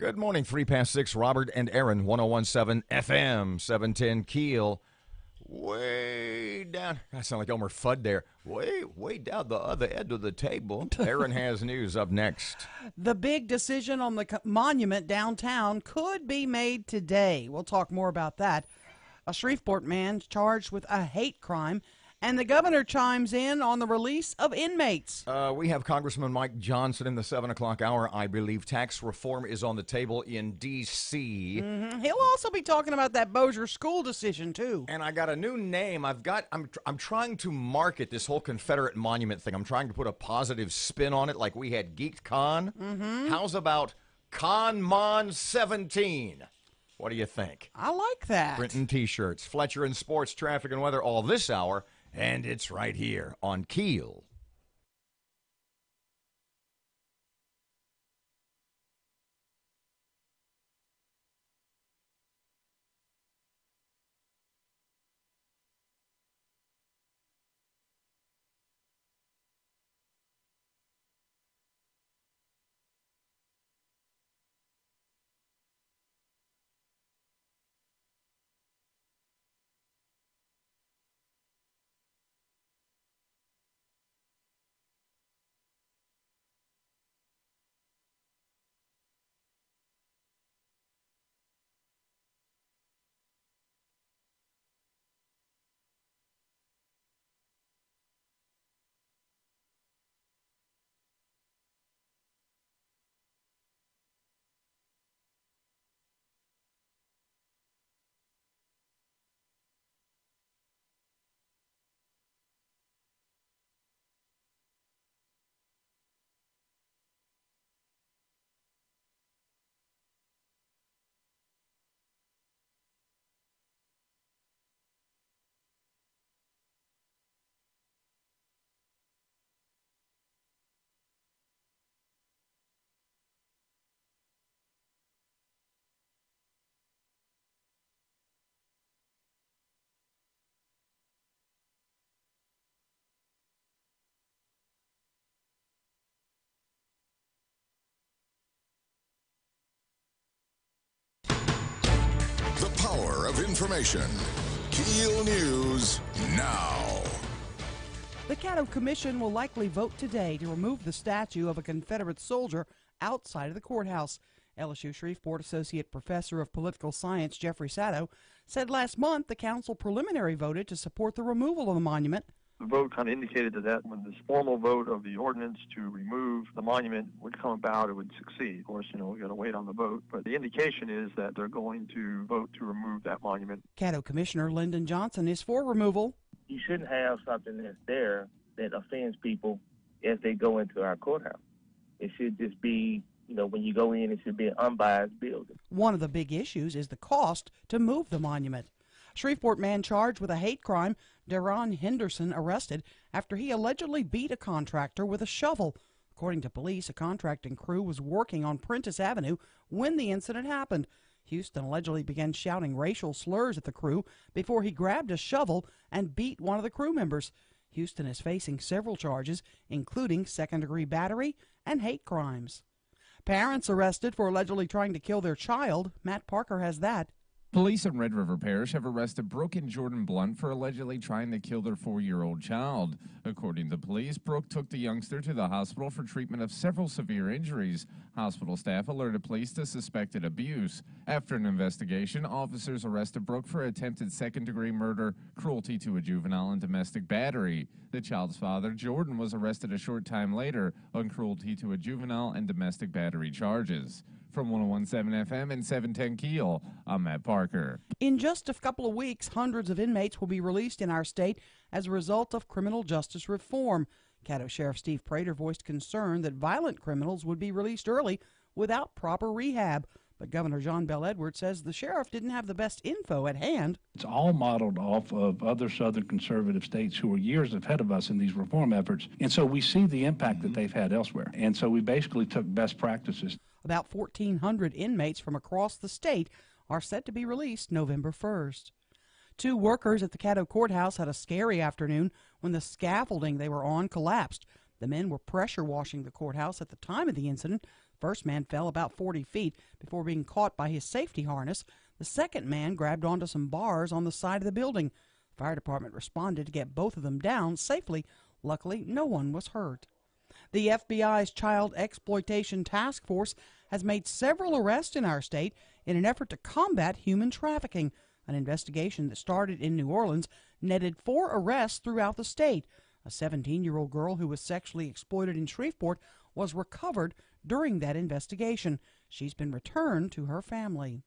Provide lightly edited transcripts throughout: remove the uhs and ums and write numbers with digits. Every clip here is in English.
Good morning, 3 past 6, Robert and Erin, 1017 FM, 710 KEEL. Way down, I sound like Elmer Fudd there. Way down the other end of the table. Erin has news up next. The big decision on the monument downtown could be made today. We'll talk more about that. A Shreveport man charged with a hate crime, and the governor chimes in on the release of inmates. We have Congressman Mike Johnson in the 7 o'clock hour. I believe tax reform is on the table in D.C. He'll also be talking about that Bossier school decision, too. And I got a new name. I'm trying to market this whole Confederate monument thing. I'm trying to put a positive spin on it like we had Geek Con. How's about ConMon 17? What do you think? I like that. Printing T-shirts, Fletcher and sports, traffic and weather all this hour. And it's right here on KEEL. The power of information. KEEL News now. The Caddo Commission will likely vote today to remove the statue of a Confederate soldier outside of the courthouse. LSU Shreveport Associate Professor of Political Science Jeffrey Sato said last month the council preliminary voted to support the removal of the monument. The vote kind of indicated that when this formal vote of the ordinance to remove the monument would come about, it would succeed. Of course, we got to wait on the vote, but the indication is that they're going to vote to remove that monument. Caddo Commissioner Lyndon Johnson is for removal. You shouldn't have something that's there that offends people as they go into our courthouse. It should just be, when you go in, it should be an unbiased building. One of the big issues is the cost to move the monument. Shreveport man charged with a hate crime, Deron Henderson, arrested after he allegedly beat a contractor with a shovel. According to police, a contracting crew was working on Prentice Avenue when the incident happened. Houston allegedly began shouting racial slurs at the crew before he grabbed a shovel and beat one of the crew members. Houston is facing several charges, including second-degree battery and hate crimes. Parents arrested for allegedly trying to kill their child. Matt Parker has that. Police in Red River Parish have arrested Brooke and Jordan Blunt for allegedly trying to kill their 4-year-old child. According to police, Brooke took the youngster to the hospital for treatment of several severe injuries. Hospital staff alerted police to suspected abuse. After an investigation, officers arrested Brooke for attempted second-degree murder, cruelty to a juvenile, and domestic battery. The child's father, Jordan, was arrested a short time later on cruelty to a juvenile and domestic battery charges. From 1017 FM and 710 KEEL, I'm Matt Parker. In just a couple of weeks, hundreds of inmates will be released in our state as a result of criminal justice reform. Caddo Sheriff Steve Prater voiced concern that violent criminals would be released early without proper rehab. But Governor John Bel Edwards says the sheriff didn't have the best info at hand. It's all modeled off of other southern conservative states who are years ahead of us in these reform efforts. And so we see the impact that they've had elsewhere. And so we basically took best practices. About 1,400 inmates from across the state are set to be released November 1st. 2 workers at the Caddo Courthouse had a scary afternoon when the scaffolding they were on collapsed. The men were pressure washing the courthouse at the time of the incident. First man fell about 40 feet before being caught by his safety harness. The second man grabbed onto some bars on the side of the building. The fire department responded to get both of them down safely. Luckily, no one was hurt. The FBI's Child Exploitation Task Force has made several arrests in our state in an effort to combat human trafficking. An investigation that started in New Orleans netted 4 arrests throughout the state. A 17-year-old girl who was sexually exploited in Shreveport was recovered during that investigation. She's been returned to her family.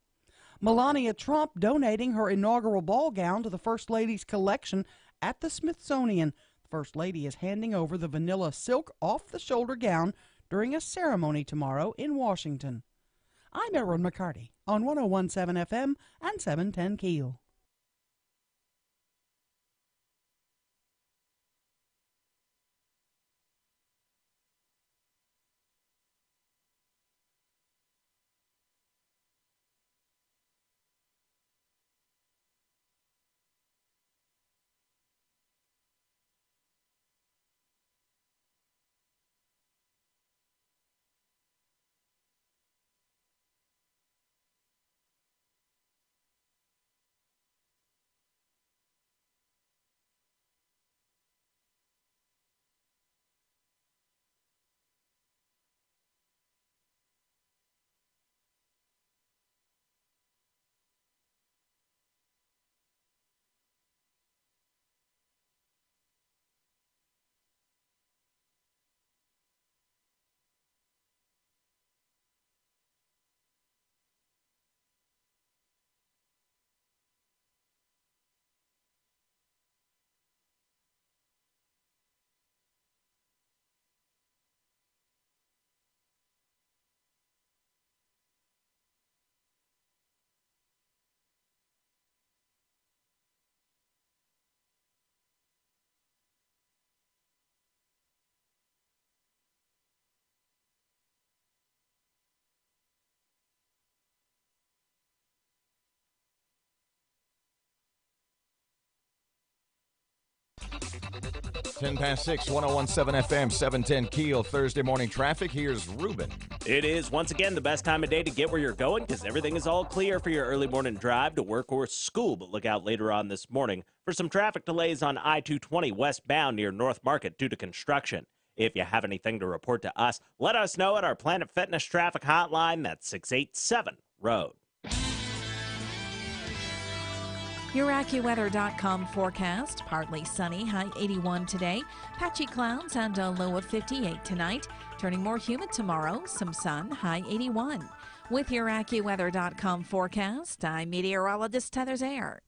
Melania Trump donating her inaugural ball gown to the First Lady's collection at the Smithsonian. The First Lady is handing over the vanilla silk off-the-shoulder gown during a ceremony tomorrow in Washington. I'm Erin McCarty on 101.7 FM and 710 KEEL. Ten past 6, 101.7 FM, 710 KEEL, Thursday morning traffic. Here's Ruben. It is, once again, the best time of day to get where you're going because everything is all clear for your early morning drive to work or school. But look out later on this morning for some traffic delays on I-220 westbound near North Market due to construction. If you have anything to report to us, let us know at our Planet Fitness traffic hotline. That's 687-ROAD. Your AccuWeather.com forecast. Partly sunny, high 81 today. Patchy clouds and a low of 58 tonight. Turning more humid tomorrow. Some sun, high 81. With your AccuWeather.com forecast, I'm meteorologist Heather Zaire.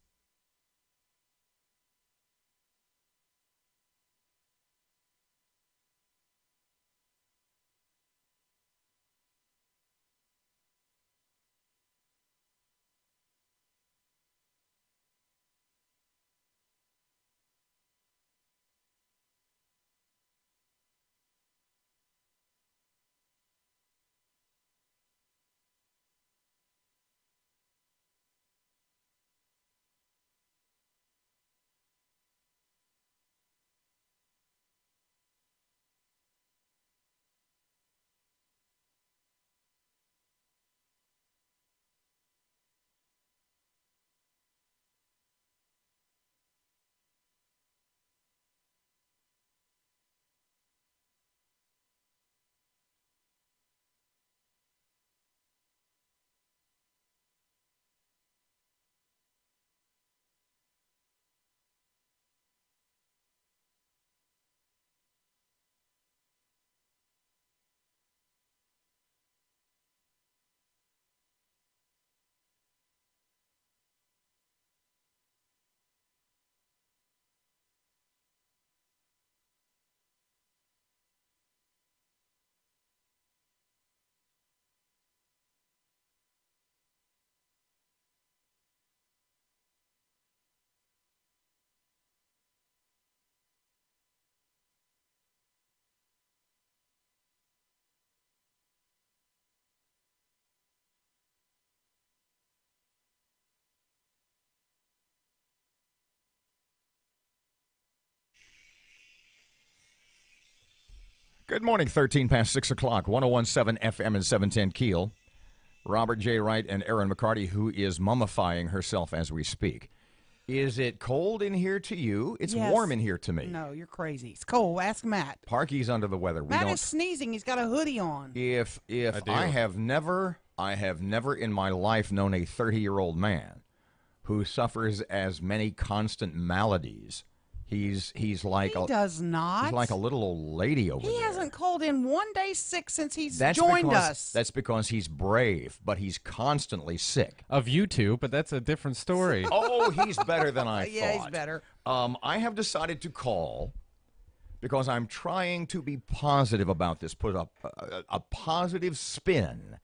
Good morning, 13 past 6 o'clock, 101.7 FM and 710 Keel. Robert J. Wright and Erin McCarty, who is mummifying herself as we speak. Is it cold in here to you? It's Yes. warm in here to me. No, you're crazy. It's cold. Ask Matt. Parky's under the weather. Matt is sneezing. He's got a hoodie on. If I have never in my life known a 30-year-old man who suffers as many constant maladies. He's like He does not. He's like a little old lady over there. He hasn't called in one day sick since he's That's joined because, us. That's because he's brave, but he's constantly sick. Of you two, but that's a different story. Oh, he's better than I Yeah, thought. he's better. I have decided to call because I'm trying to be positive about this, put up a positive spin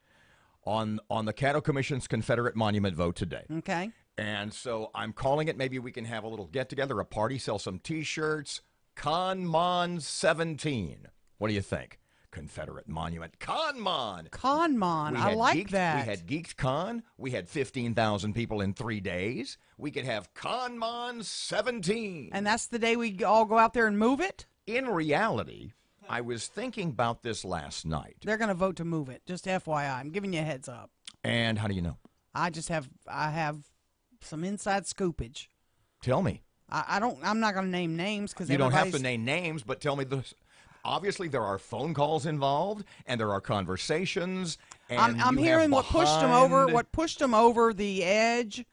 on the Cattle Commission's Confederate Monument vote today. Okay. And so I'm calling it. Maybe we can have a little get-together, a party, sell some T-shirts. Conmon 17. What do you think? Confederate Monument. Conmon. Conmon. I like that. We had Geeked Con. We had 15,000 people in 3 days. We could have Conmon 17. And that's the day we all go out there and move it? In reality, I was thinking about this last night. They're going to vote to move it. Just FYI. I'm giving you a heads up. And how do you know? I have some inside scoopage. Tell me. I'm not going to name names because you don't have to name names, but tell me this. Obviously, there are phone calls involved, and there are conversations. And I'm hearing what pushed them over. What pushed them over the edge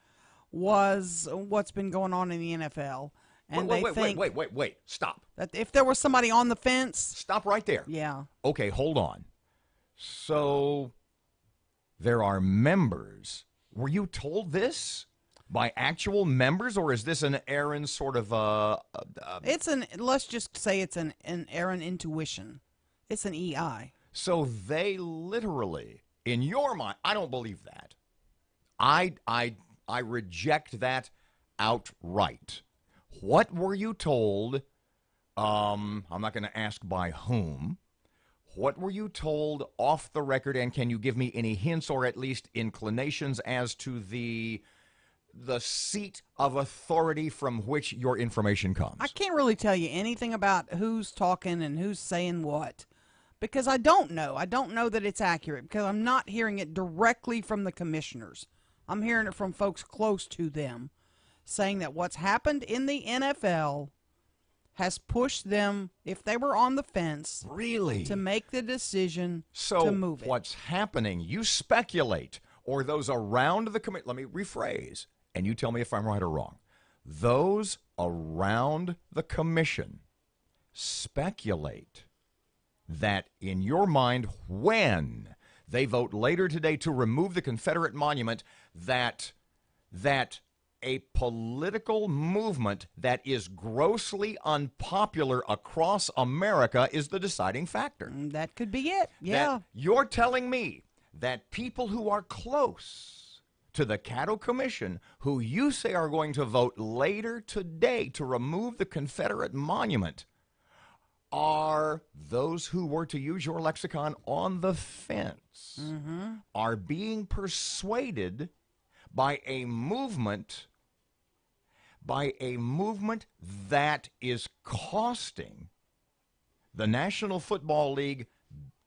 was what's been going on in the NFL. And wait. Stop. That if there was somebody on the fence. Stop right there. Yeah. Okay, hold on. So there are members. Were you told this by actual members, or is this an Erin sort of let's just say it's an Erin intuition. It's an EI. So they literally, in your mind, I don't believe that. I reject that outright. What were you told? I'm not going to ask by whom. What were you told off the record, and can you give me any hints or at least inclinations as to the seat of authority from which your information comes? I can't really tell you anything about who's talking and who's saying what because I don't know. I don't know that it's accurate because I'm not hearing it directly from the commissioners. I'm hearing it from folks close to them saying that what's happened in the NFL has pushed them, if they were on the fence, really, to make the decision to move it. So what's happening, you speculate, or those around the committee, let me rephrase, and you tell me if I'm right or wrong. Those around the commission speculate that in your mind, when they vote later today to remove the Confederate monument, that a political movement that is grossly unpopular across America is the deciding factor. That could be it, yeah. That you're telling me that people who are close to the Cattle Commission, who you say are going to vote later today to remove the Confederate monument, are those who were, to use your lexicon, on the fence, are being persuaded by a movement that is costing the National Football League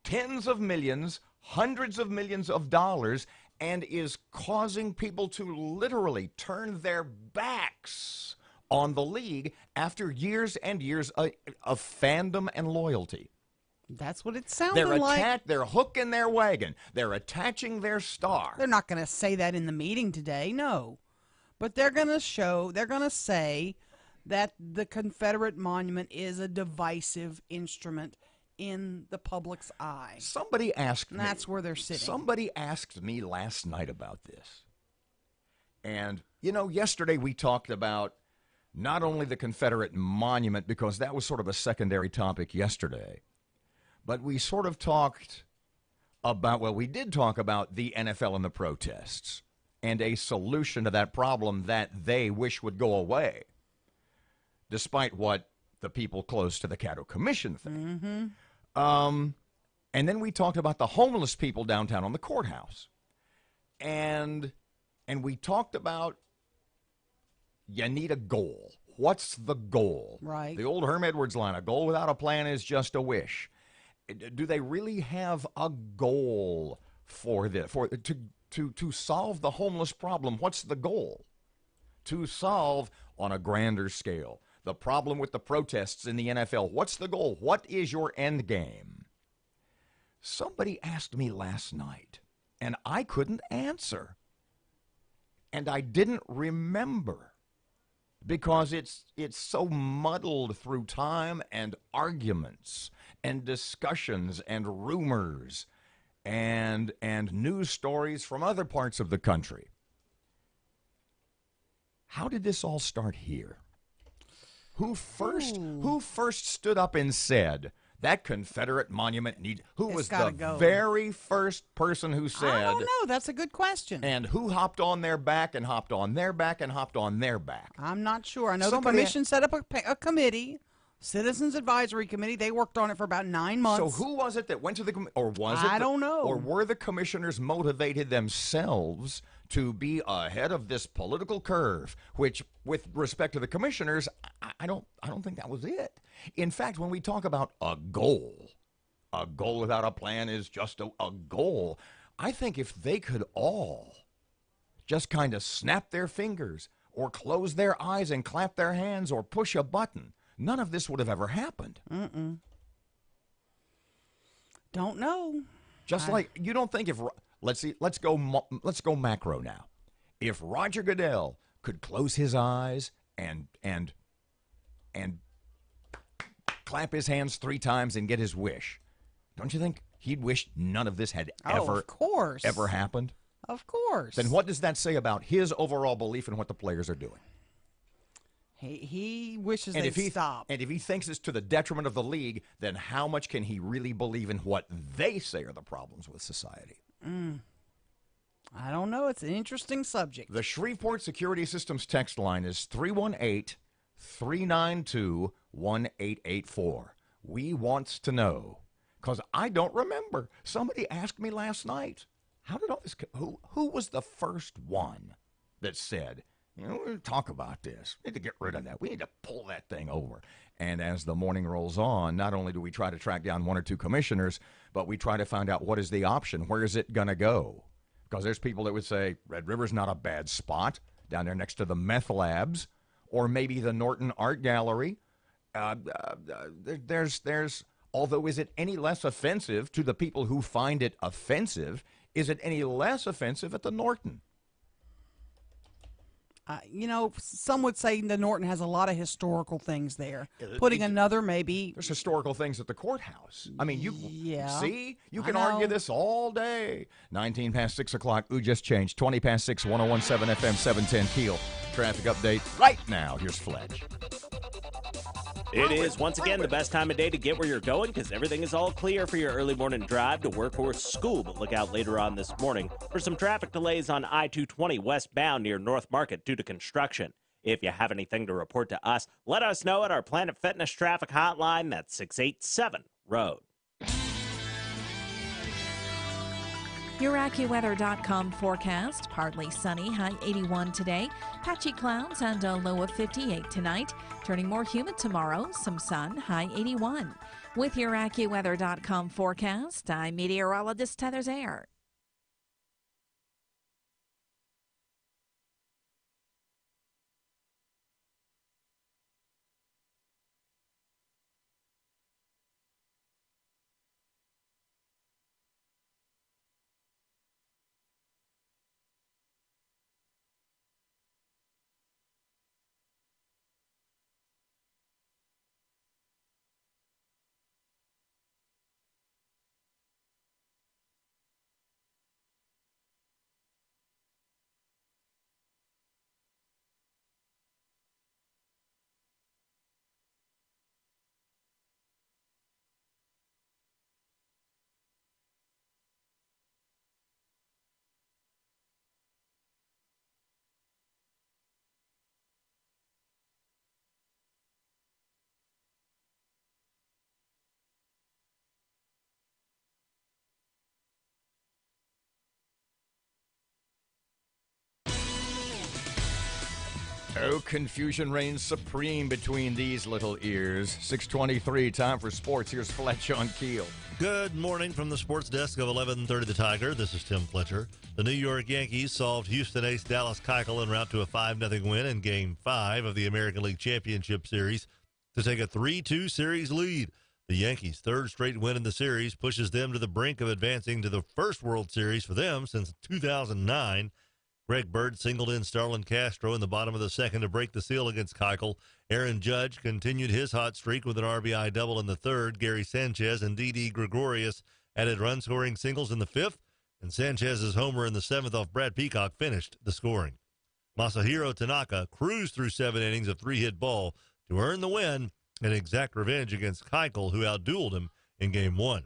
tens of millions, hundreds of millions of dollars, and is causing people to literally turn their backs on the league after years and years of fandom and loyalty. That's what it sounded like. They're hooking their wagon. They're attaching their star. They're not going to say that in the meeting today, no. But they're going to say that the Confederate monument is a divisive instrument in the public's eye. Somebody asked me. And that's where they're sitting. Somebody asked me last night about this. And, yesterday we talked about not only the Confederate monument, because that was sort of a secondary topic yesterday, but we sort of talked about, we did talk about the NFL and the protests and a solution to that problem that they wish would go away, despite what the people close to the Cattle Commission think. And then we talked about the homeless people downtown on the courthouse. And we talked about you need a goal. What's the goal? Right. The old Herm Edwards line, a goal without a plan is just a wish. do they really have a goal for this? To solve the homeless problem, what's the goal? To solve on a grander scale the problem with the protests in the NFL. What's the goal? What is your end game? Somebody asked me last night, and I couldn't answer. And I didn't remember because it's so muddled through time and arguments and discussions and rumors and news stories from other parts of the country. How did this all start here? Who first stood up and said that Confederate monument who was the very first person who said? I don't know. That's a good question. And who hopped on their back and hopped on their back and hopped on their back? I'm not sure. I know the commission set up a committee, Citizens Advisory Committee. They worked on it for about 9 months. So who was it that went to the committee? Or was it? I don't know. Or were the commissioners motivated themselves to be ahead of this political curve, which, with respect to the commissioners, I don't think that was it. In fact, when we talk about a goal without a plan is just a goal. I think if they could all just kind of snap their fingers or close their eyes and clap their hands or push a button, none of this would have ever happened. Don't know. Just like you don't think if let's go macro now. If Roger Goodell could close his eyes and clap his hands 3 times and get his wish, don't you think he'd wish none of this had ever happened? Of course. Then what does that say about his overall belief in what the players are doing? He wishes they'd stop. And if he thinks it's to the detriment of the league, then how much can he really believe in what they say are the problems with society? I don't know. It's an interesting subject. The Shreveport Security Systems text line is 318-392-1884. We wants to know, because I don't remember. Somebody asked me last night, how did all this, who was the first one that said, you know, we'll talk about this. We need to get rid of that. We need to pull that thing over. And as the morning rolls on, not only do we try to track down 1 or 2 commissioners, but we try to find out what is the option. Where is it going to go? Because there's people that would say Red River's not a bad spot down there next to the meth labs, or maybe the Norton Art Gallery. There's although is it any less offensive to the people who find it offensive? Is it any less offensive at the Norton? You know, some would say the Norton has a lot of historical things there. Putting another maybe. There's historical things at the courthouse. I mean, you can I argue this all day. 19 past 6 o'clock. Ooh, just changed. 20 past 6, 101.7 FM, 710 KEEL. Traffic update right now. Here's Fletch. It is, once again, the best time of day to get where you're going because everything is all clear for your early morning drive to work or school. But look out later on this morning for some traffic delays on I-220 westbound near North Market due to construction. If you have anything to report to us, let us know at our Planet Fitness traffic hotline. That's 687-ROAD. Your AccuWeather.com forecast. Partly sunny, high 81 today. Patchy clouds and a low of 58 tonight. Turning more humid tomorrow. Some sun, high 81. With your AccuWeather.com forecast, I'm meteorologist Heather Zayer. Oh, confusion reigns supreme between these little ears. 6:23, time for sports. Here's Fletch on Keel. Good morning from the sports desk of 1130 The Tiger. This is Tim Fletcher. The New York Yankees solved Houston ace Dallas Keuchel en route to a 5-0 win in Game 5 of the American League Championship Series to take a 3-2 series lead. The Yankees' third straight win in the series pushes them to the brink of advancing to the first World Series for them since 2009. Greg Bird singled in Starlin Castro in the bottom of the second to break the seal against Keuchel. Aaron Judge continued his hot streak with an RBI double in the third. Gary Sanchez and Didi Gregorius added run-scoring singles in the fifth, and Sanchez's homer in the seventh off Brad Peacock finished the scoring. Masahiro Tanaka cruised through 7 innings of 3-hit ball to earn the win and exact revenge against Keuchel, who outdueled him in Game 1.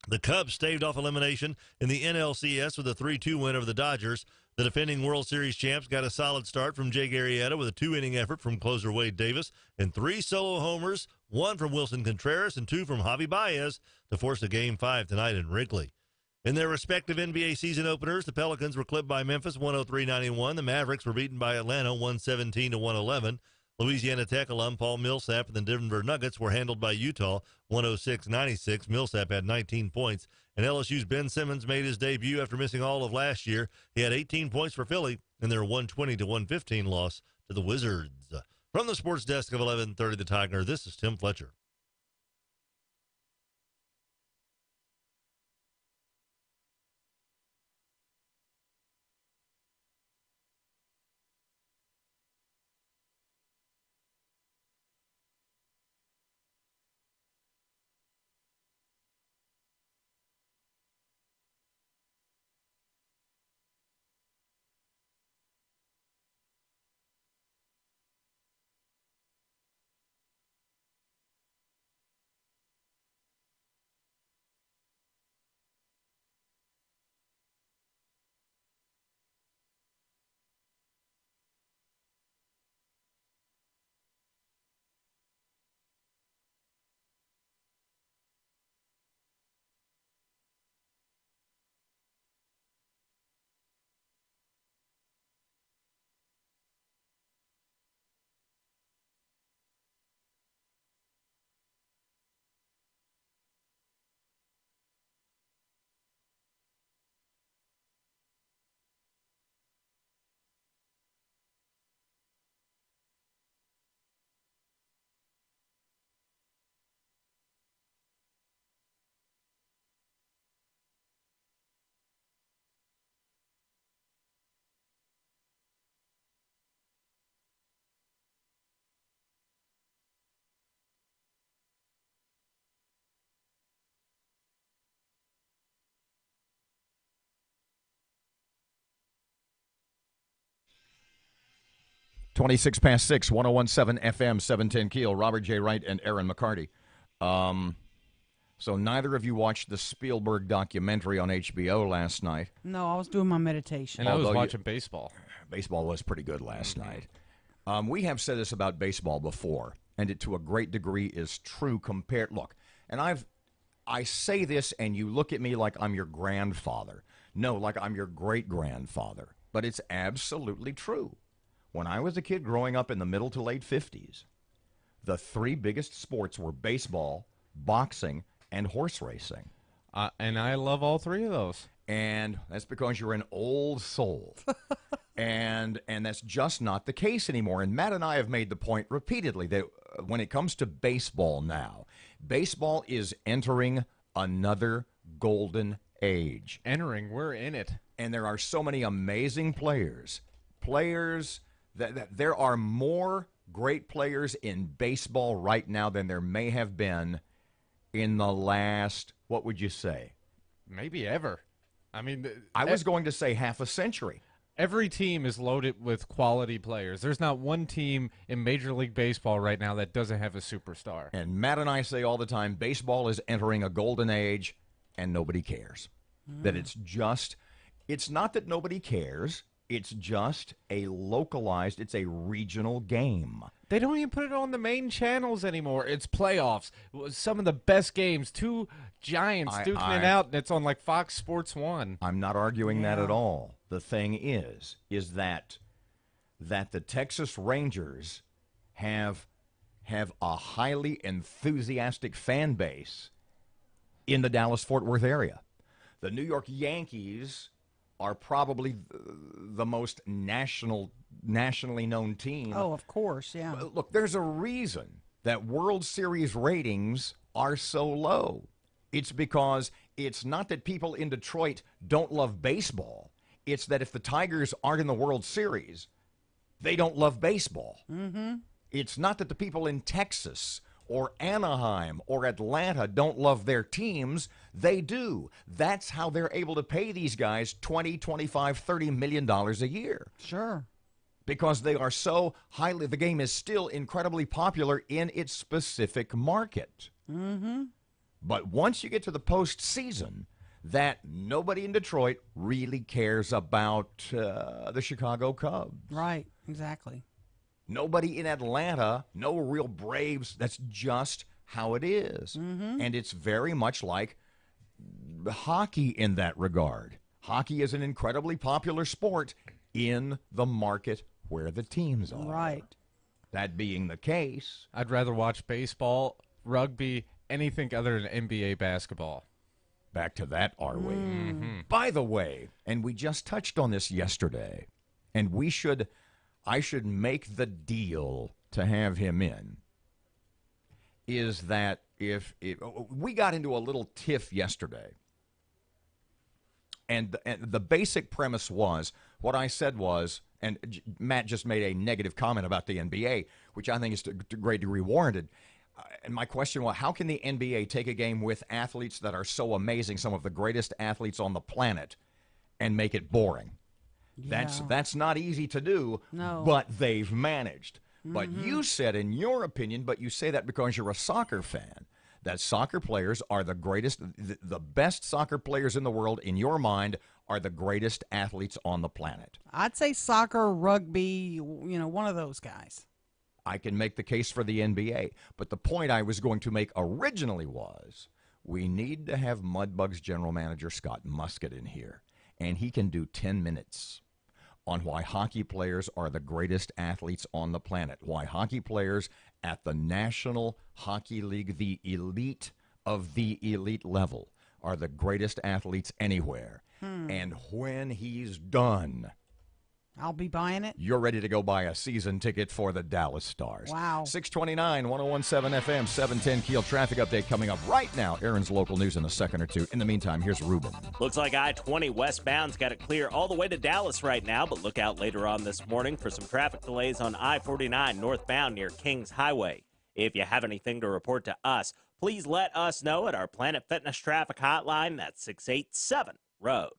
The Cubs staved off elimination in the NLCS with a 3-2 win over the Dodgers. The defending World Series champs got a solid start from Jay Garrietta with a 2-inning effort from closer Wade Davis and 3 solo homers, 1 from Wilson Contreras and 2 from Javi Baez to force a Game 5 tonight in Wrigley. In their respective NBA season openers, the Pelicans were clipped by Memphis 103-91. The Mavericks were beaten by Atlanta 117-111. Louisiana Tech alum Paul Millsap and the Denver Nuggets were handled by Utah 106-96. Millsap had 19 points. And LSU's Ben Simmons made his debut after missing all of last year. He had 18 points for Philly in their 120-115 loss to the Wizards. From the sports desk of 1130 The Tiger, this is Tim Fletcher. Twenty-six past 6, 101.7 FM, 710 Keel. Robert J. Wright and Erin McCarty. So neither of you watched the Spielberg documentary on HBO last night. No, I was doing my meditation. And I was watching baseball. Baseball was pretty good last night. We have said this about baseball before, and it to a great degree is true compared. Look, and I say this, and you look at me like I'm your grandfather. No, like I'm your great-grandfather. But it's absolutely true. When I was a kid growing up in the middle to late 50s, the 3 biggest sports were baseball, boxing, and horse racing. And I love all 3 of those. And that's because you're an old soul. and that's just not the case anymore. And Matt and I have made the point repeatedly that when it comes to baseball now, baseball is entering another golden age. We're in it. And there are so many amazing players that there are more great players in baseball right now than there may have been in the last, what would you say? Maybe ever. I mean, I was going to say half a century. Every team is loaded with quality players. There's not one team in Major League Baseball right now that doesn't have a superstar. And Matt and I say all the time, baseball is entering a golden age, and nobody cares. That it's not that nobody cares. It's just a localized, it's a regional game. They don't even put it on the main channels anymore. It's playoffs. Some of the best games. 2 giants duking it out. It's on like Fox Sports 1. I'm not arguing that at all. The thing is that that the Texas Rangers have a highly enthusiastic fan base in the Dallas-Fort Worth area. The New York Yankees are probably the most nationally known team. Oh, of course, yeah. Look, there's a reason that World Series ratings are so low. It's because it's not that people in Detroit don't love baseball. It's that if the Tigers aren't in the World Series, they don't love baseball. Mm-hmm. It's not that the people in Texas or Anaheim or Atlanta don't love their teams. They do. That's how they're able to pay these guys $20, $25, $30 million a year. Sure. Because they are so highly, the game is still incredibly popular in its specific market. Mm-hmm. But once you get to the postseason, that nobody in Detroit really cares about the Chicago Cubs. Right, exactly. Nobody in Atlanta, no real Braves. That's just how it is. Mm-hmm. And it's very much like hockey in that regard. Hockey is an incredibly popular sport in the market where the teams are. Right. That being the case, I'd rather watch baseball, rugby, anything other than NBA basketball. Back to that, are we? Mm-hmm. By the way, and we just touched on this yesterday, and I should make the deal to have him in, is that if we got into a little tiff yesterday, and the basic premise was, what I said was, and Matt just made a negative comment about the NBA, which I think is to a great degree warranted. And my question was, how can the NBA take a game with athletes that are so amazing, some of the greatest athletes on the planet, and make it boring? Yeah. That's not easy to do, No. but they've managed. Mm-hmm. But you said, in your opinion, but you say that because you're a soccer fan, that soccer players are the greatest, the best soccer players in the world, in your mind, are the greatest athletes on the planet. I'd say soccer, rugby, one of those guys. I can make the case for the NBA. But the point I was going to make originally was, we need to have Mudbug's general manager, Scott Musket, in here. And he can do 10 minutes on why hockey players are the greatest athletes on the planet, why hockey players at the National Hockey League, the elite of the elite level, are the greatest athletes anywhere. And when he's done, I'll be buying it. you're ready to go buy a season ticket for the Dallas Stars. Wow. 629, 1017 FM, 710 Keel traffic update coming up right now. Aaron's local news in a second or two. In the meantime, here's Ruben. Looks like I-20 westbound's got it clear all the way to Dallas right now, but look out later on this morning for some traffic delays on I-49 northbound near Kings Highway. If you have anything to report to us, please let us know at our Planet Fitness traffic hotline. That's 687 Road.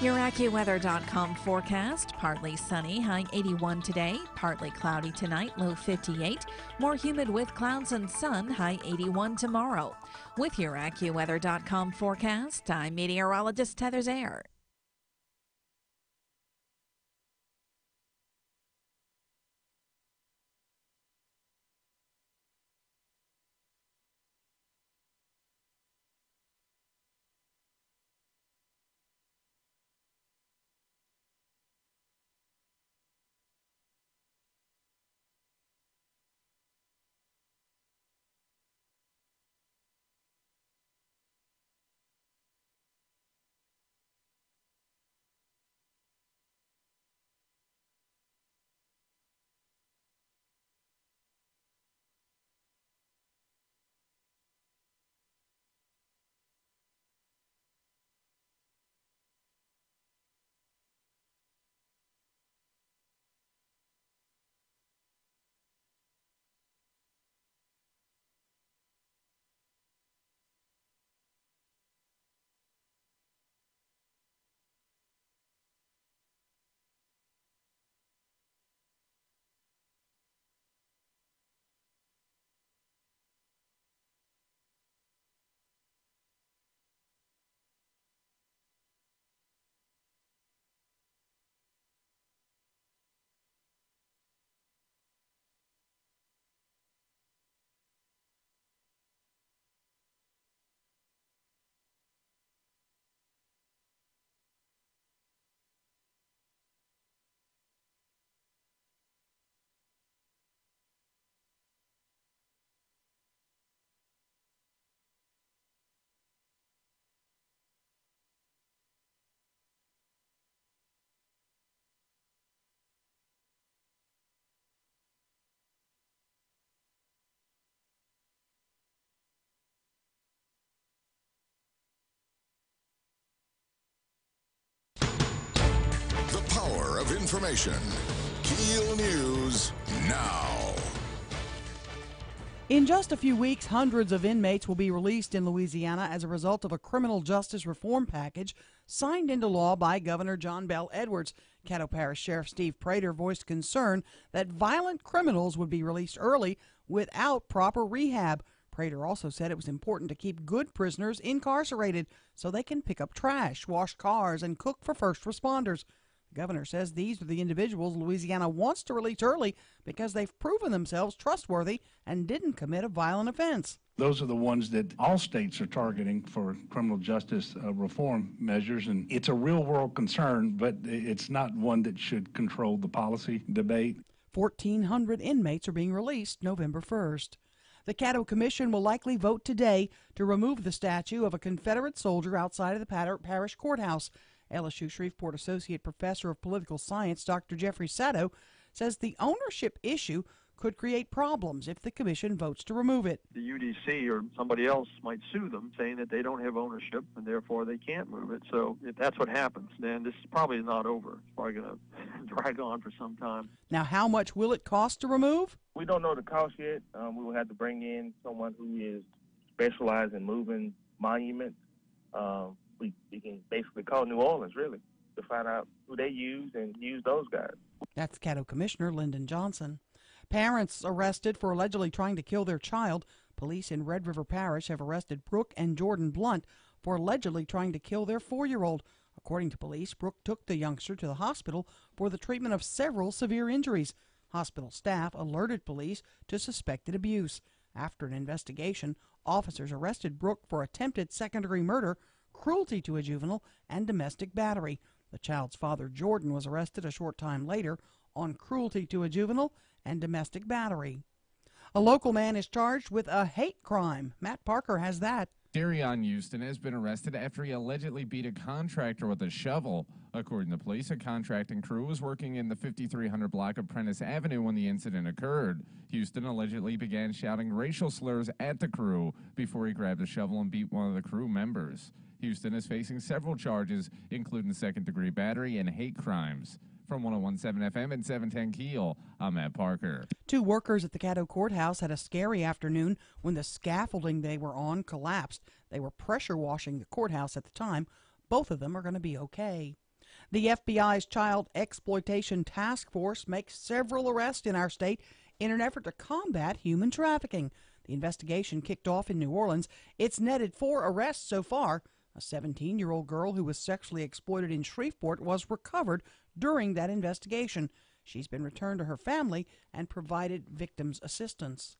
Your AccuWeather.com forecast. Partly sunny, high 81 today. Partly cloudy tonight, low 58. More humid with clouds and sun, high 81 tomorrow. With your AccuWeather.com forecast, I'm meteorologist Heather Zaire. information. KEEL News now. In just a few weeks, hundreds of inmates will be released in Louisiana as a result of a criminal justice reform package signed into law by Governor John Bel Edwards. Caddo Parish Sheriff Steve Prater voiced concern that violent criminals would be released early without proper rehab. Prater also said it was important to keep good prisoners incarcerated so they can pick up trash, wash cars, and cook for first responders. The governor says these are the individuals Louisiana wants to release early because they've proven themselves trustworthy and didn't commit a violent offense. Those are the ones that all states are targeting for criminal justice reform measures, and it's a real-world concern, but it's not one that should control the policy debate. 1,400 inmates are being released November 1st. The Caddo Commission will likely vote today to remove the statue of a Confederate soldier outside of the parish courthouse. LSU Shreveport Associate Professor of Political Science Dr. Jeffrey Sato says the ownership issue could create problems if the commission votes to remove it. The UDC or somebody else might sue them, saying that they don't have ownership and therefore they can't move it. So if that's what happens, then this probably is not over. It's probably going to drag on for some time. Now, how much will it cost to remove? We don't know the cost yet. We will have to bring in someone who is specialized in moving monuments. We can basically call New Orleans, really, to find out who they use and use those guys. That's Caddo Commissioner Lyndon Johnson. Parents arrested for allegedly trying to kill their child. Police in Red River Parish have arrested Brooke and Jordan Blunt for allegedly trying to kill their 4-year-old. According to police, Brooke took the youngster to the hospital for the treatment of several severe injuries. Hospital staff alerted police to suspected abuse. After an investigation, officers arrested Brooke for attempted second-degree murder, cruelty to a juvenile, and domestic battery. The child's father, Jordan, was arrested a short time later on cruelty to a juvenile and domestic battery. A local man is charged with a hate crime. Matt Parker has that. Darion Houston has been arrested after he allegedly beat a contractor with a shovel. According to police, a contracting crew was working in the 5300 block of Prentice Avenue when the incident occurred. Houston allegedly began shouting racial slurs at the crew before he grabbed a shovel and beat one of the crew members. Houston is facing several charges, including second-degree battery and hate crimes. From 101.7 FM and 710 KEEL, I'm Matt Parker. 2 workers at the Caddo Courthouse had a scary afternoon when the scaffolding they were on collapsed. They were pressure washing the courthouse at the time. Both of them are going to be okay. The FBI's Child Exploitation Task Force makes several arrests in our state in an effort to combat human trafficking. The investigation kicked off in New Orleans. It's netted 4 arrests so far. A 17-year-old girl who was sexually exploited in Shreveport was recovered during that investigation. She's been returned to her family and provided victims assistance.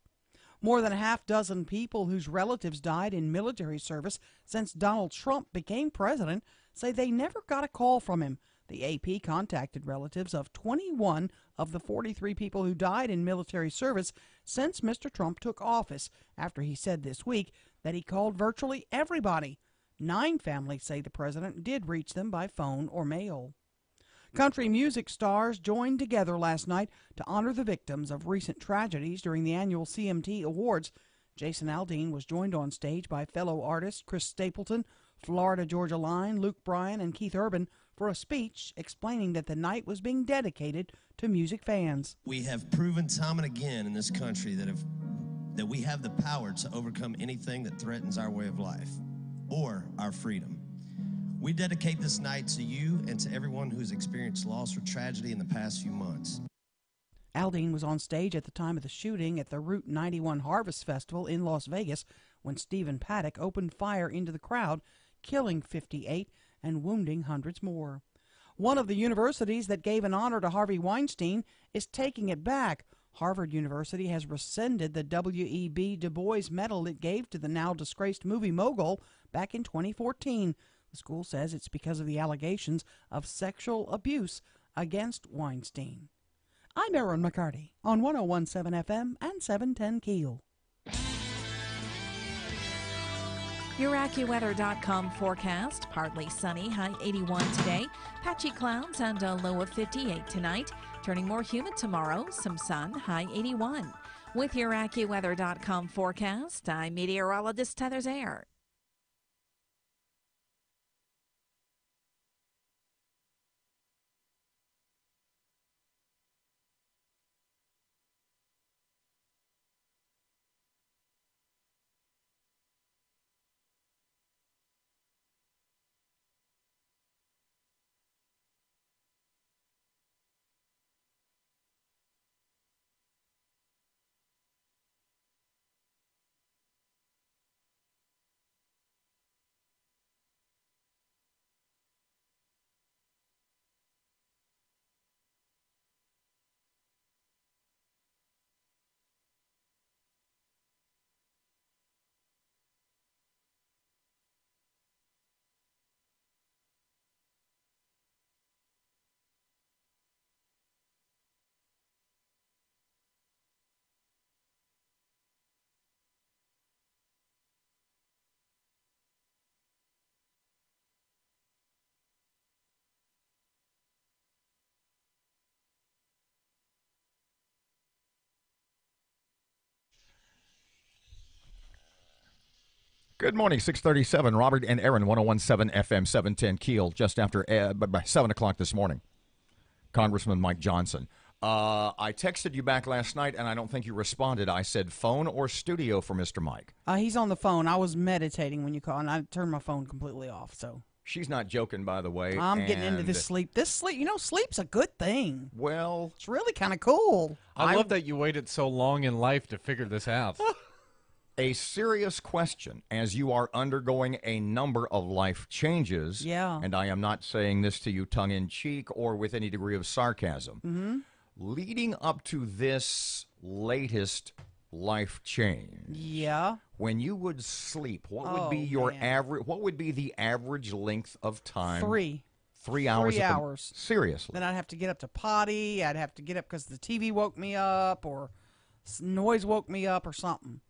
More than a half-dozen people whose relatives died in military service since Donald Trump became president say they never got a call from him. The AP contacted relatives of 21 of the 43 people who died in military service since Mr. Trump took office, after he said this week that he called virtually everybody. 9 families say the president did reach them by phone or mail. Country music stars joined together last night to honor the victims of recent tragedies during the annual CMT Awards. Jason Aldean was joined on stage by fellow artists Chris Stapleton, Florida Georgia Line, Luke Bryan, and Keith Urban for a speech explaining that the night was being dedicated to music fans. We have proven time and again in this country that we have the power to overcome anything that threatens our way of life or our freedom. We dedicate this night to you and to everyone who's experienced loss or tragedy in the past few months. Aldean was on stage at the time of the shooting at the Route 91 Harvest Festival in Las Vegas when Stephen Paddock opened fire into the crowd, killing 58 and wounding hundreds more. One of the universities that gave an honor to Harvey Weinstein is taking it back. Harvard University has rescinded the W.E.B. Du Bois Medal it gave to the now disgraced movie mogul back in 2014. The school says it's because of the allegations of sexual abuse against Weinstein. I'm Erin McCarty on 101.7 FM and 710 KEEL. Your AccuWeather.com forecast. Partly sunny, high 81 today. Patchy clouds and a low of 58 tonight. Turning more humid tomorrow. Some sun, high 81. With your AccuWeather.com forecast, I'm meteorologist Heather Zayer. Good morning, 637. Robert and Erin, 1017 FM, 710 Keel, just after by 7 o'clock this morning. Congressman Mike Johnson. I texted you back last night, and I don't think you responded. I said phone or studio for Mr. Mike. He's on the phone. I was meditating when you called, and I turned my phone completely off. So she's not joking, by the way. I'm getting into this sleep. Sleep's a good thing. Well, it's really kind of cool. I love that you waited so long in life to figure this out. A serious question, as you are undergoing a number of life changes. Yeah. And I am not saying this to you tongue-in-cheek or with any degree of sarcasm. Mm-hmm. Leading up to this latest life change. Yeah. When you would sleep, what would be your average? What would be the average length of time? 3 hours. 3 hours. Seriously. Then I'd have to get up to potty. I'd have to get up because the TV woke me up or noise woke me up or something.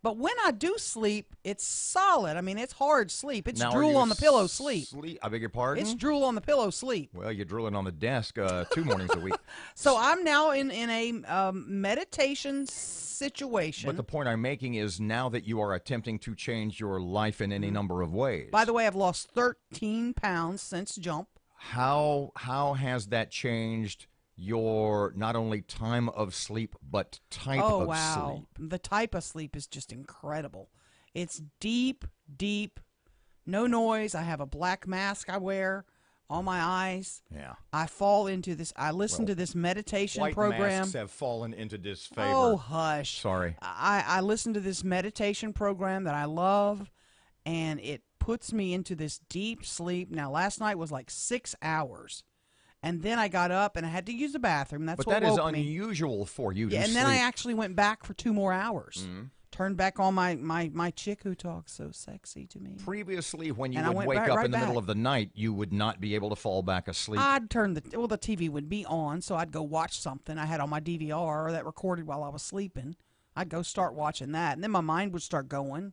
But when I do sleep, it's solid. I mean, it's hard sleep. It's now, drool on the pillow sleep. I beg your pardon? It's drool on the pillow sleep. Well, you're drooling on the desk 2 mornings a week. So I'm now in a meditation situation. But the point I'm making is now that you are attempting to change your life in any number of ways. By the way, I've lost 13 pounds since jump. How has that changed your not only time of sleep but type of sleep? The type of sleep is just incredible. It's deep, no noise. I have a black mask I wear on my eyes. Yeah. I fall into this. I listen to this meditation white program. Masks have fallen into disfavor. Oh, hush. Sorry. I listen to this meditation program that I love, and it puts me into this deep sleep. Now, last night was like 6 hours. And then I got up and I had to use the bathroom. That's what woke me. But that is unusual for you to and sleep. then I actually went back for 2 more hours. Mm-hmm. Turned back on my chick who talks so sexy to me. Previously, when you And I would went wake right up in the back. middle of the night, you would not be able to fall back asleep. I'd turn the TV would be on, so I'd go watch something I had on my DVR that recorded while I was sleeping. I'd go start watching that, and then my mind would start going,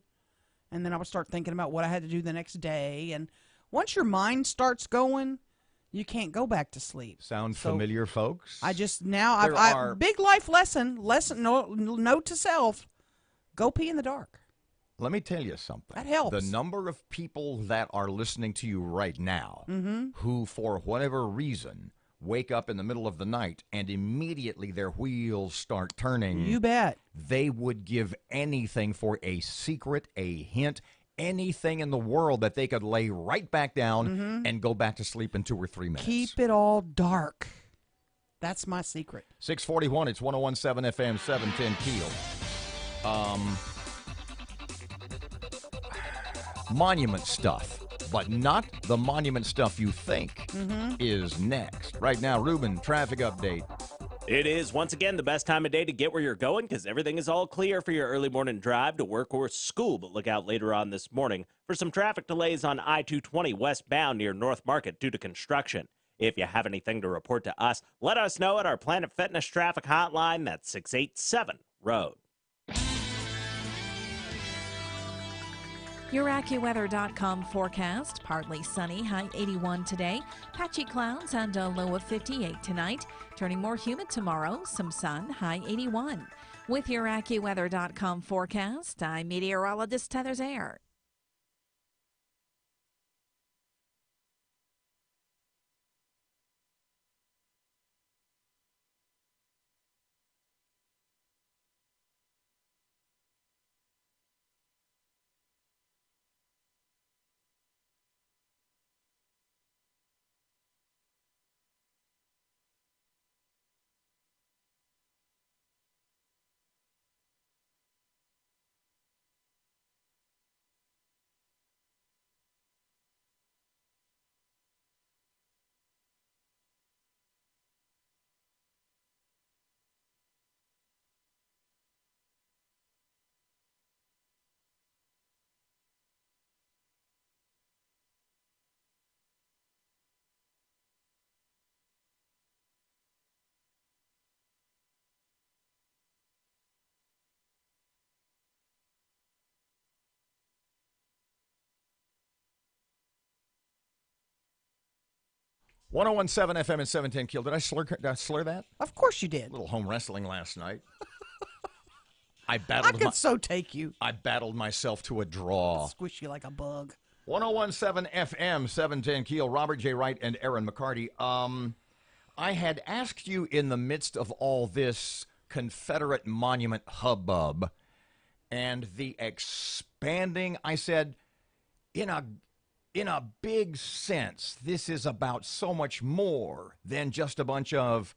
and then I would start thinking about what I had to do the next day. And once your mind starts going, you can't go back to sleep. Sound familiar, folks? I just now big life lesson. Note to self: go pee in the dark. Let me tell you something. That helps. The number of people that are listening to you right now, Mm-hmm. who for whatever reason wake up in the middle of the night and immediately their wheels start turning. You bet. They would give anything for a secret, a hint, anything in the world that they could lay right back down and go back to sleep in 2 or 3 minutes. Keep it all dark. That's my secret. 641, it's 1017 FM, 710 Keel. Monument stuff, but not the monument stuff you think is next. Right now, Ruben, traffic update. It is, once again, the best time of day to get where you're going because everything is all clear for your early morning drive to work or school. But look out later on this morning for some traffic delays on I-220 westbound near North Market due to construction. If you have anything to report to us, let us know at our Planet Fitness traffic hotline. That's 687-ROAD. Your AccuWeather.com forecast. Partly sunny, high 81 today. Patchy clouds and a low of 58 tonight. Turning more humid tomorrow. Some sun, high 81. With your AccuWeather.com forecast, I'm meteorologist Heather Zayer. One 1017 FM and 710 Keel. Did I slur that? Of course you did. A little home wrestling last night. I battled. could so take you. I battled myself to a draw. Squish you like a bug. 1017 FM, 710 Keel, Robert J. Wright and Erin McCarty. I had asked you in the midst of all this Confederate monument hubbub and the expanding, I said, in a big sense, this is about so much more than just a bunch of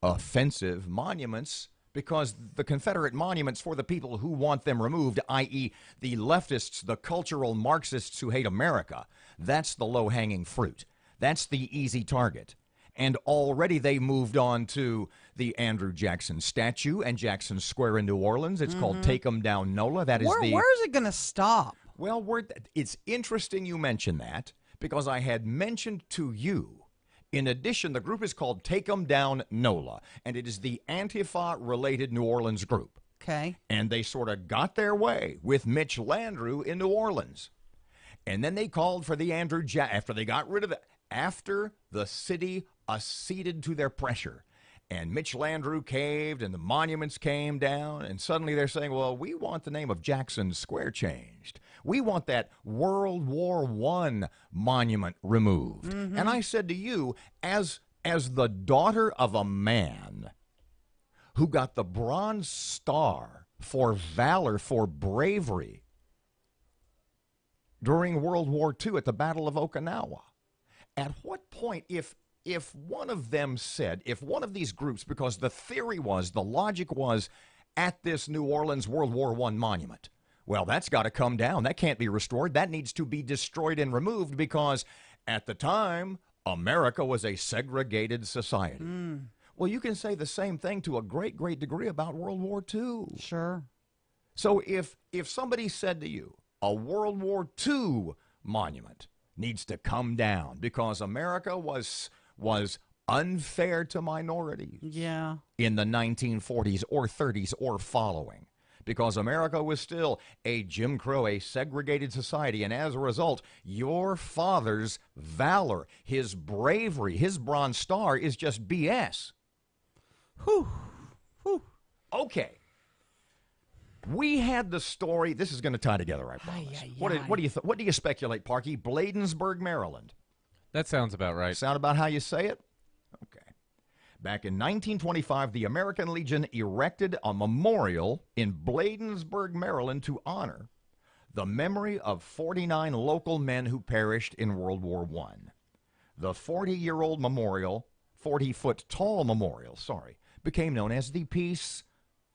offensive monuments, because the Confederate monuments for the people who want them removed, i.e. the leftists, the cultural Marxists who hate America, that's the low-hanging fruit. That's the easy target. And already they moved on to the Andrew Jackson statue and Jackson Square in New Orleans. It's called Take 'em Down NOLA. That is Where is it going to stop? Well, it's interesting you mention that, because I had mentioned to you, in addition, the group is called Take 'em Down NOLA, and it is the Antifa-related New Orleans group. Okay. And they sort of got their way with Mitch Landrieu in New Orleans. And then they called for the after they got rid of it, after the city acceded to their pressure. And Mitch Landrieu caved, and the monuments came down, and suddenly they're saying, well, we want the name of Jackson Square changed. We want that World War I monument removed. And I said to you, as the daughter of a man who got the Bronze Star for valor, for bravery, during World War II at the Battle of Okinawa, at what point, if one of them said, if one of these groups, because the theory was, the logic was, at this New Orleans World War I monument, well, that's got to come down. That can't be restored. That needs to be destroyed and removed, because at the time, America was a segregated society. Well, you can say the same thing to a great, great degree about World War II. Sure. So if somebody said to you, a World War II monument needs to come down because America was unfair to minorities in the 1940s or 30s or following, because America was still a Jim Crow, a segregated society, and as a result, your father's valor, his bravery, his Bronze Star is just BS. Whew. Okay. We had the story. This is going to tie together, I promise. What do you speculate, Parky? Bladensburg, Maryland. That sounds about right. Sound about how you say it? Okay. Back in 1925, the American Legion erected a memorial in Bladensburg, Maryland, to honor the memory of 49 local men who perished in World War I. The 40-year-old memorial, 40-foot-tall memorial, became known as the Peace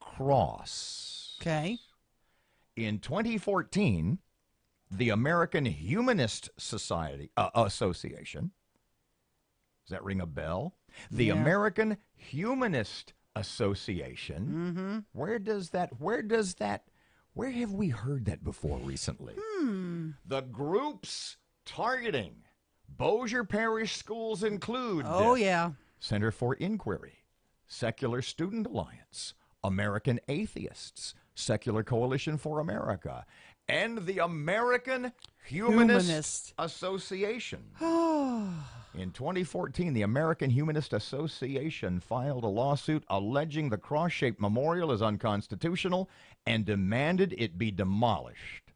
Cross. Okay. In 2014, the American Humanist Society Association, does that ring a bell? The American Humanist Association. Where have we heard that before recently? The groups targeting Bossier Parish schools include Center for Inquiry, Secular Student Alliance, American Atheists, Secular Coalition for America, and the American Humanist Association. In 2014, the American Humanist Association filed a lawsuit alleging the cross-shaped memorial is unconstitutional and demanded it be demolished.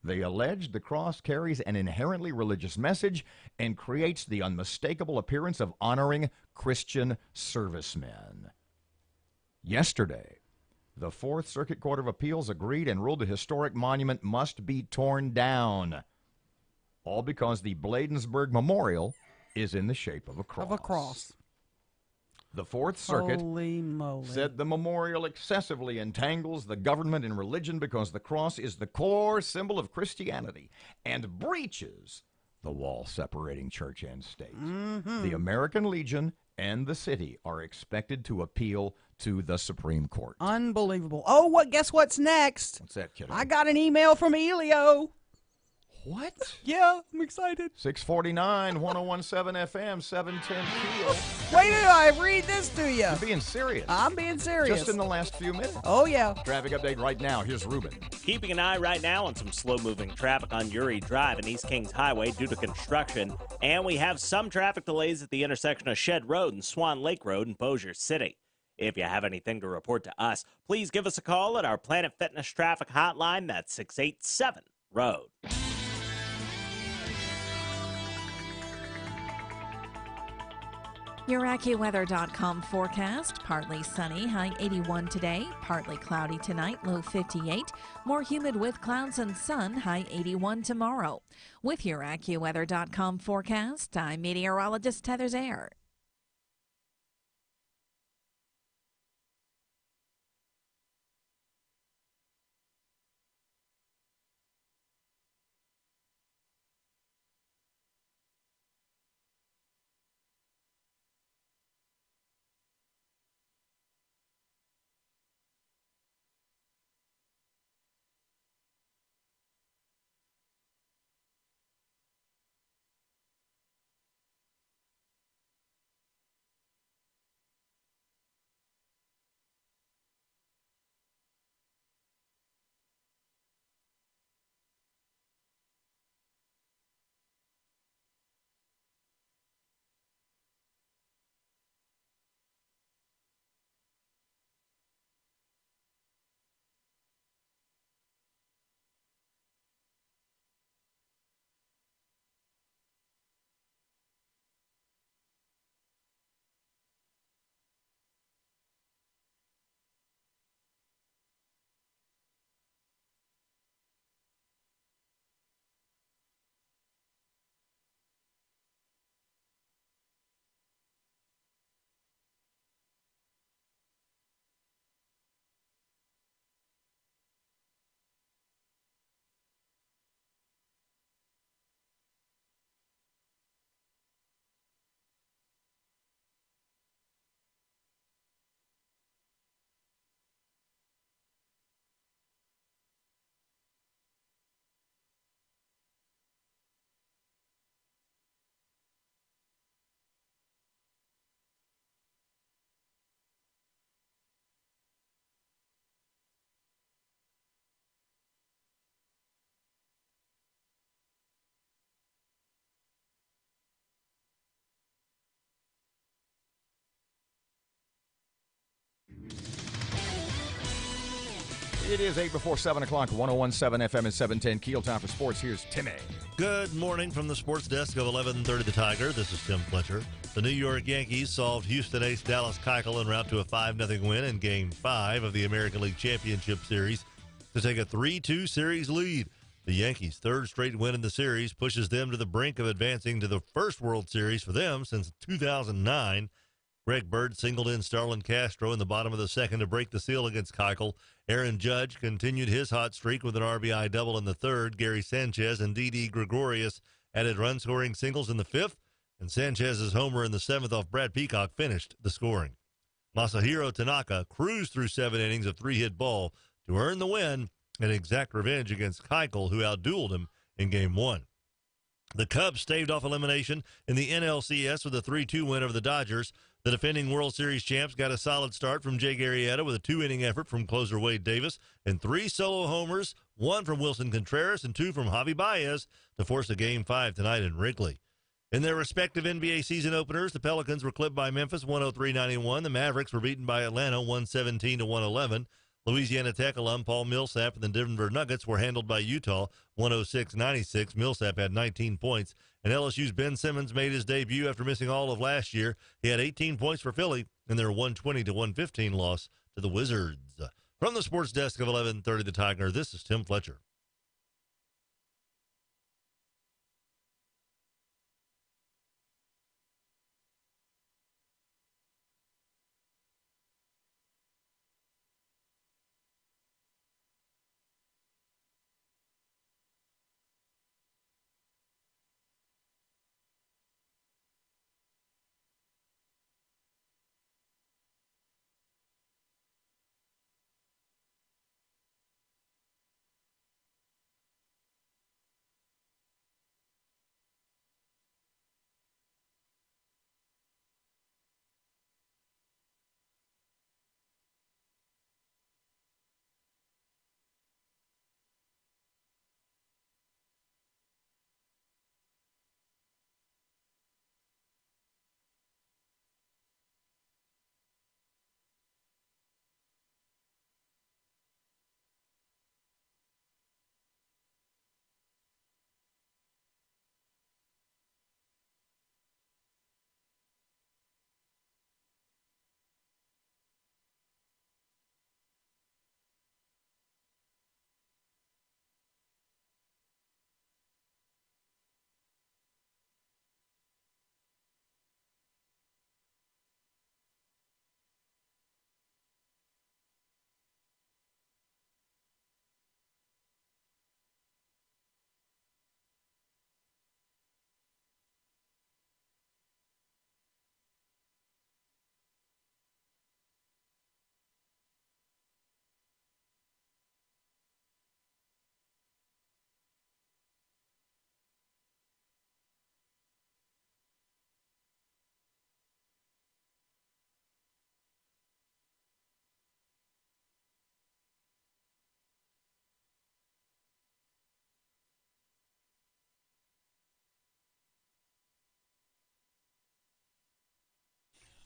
They alleged the cross carries an inherently religious message and creates the unmistakable appearance of honoring Christian servicemen. Yesterday, the Fourth Circuit Court of Appeals agreed and ruled the historic monument must be torn down. All because the Bladensburg Memorial is in the shape of a cross. The Fourth Circuit said the memorial excessively entangles the government and religion because the cross is the core symbol of Christianity and breaches the wall separating church and state. The American Legion and the city are expected to appeal to the Supreme Court. Unbelievable. Oh, guess what's next? What's that, kiddo? I got an email from Elio. What? Yeah, I'm excited. 649, 1017 FM, 710 Keel. Wait till I read this to you. You're being serious. I'm being serious. Just in the last few minutes. Oh, yeah. Traffic update right now. Here's Ruben. Keeping an eye right now on some slow-moving traffic on Uri Drive and East Kings Highway due to construction. And we have some traffic delays at the intersection of Shed Road and Swan Lake Road in Bossier City. If you have anything to report to us, please give us a call at our Planet Fitness traffic hotline. That's 687-ROAD. Your AccuWeather.com forecast. Partly sunny, high 81 today. Partly cloudy tonight, low 58. More humid with clouds and sun, high 81 tomorrow. With your AccuWeather.com forecast, I'm meteorologist Heather Zaire. It is 8 before 7 o'clock, 101.7 FM and 710 Keel. Time for sports. Here's Timmy. Good morning from the sports desk of 1130 The Tiger. This is Tim Fletcher. The New York Yankees solved Houston ace Dallas Keuchel en route to a 5-0 win in Game 5 of the American League Championship Series to take a 3-2 series lead. The Yankees' third straight win in the series pushes them to the brink of advancing to the first World Series for them since 2009. Greg Bird singled in Starlin Castro in the bottom of the second to break the seal against Keuchel. Aaron Judge continued his hot streak with an RBI double in the third. Gary Sanchez and Didi Gregorius added run-scoring singles in the fifth, and Sanchez's homer in the seventh off Brad Peacock finished the scoring. Masahiro Tanaka cruised through 7 innings of three-hit ball to earn the win and exact revenge against Keuchel, who outdueled him in Game 1. The Cubs staved off elimination in the NLCS with a 3-2 win over the Dodgers. The defending World Series champs got a solid start from Jay Garrietta with a 2-inning effort from closer Wade Davis and 3 solo homers, 1 from Wilson Contreras and 2 from Javi Baez to force a Game 5 tonight in Wrigley. In their respective NBA season openers, the Pelicans were clipped by Memphis 103-91. The Mavericks were beaten by Atlanta 117-111. Louisiana Tech alum Paul Millsap and the Denver Nuggets were handled by Utah 106-96. Millsap had 19 points. And LSU's Ben Simmons made his debut after missing all of last year. He had 18 points for Philly in their 120-115 loss to the Wizards. From the sports desk of 1130 The Tiger, this is Tim Fletcher.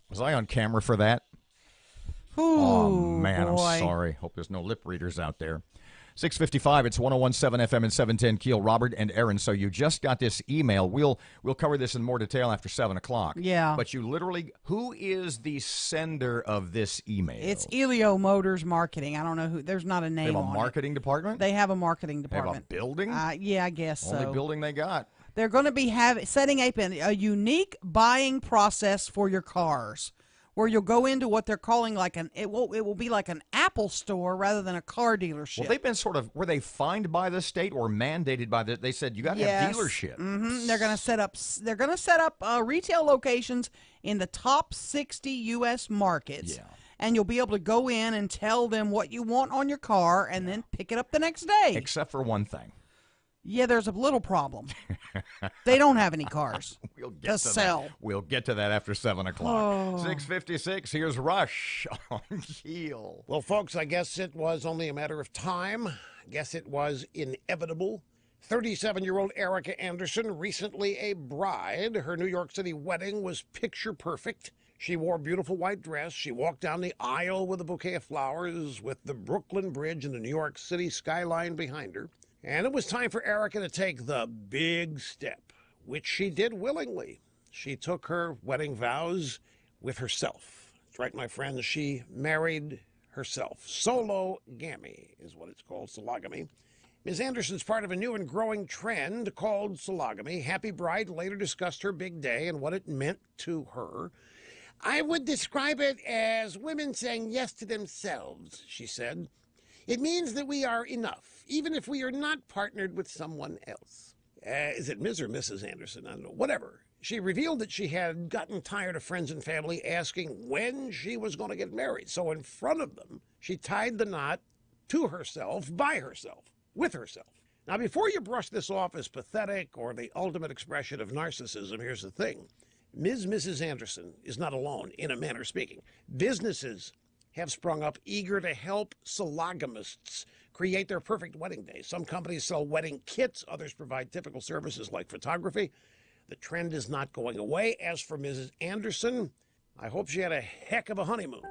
Was I on camera for that? Ooh, oh, man, boy. I'm sorry. Hope there's no lip readers out there. 6:55, it's 101.7 FM and 710 Keel. Robert and Erin, so you just got this email. We'll cover this in more detail after 7 o'clock. Yeah. But you literally, who is the sender of this email? It's Elio Motors Marketing. I don't know who. There's not a name They have a on marketing department? They have a marketing They have a department. building? Yeah, I guess so. Only building they got. They're going to be setting up a unique buying process for your cars, where you'll go into what they're calling it will be like an Apple store rather than a car dealership. Well, they've been were they fined by the state or mandated by they said you got to have dealership. Mm-hmm. They're going to set up retail locations in the top 60 U.S. markets. Yeah. And you'll be able to go in and tell them what you want on your car and then pick it up the next day. Except for one thing. Yeah, there's a little problem. They don't have any cars to sell. That. We'll get to that after 7 o'clock. 6:56, here's Rush on Keel. Well, folks, I guess it was only a matter of time. I guess it was inevitable. 37-year-old Erica Anderson, recently a bride. Her New York City wedding was picture perfect. She wore a beautiful white dress. She walked down the aisle with a bouquet of flowers with the Brooklyn Bridge and the New York City skyline behind her. And it was time for Erica to take the big step, which she did willingly. She took her wedding vows with herself. That's right, my friends. She married herself. Sologamy is what it's called, sologamy. Ms. Anderson's part of a new and growing trend called sologamy. Happy Bride later discussed her big day and what it meant to her. I would describe it as women saying yes to themselves, she said. It means that we are enough, even if we are not partnered with someone else. Is it Ms. or Mrs. Anderson? I don't know. Whatever. She revealed that she had gotten tired of friends and family asking when she was going to get married. So in front of them, she tied the knot to herself, by herself, with herself. Now, before you brush this off as pathetic or the ultimate expression of narcissism, here's the thing. Mrs. Anderson is not alone, in a manner speaking. Businesses have sprung up eager to help sologamists create their perfect wedding day. Some companies sell wedding kits. Others provide typical services like photography. The trend is not going away. As for Mrs. Anderson, I hope she had a heck of a honeymoon.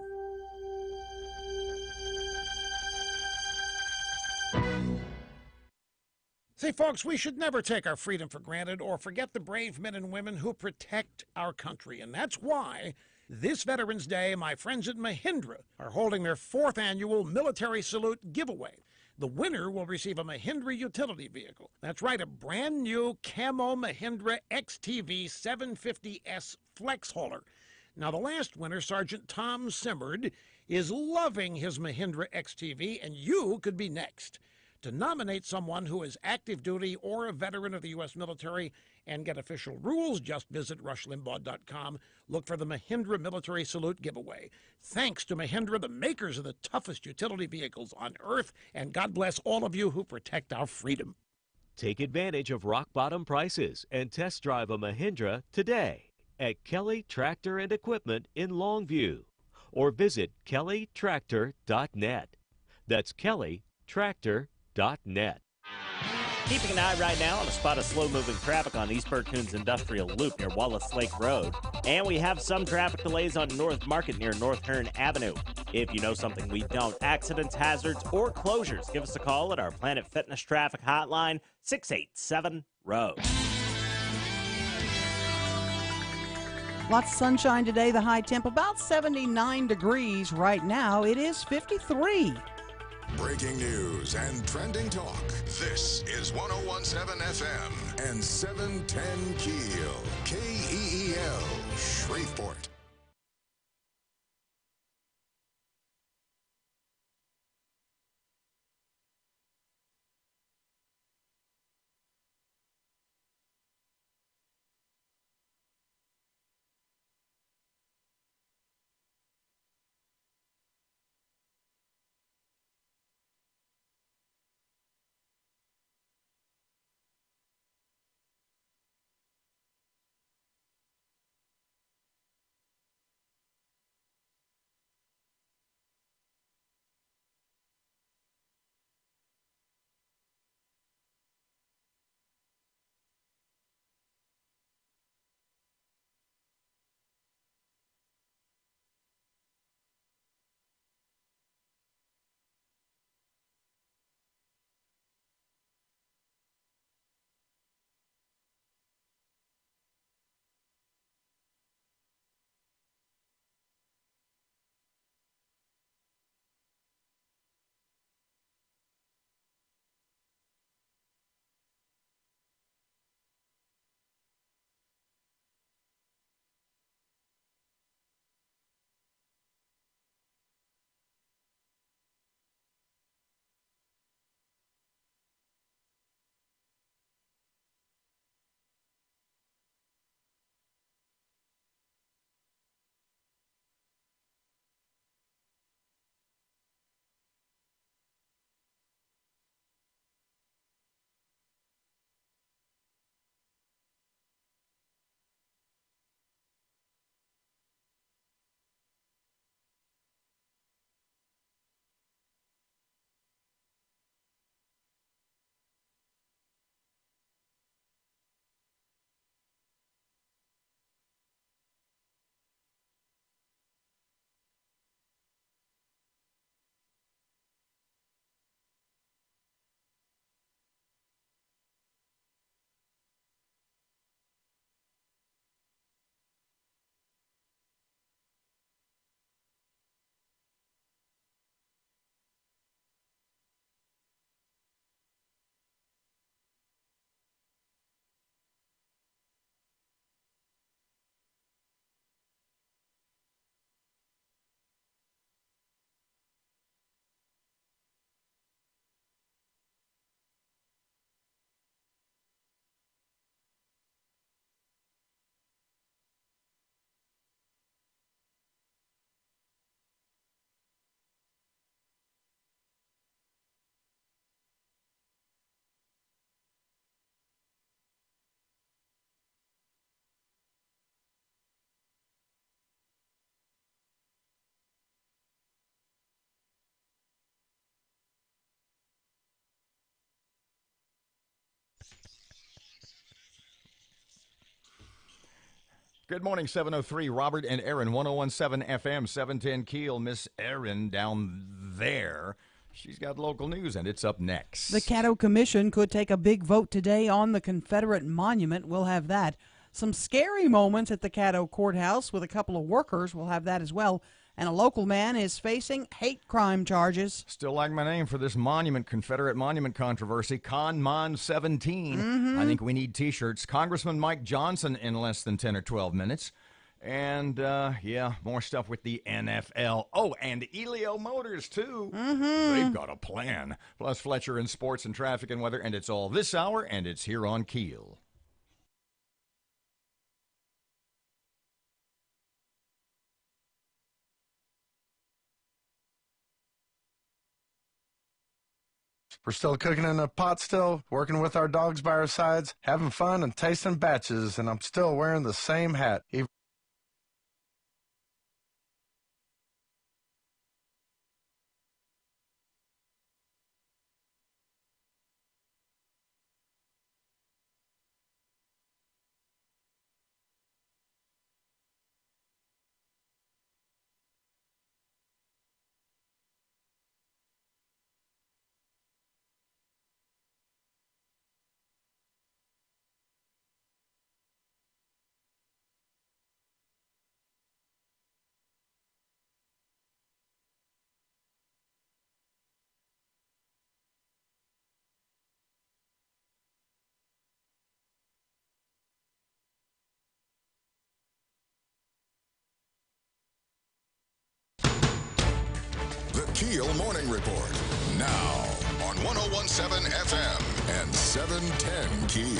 Say, folks, we should never take our freedom for granted or forget the brave men and women who protect our country. And that's why this Veterans Day, my friends at Mahindra are holding their 4th annual Military Salute giveaway. The winner will receive a Mahindra utility vehicle. That's right, a brand new camo Mahindra XTV 750S flex hauler. Now, the last winner, Sergeant Tom Simmerd, is loving his Mahindra XTV, and you could be next. To nominate someone who is active duty or a veteran of the U.S. military and get official rules, just visit rushlimbaugh.com. Look for the Mahindra Military Salute giveaway. Thanks to Mahindra, the makers of the toughest utility vehicles on earth, and God bless all of you who protect our freedom. Take advantage of rock-bottom prices and test drive a Mahindra today at Kelly Tractor and Equipment in Longview, or visit kellytractor.net. That's kellytractor.net. Keeping an eye right now on a spot of slow-moving traffic on East Bergkun's Industrial Loop near Wallace Lake Road. And we have some traffic delays on North Market near North Hearn Avenue. If you know something we don't, accidents, hazards, or closures, give us a call at our Planet Fitness Traffic Hotline, 687-ROAD. Lots of sunshine today, the high temp about 79 degrees right now. It is 53. Breaking news and trending talk. This is 101.7 FM and 710 Keel. KEEL, Shreveport. Good morning, 703. Robert and Erin, 1017 FM, 710 Keel. Miss Erin down there. She's got local news, and it's up next. The Caddo Commission could take a big vote today on the Confederate monument. We'll have that. Some scary moments at the Caddo Courthouse with a couple of workers. We'll have that as well. And a local man is facing hate crime charges. Still like my name for this monument, Confederate monument controversy, Con 17. I think we need T-shirts. Congressman Mike Johnson in less than 10 or 12 minutes. And, more stuff with the NFL. Oh, and Elio Motors, too. They've got a plan. Plus Fletcher in sports and traffic and weather. And it's all this hour, and it's here on Keel. We're still cooking in a pot still, working with our dogs by our sides, having fun and tasting batches, and I'm still wearing the same hat. The Keel Morning Report, now on 1017 FM and 710 Keel.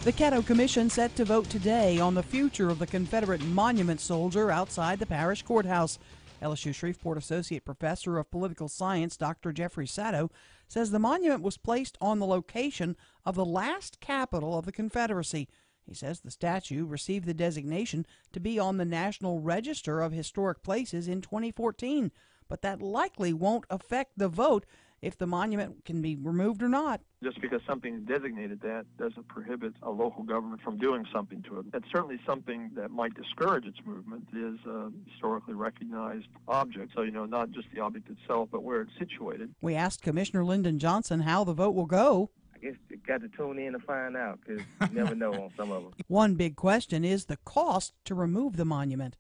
The Caddo Commission set to vote today on the future of the Confederate monument soldier outside the parish courthouse. LSU Shreveport Associate Professor of Political Science Dr. Jeffrey Sato says the monument was placed on the location of the last capital of the Confederacy. He says the statue received the designation to be on the National Register of Historic Places in 2014, but that likely won't affect the vote if the monument can be removed or not. Just because something is designated that doesn't prohibit a local government from doing something to it. It's certainly something that might discourage its movement. It is a historically recognized object, so, not just the object itself, but where it's situated. We asked Commissioner Lyndon Johnson how the vote will go. I guess you got to tune in to find out, because you never know on some of them. One big question is the cost to remove the monument.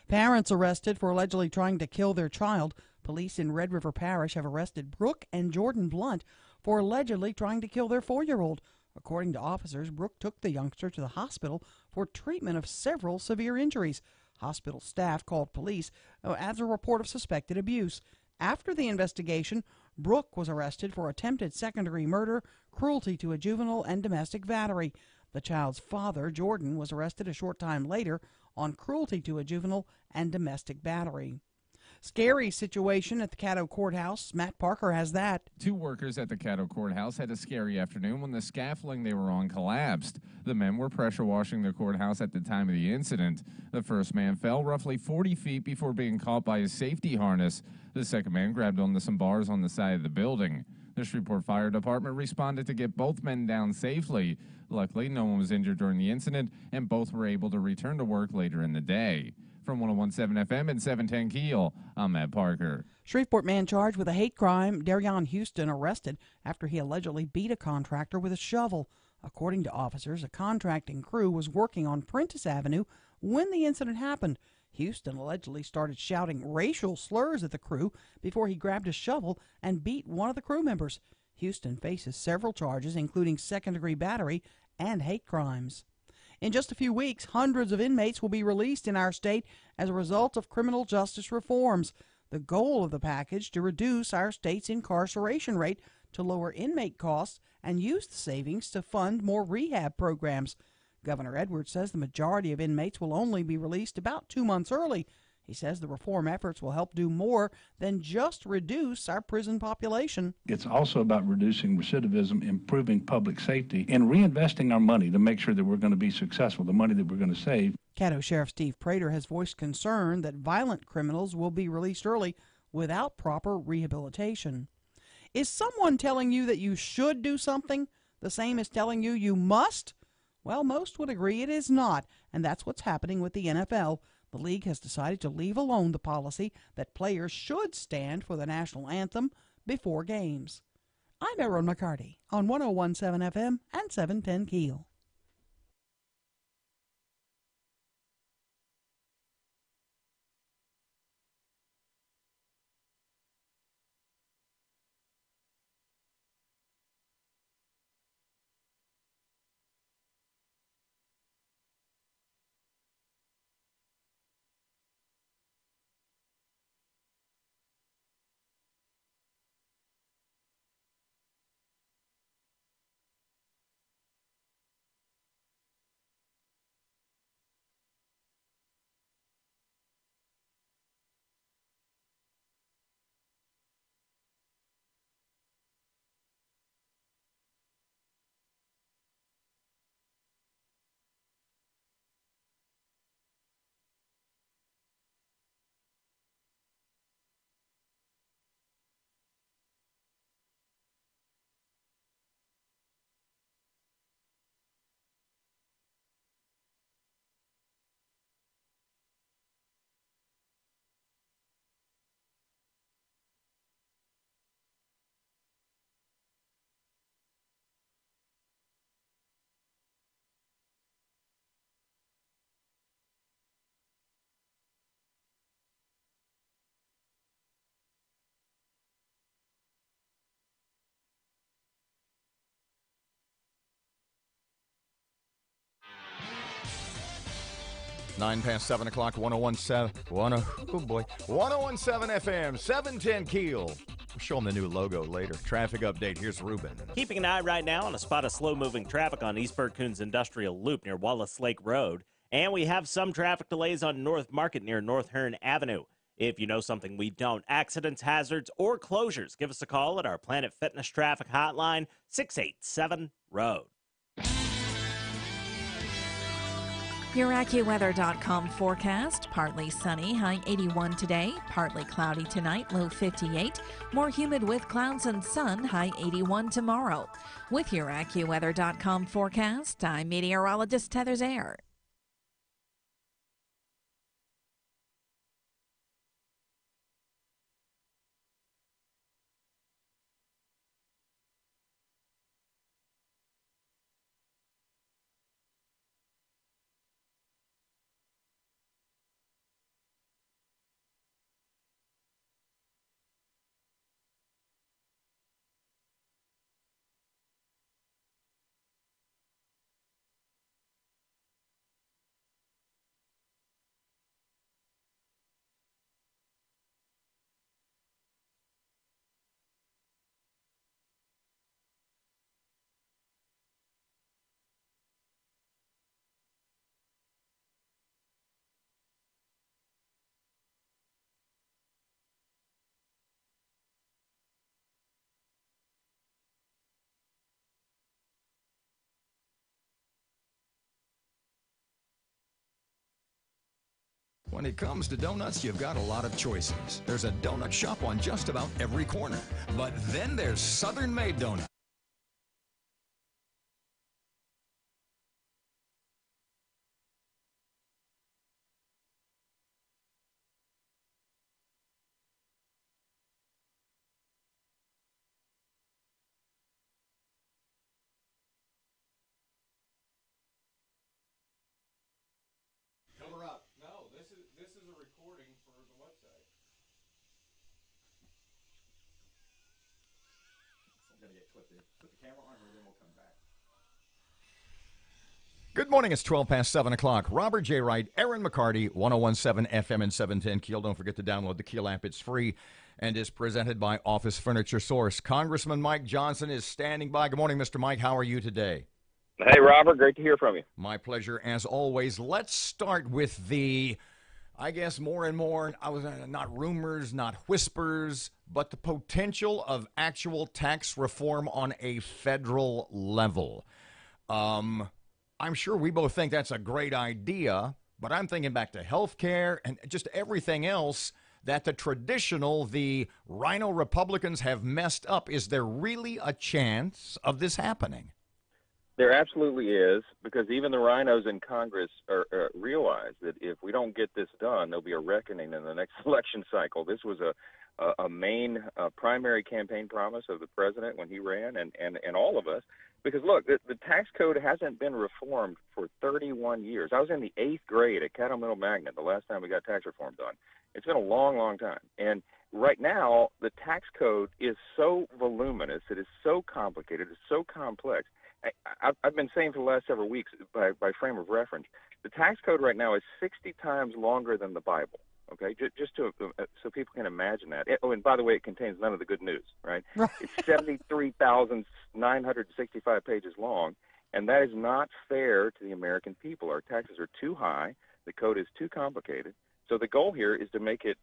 Parents arrested for allegedly trying to kill their child. Police in Red River Parish have arrested Brooke and Jordan Blunt for allegedly trying to kill their 4-year-old. According to officers, Brooke took the youngster to the hospital for treatment of several severe injuries. Hospital staff called police as a report of suspected abuse. After the investigation, Brooke was arrested for attempted second-degree murder, cruelty to a juvenile, and domestic battery. The child's father, Jordan, was arrested a short time later on cruelty to a juvenile and domestic battery. Scary situation at the Caddo Courthouse. Matt Parker has that. 2 workers at the Caddo Courthouse had a scary afternoon when the scaffolding they were on collapsed. The men were pressure washing the courthouse at the time of the incident. The first man fell roughly 40 feet before being caught by his safety harness. The second man grabbed onto some bars on the side of the building. The Shreveport Fire Department responded to get both men down safely. Luckily, no one was injured during the incident, and both were able to return to work later in the day. From 1017 FM and 710 Keel, I'm Matt Parker. Shreveport man charged with a hate crime, Darion Houston, arrested after he allegedly beat a contractor with a shovel. According to officers, a contracting crew was working on Prentice Avenue when the incident happened. Houston allegedly started shouting racial slurs at the crew before he grabbed a shovel and beat one of the crew members. Houston faces several charges, including second-degree battery and hate crimes. In just a few weeks, hundreds of inmates will be released in our state as a result of criminal justice reforms. The goal of the package to reduce our state's incarceration rate to lower inmate costs and use the savings to fund more rehab programs. Governor Edwards says the majority of inmates will only be released about 2 months early. He says the reform efforts will help do more than just reduce our prison population. It's also about reducing recidivism, improving public safety, and reinvesting our money to make sure that we're going to be successful, the money that we're going to save. Caddo Sheriff Steve Prater has voiced concern that violent criminals will be released early without proper rehabilitation. Is someone telling you that you should do something the same as telling you you must? Well, most would agree it is not, and that's what's happening with the NFL. The league has decided to leave alone the policy that players should stand for the national anthem before games. I'm Erin McCarty on 101.7 FM and 710 KEEL. Nine past 7 o'clock, 101.7 FM, 710 KEEL. We'll show them the new logo later. Traffic update. Here's Ruben. Keeping an eye right now on a spot of slow-moving traffic on East Bergkun's Industrial Loop near Wallace Lake Road. And we have some traffic delays on North Market near North Hearn Avenue. If you know something we don't, accidents, hazards, or closures, give us a call at our Planet Fitness Traffic Hotline, 687-ROAD. Your AccuWeather.com forecast. Partly sunny, high 81 today. Partly cloudy tonight, low 58. More humid with clouds and sun, high 81 tomorrow. With your AccuWeather.com forecast, I'm meteorologist Heather Zaire. When it comes to donuts, you've got a lot of choices. There's a donut shop on just about every corner. But then there's Southern Made Donuts. Cover up. No, this is a recording for the website. I'm going to get clipped in. Put the camera on, and then we'll come back. Good morning. It's 12 past 7 o'clock. Robert J. Wright, Erin McCarty, 101.7 FM and 710 KEEL. Don't forget to download the KEEL app. It's free and is presented by Office Furniture Source. Congressman Mike Johnson is standing by. Good morning, Mr. Mike. How are you today? Hey, Robert. Great to hear from you. My pleasure, as always. Let's start with the, I guess, more and more, not rumors, not whispers, but the potential of actual tax reform on a federal level. I'm sure we both think that's a great idea, but I'm thinking back to health care and just everything else that the Rhino Republicans have messed up. Is there really a chance of this happening? There absolutely is, because even the rhinos in Congress realize that if we don't get this done, there'll be a reckoning in the next election cycle. This was a main primary campaign promise of the president when he ran, and all of us. Because, look, the tax code hasn't been reformed for 31 years. I was in the 8th grade at Caddo Middle Magnet the last time we got tax reform done. It's been a long, long time. And right now, the tax code is so voluminous, it is so complicated, it's so complex. I've been saying for the last several weeks, by frame of reference, the tax code right now is 60 times longer than the Bible. Okay, just to so people can imagine that. Oh, and by the way, it contains none of the good news, right? It's 73,965 pages long, and that is not fair to the American people. Our taxes are too high. The code is too complicated. So the goal here is to make it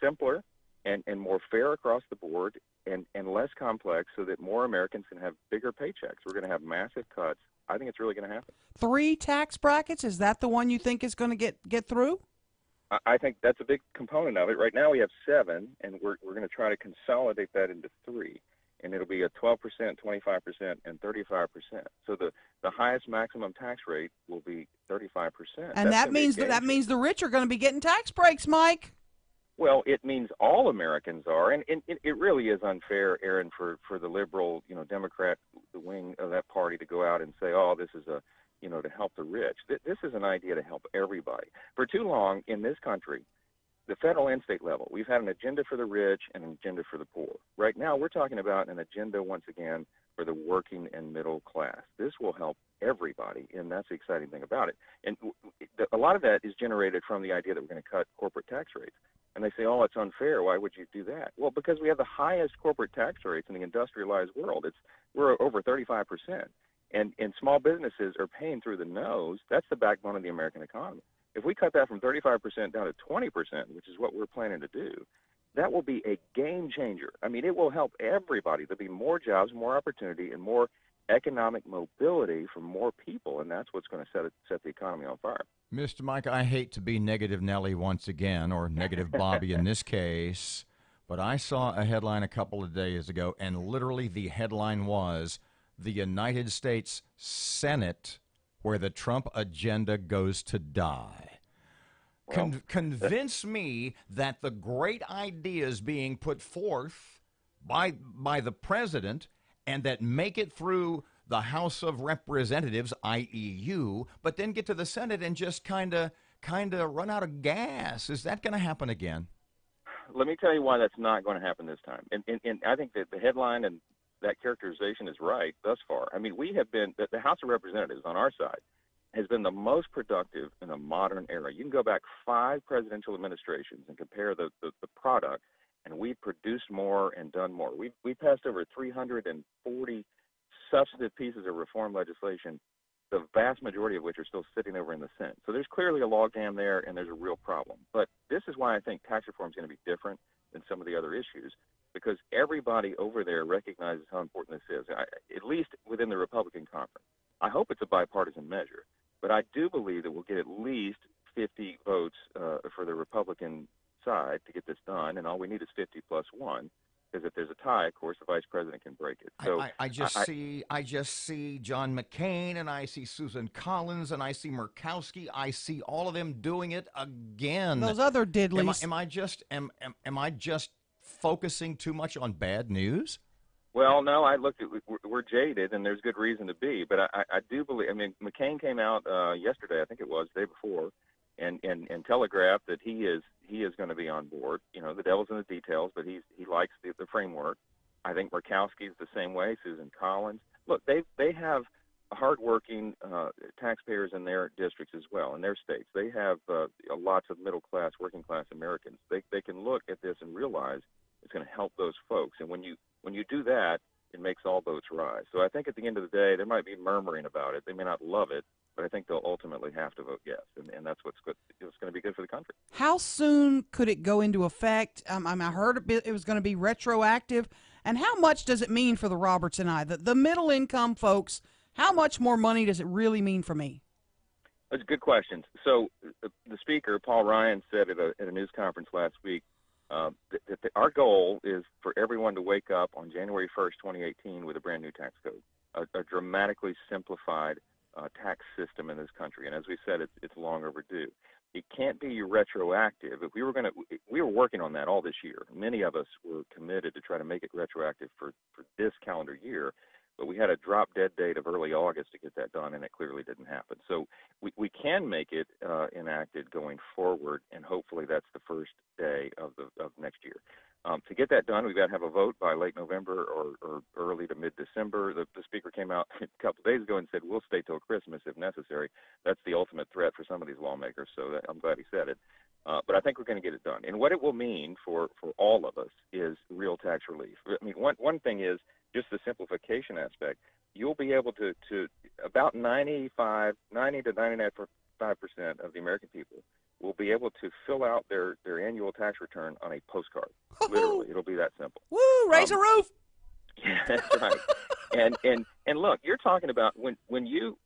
simpler and more fair across the board and less complex, so that more Americans can have bigger paychecks. We're going to have massive cuts. I think it's really going to happen. 3 tax brackets, is that the one you think is going to get through? I think that's a big component of it. Right now we have 7, and we're going to try to consolidate that into 3. And it'll be a 12%, 25%, and 35%. So the highest maximum tax rate will be 35%. And that means the rich are going to be getting tax breaks, Mike. Well, it means all Americans are, and it really is unfair, Erin, for the liberal, Democrat wing of that party to go out and say, oh, this is to help the rich. This is an idea to help everybody. For too long in this country, the federal and state level, we've had an agenda for the rich and an agenda for the poor. Right now, we're talking about an agenda, once again, for the working and middle class. This will help everybody, and that's the exciting thing about it. And a lot of that is generated from the idea that we're going to cut corporate tax rates. And they say, oh, it's unfair. Why would you do that? Well, because we have the highest corporate tax rates in the industrialized world. We're over 35%. And small businesses are paying through the nose. That's the backbone of the American economy. If we cut that from 35% down to 20%, which is what we're planning to do, that will be a game changer. I mean, it will help everybody. There'll be more jobs, more opportunity, and more economic mobility for more people, and that's what's going to set the economy on fire. Mr. Mike, I hate to be negative Nelly once again, or negative Bobby in this case, but I saw a headline a couple of days ago, and literally the headline was, "The United States Senate, where the Trump agenda goes to die." Convince me that the great ideas being put forth by the president and that make it through the House of Representatives, i.e. you, but then get to the Senate and just kind of run out of gas. Is that going to happen again? Let me tell you why that's not going to happen this time. And I think that the headline and that characterization is right thus far. I mean, we have been, the House of Representatives on our side has been the most productive in a modern era. You can go back 5 presidential administrations and compare the product, and we've produced more and done more. We passed over 340 substantive pieces of reform legislation, the vast majority of which are still sitting over in the Senate. So there's clearly a logjam there, and there's a real problem. But this is why I think tax reform is going to be different than some of the other issues, because everybody over there recognizes how important this is, at least within the Republican conference. I hope it's a bipartisan measure, but I do believe that we'll get at least 50 votes for the Republican side to get this done, and all we need is 50 plus 1. Because if there's a tie, of course, the vice president can break it. So I just see John McCain, and I see Susan Collins, and I see Murkowski. I see all of them doing it again. Those other diddlies. Am I just focusing too much on bad news? Well, no. We're jaded, and there's good reason to be. But I do believe. I mean, McCain came out yesterday, I think it was, the day before, and telegraphed that he is going to be on board. The devil's in the details, but he likes the framework. I think Murkowski is the same way. Susan Collins. Look, they have hardworking taxpayers in their districts as well, in their states. They have lots of middle class, working class Americans. They can look at this and realize it's going to help those folks. And when you do that, it makes all boats rise. So I think at the end of the day, there might be murmuring about it. They may not love it, but I think they'll ultimately have to vote yes, and that's what's good. It's going to be good for the country. How soon could it go into effect? I heard it was going to be retroactive. And how much does it mean for the Roberts and I, the middle-income folks? How much more money does it really mean for me? That's a good question. So the speaker, Paul Ryan, said at a news conference last week that our goal is for everyone to wake up on January 1st, 2018 with a brand new tax code. a dramatically simplified tax system in this country. And as we said, it's long overdue. It can't be retroactive. If we were working on that all this year. Many of us were committed to try to make it retroactive for this calendar year, but we had a drop dead date of early August to get that done, and it clearly didn't happen. So we can make it enacted going forward, and hopefully that's the first day of next year. To get that done, we've got to have a vote by late November or early to mid-December. The Speaker came out a couple of days ago and said, we'll stay till Christmas if necessary. That's the ultimate threat for some of these lawmakers, so I'm glad he said it. But I think we're going to get it done. And what it will mean for all of us is real tax relief. I mean, one thing is just the simplification aspect. You'll be able to about 90 to 99.5% of the American people will be able to fill out their annual tax return on a postcard. Literally, it'll be that simple. Woo! Raise a roof. Yeah, that's right. And look, you're talking about when you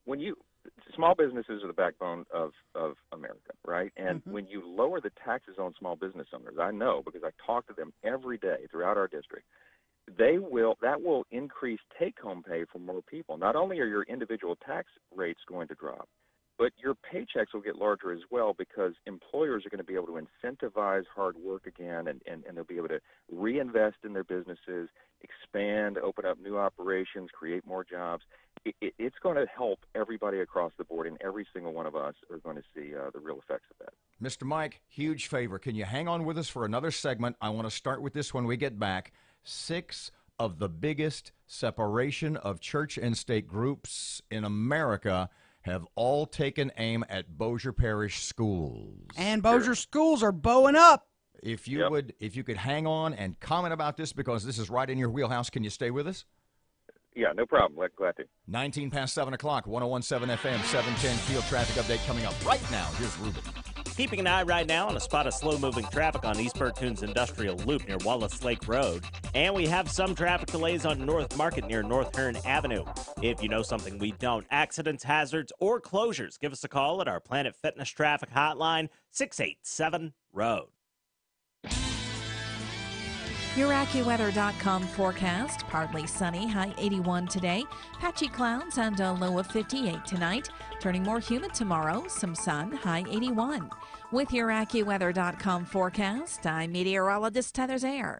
small businesses are the backbone of America, right? And when you lower the taxes on small business owners, I know because I talk to them every day throughout our district. That will increase take-home pay for more people. Not only are your individual tax rates going to drop, but your paychecks will get larger as well because employers are going to be able to incentivize hard work again, and they'll be able to reinvest in their businesses, expand, open up new operations, create more jobs. It's going to help everybody across the board, and every single one of us are going to see the real effects of that. Mr. Mike, huge favor. Can you hang on with us for another segment? I want to start with this when we get back. 6 of the biggest separation of church and state groups in America have all taken aim at Bossier Parish schools. And Bossier schools are bowing up. If you could hang on and comment about this because this is right in your wheelhouse, can you stay with us? Yeah, no problem. Glad to. 19 past 7 o'clock, 101.7 FM, 710 KEEL traffic update coming up right now. Here's Ruben. Keeping an eye right now on a spot of slow-moving traffic on East Bertoon's Industrial Loop near Wallace Lake Road. And we have some traffic delays on North Market near North Hearn Avenue. If you know something we don't, accidents, hazards, or closures, give us a call at our Planet Fitness traffic hotline, 687-ROAD. Your AccuWeather.com forecast. Partly sunny, high 81 today. Patchy clouds and a low of 58 tonight. Turning more humid tomorrow. Some sun, high 81. With your AccuWeather.com forecast, I'm meteorologist Heather Zayer.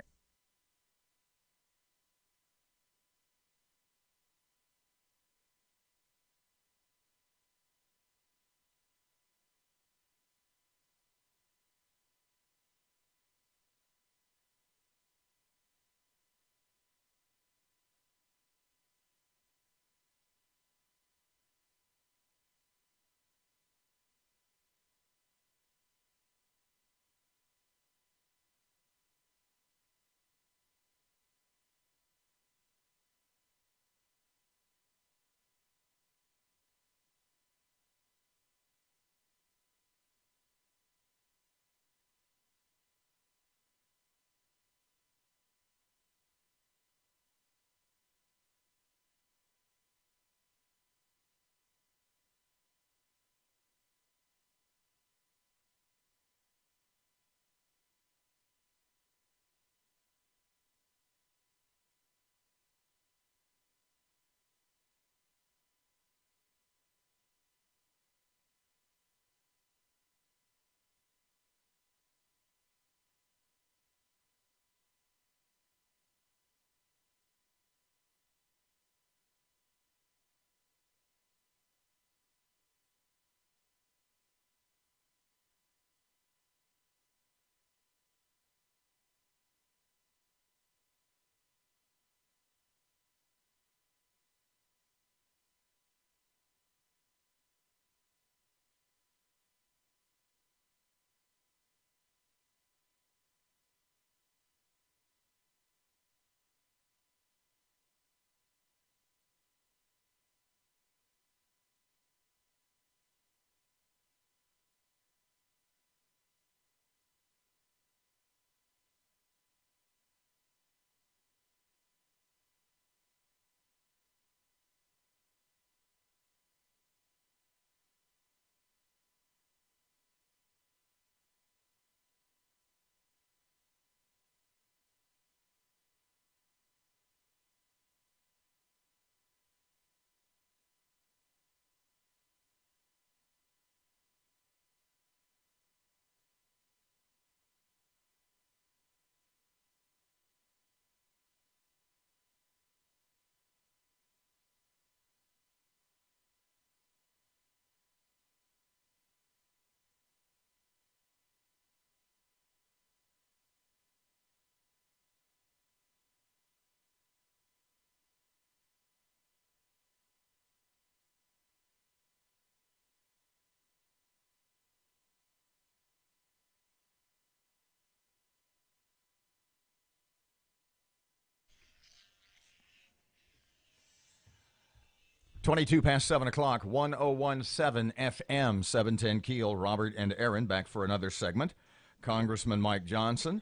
22 past 7 o'clock, 1017 FM, 710 Keel. Robert and Erin back for another segment. Congressman Mike Johnson.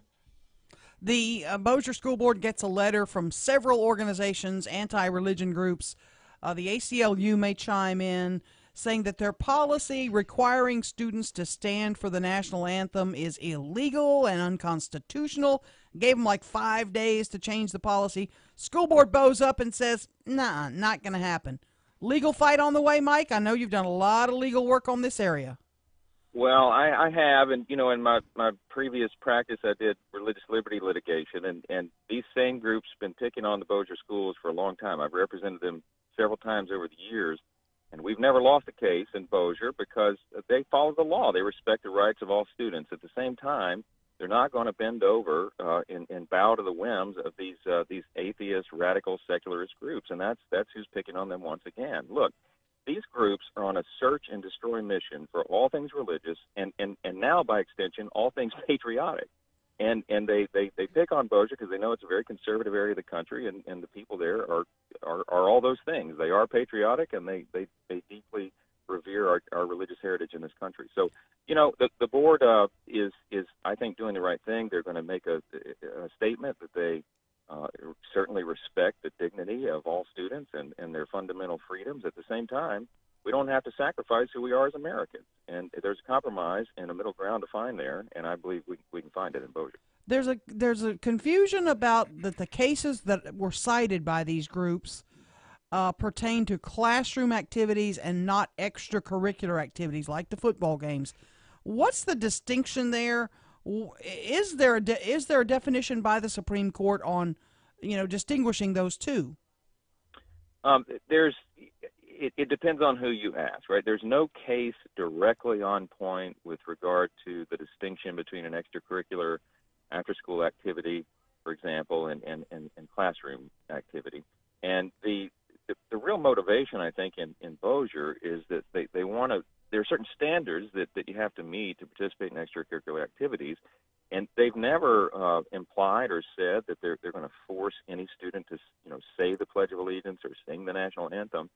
The Bossier School Board gets a letter from several organizations, anti-religion groups. The ACLU may chime in, saying that their policy requiring students to stand for the national anthem is illegal and unconstitutional. Gave them like 5 days to change the policy. School board bows up and says, nah, not going to happen. Legal fight on the way, Mike? I know you've done a lot of legal work on this area. Well, I have, and, you know, in my previous practice, I did religious liberty litigation, and these same groups been picking on the Bossier schools for a long time. I've represented them several times over the years, and we've never lost a case in Bossier because they follow the law. They respect the rights of all students. At the same time, they're not going to bend over and bow to the whims of these atheist, radical, secularist groups, and that's who's picking on them once again. Look, these groups are on a search and destroy mission for all things religious and now, by extension, all things patriotic. And they pick on Bossier because they know it's a very conservative area of the country, and the people there are all those things. They are patriotic, and they deeply revere our religious heritage in this country. So, you know, the board is I think doing the right thing. They're going to make a statement that they certainly respect the dignity of all students and their fundamental freedoms. At the same time, we don't have to sacrifice who we are as Americans. And there's a compromise and a middle ground to find there, and I believe we can find it in Bossier. There's a confusion about that the cases that were cited by these groups pertain to classroom activities and not extracurricular activities like the football games. What's the distinction there? Is there a definition by the Supreme Court on, you know, distinguishing those two? It depends on who you ask, right? There's no case directly on point with regard to the distinction between an extracurricular after-school activity, for example, and classroom activity. And the real motivation, I think, in Bossier is that they want to. There are certain standards that you have to meet to participate in extracurricular activities, and they've never implied or said that they're going to force any student to, you know, say the Pledge of Allegiance or sing the national anthem,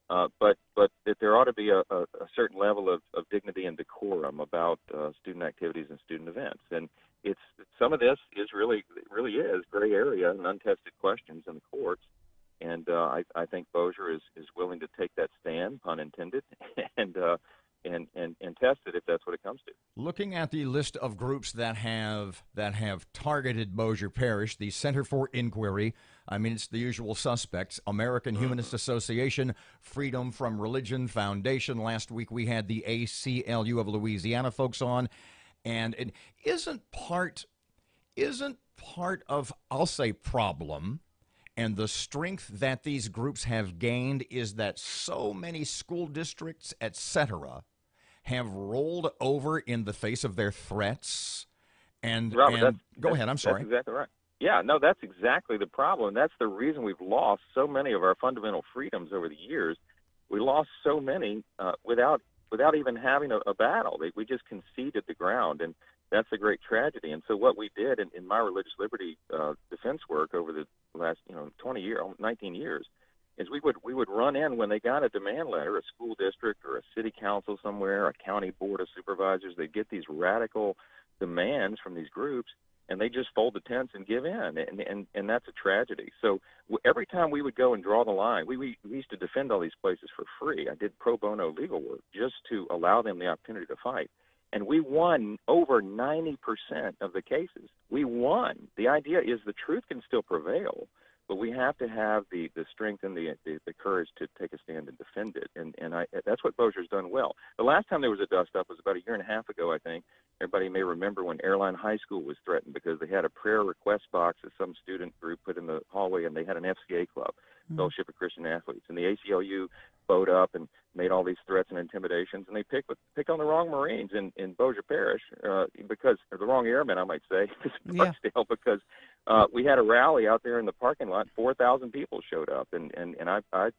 but that there ought to be a certain level of dignity and decorum about student activities and student events. And some of this is really is gray area and untested questions in the courts. And I think Bossier is willing to take that stand, pun intended, and test it if that's what it comes to. Looking at the list of groups that have targeted Bossier Parish, the Center for Inquiry, I mean, it's the usual suspects: American Humanist Association, Freedom from Religion Foundation. Last week we had the ACLU of Louisiana folks on, and it isn't part of, I'll say, problem. And the strength that these groups have gained is that so many school districts, etc., have rolled over in the face of their threats. And, Robert, go ahead, I'm sorry. That's exactly right. Yeah, no, that's exactly the problem. That's the reason we've lost so many of our fundamental freedoms over the years. We lost so many without even having a battle. We just conceded the ground, and that's a great tragedy. And so what we did in my religious liberty defense work over the last 19 years, is we would run in when they got a demand letter, a school district or a city council somewhere, a county board of supervisors. They'd get these radical demands from these groups, and they just fold the tents and give in, and that's a tragedy. So every time we would go and draw the line, we used to defend all these places for free. I did pro bono legal work just to allow them the opportunity to fight. And we won over 90% of the cases. We won. The idea is the truth can still prevail, but we have to have the strength and the courage to take a stand and defend it. And that's what Bossier's done well. The last time there was a dust-up was about a year and a half ago, I think. Everybody may remember when Airline High School was threatened because they had a prayer request box that some student group put in the hallway, and they had an FCA club, Fellowship of Christian Athletes. And the ACLU bowed up and made all these threats and intimidations, and they picked on the wrong Marines in Bossier Parish or the wrong airmen, I might say, Barksdale, because we had a rally out there in the parking lot. 4,000 people showed up, and I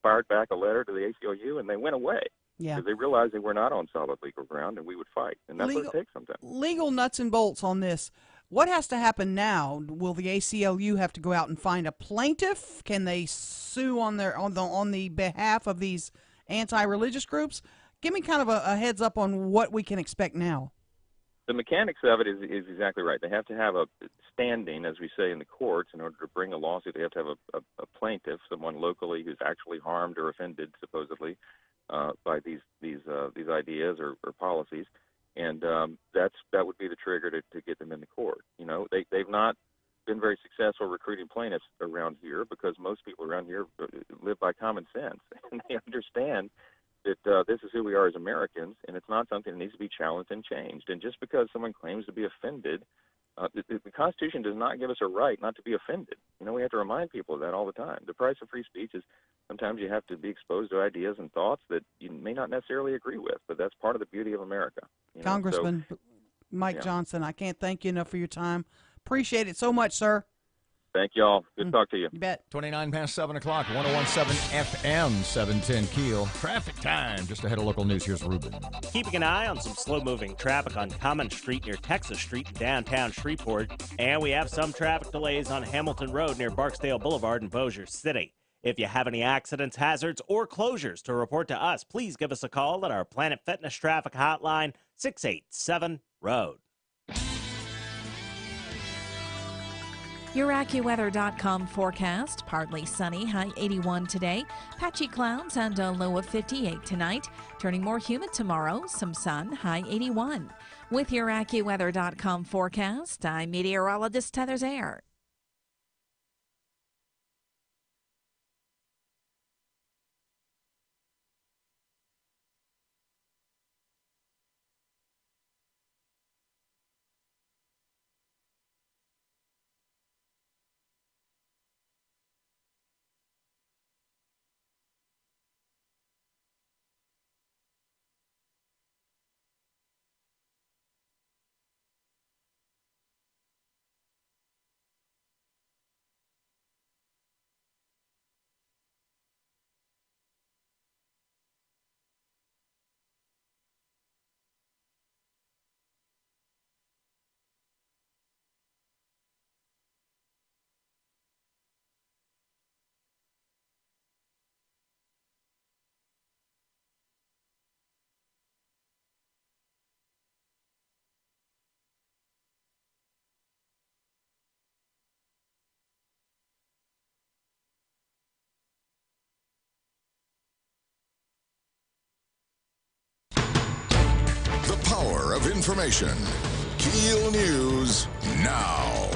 fired back a letter to the ACLU, and they went away. Yeah. Because they realized they were not on solid legal ground, and we would fight. And that's what it takes sometimes. Legal nuts and bolts on this. What has to happen now? Will the ACLU have to go out and find a plaintiff? Can they sue on the behalf of these anti-religious groups? Give me kind of a heads up on what we can expect now. The mechanics of it is exactly right. They have to have a standing, as we say in the courts, in order to bring a lawsuit. They have to have a plaintiff, someone locally who's actually harmed or offended, supposedly, by these ideas or policies. And that would be the trigger to get them in the court. You know, they've not been very successful recruiting plaintiffs around here because most people around here live by common sense and they understand that this is who we are as Americans, and it's not something that needs to be challenged and changed. And just because someone claims to be offended, the Constitution does not give us a right not to be offended. You know, we have to remind people of that all the time. The price of free speech is sometimes you have to be exposed to ideas and thoughts that you may not necessarily agree with, but that's part of the beauty of America. You know? Congressman Mike Johnson, I can't thank you enough for your time. Appreciate it so much, sir. Thank you all. Good to talk to you. You bet. 29 past 7 o'clock, 101.7 FM, 710 Keel. Traffic time. Just ahead of local news, here's Ruben. Keeping an eye on some slow-moving traffic on Common Street near Texas Street in downtown Shreveport. And we have some traffic delays on Hamilton Road near Barksdale Boulevard in Bossier City. If you have any accidents, hazards, or closures to report to us, please give us a call at our Planet Fitness Traffic Hotline, 687-ROAD. Your AccuWeather.com forecast. Partly sunny, high 81 today. Patchy clouds and a low of 58 tonight. Turning more humid tomorrow. Some sun, high 81. With your AccuWeather.com forecast, I'm meteorologist Heather Zaire. The power of information. KEEL News now.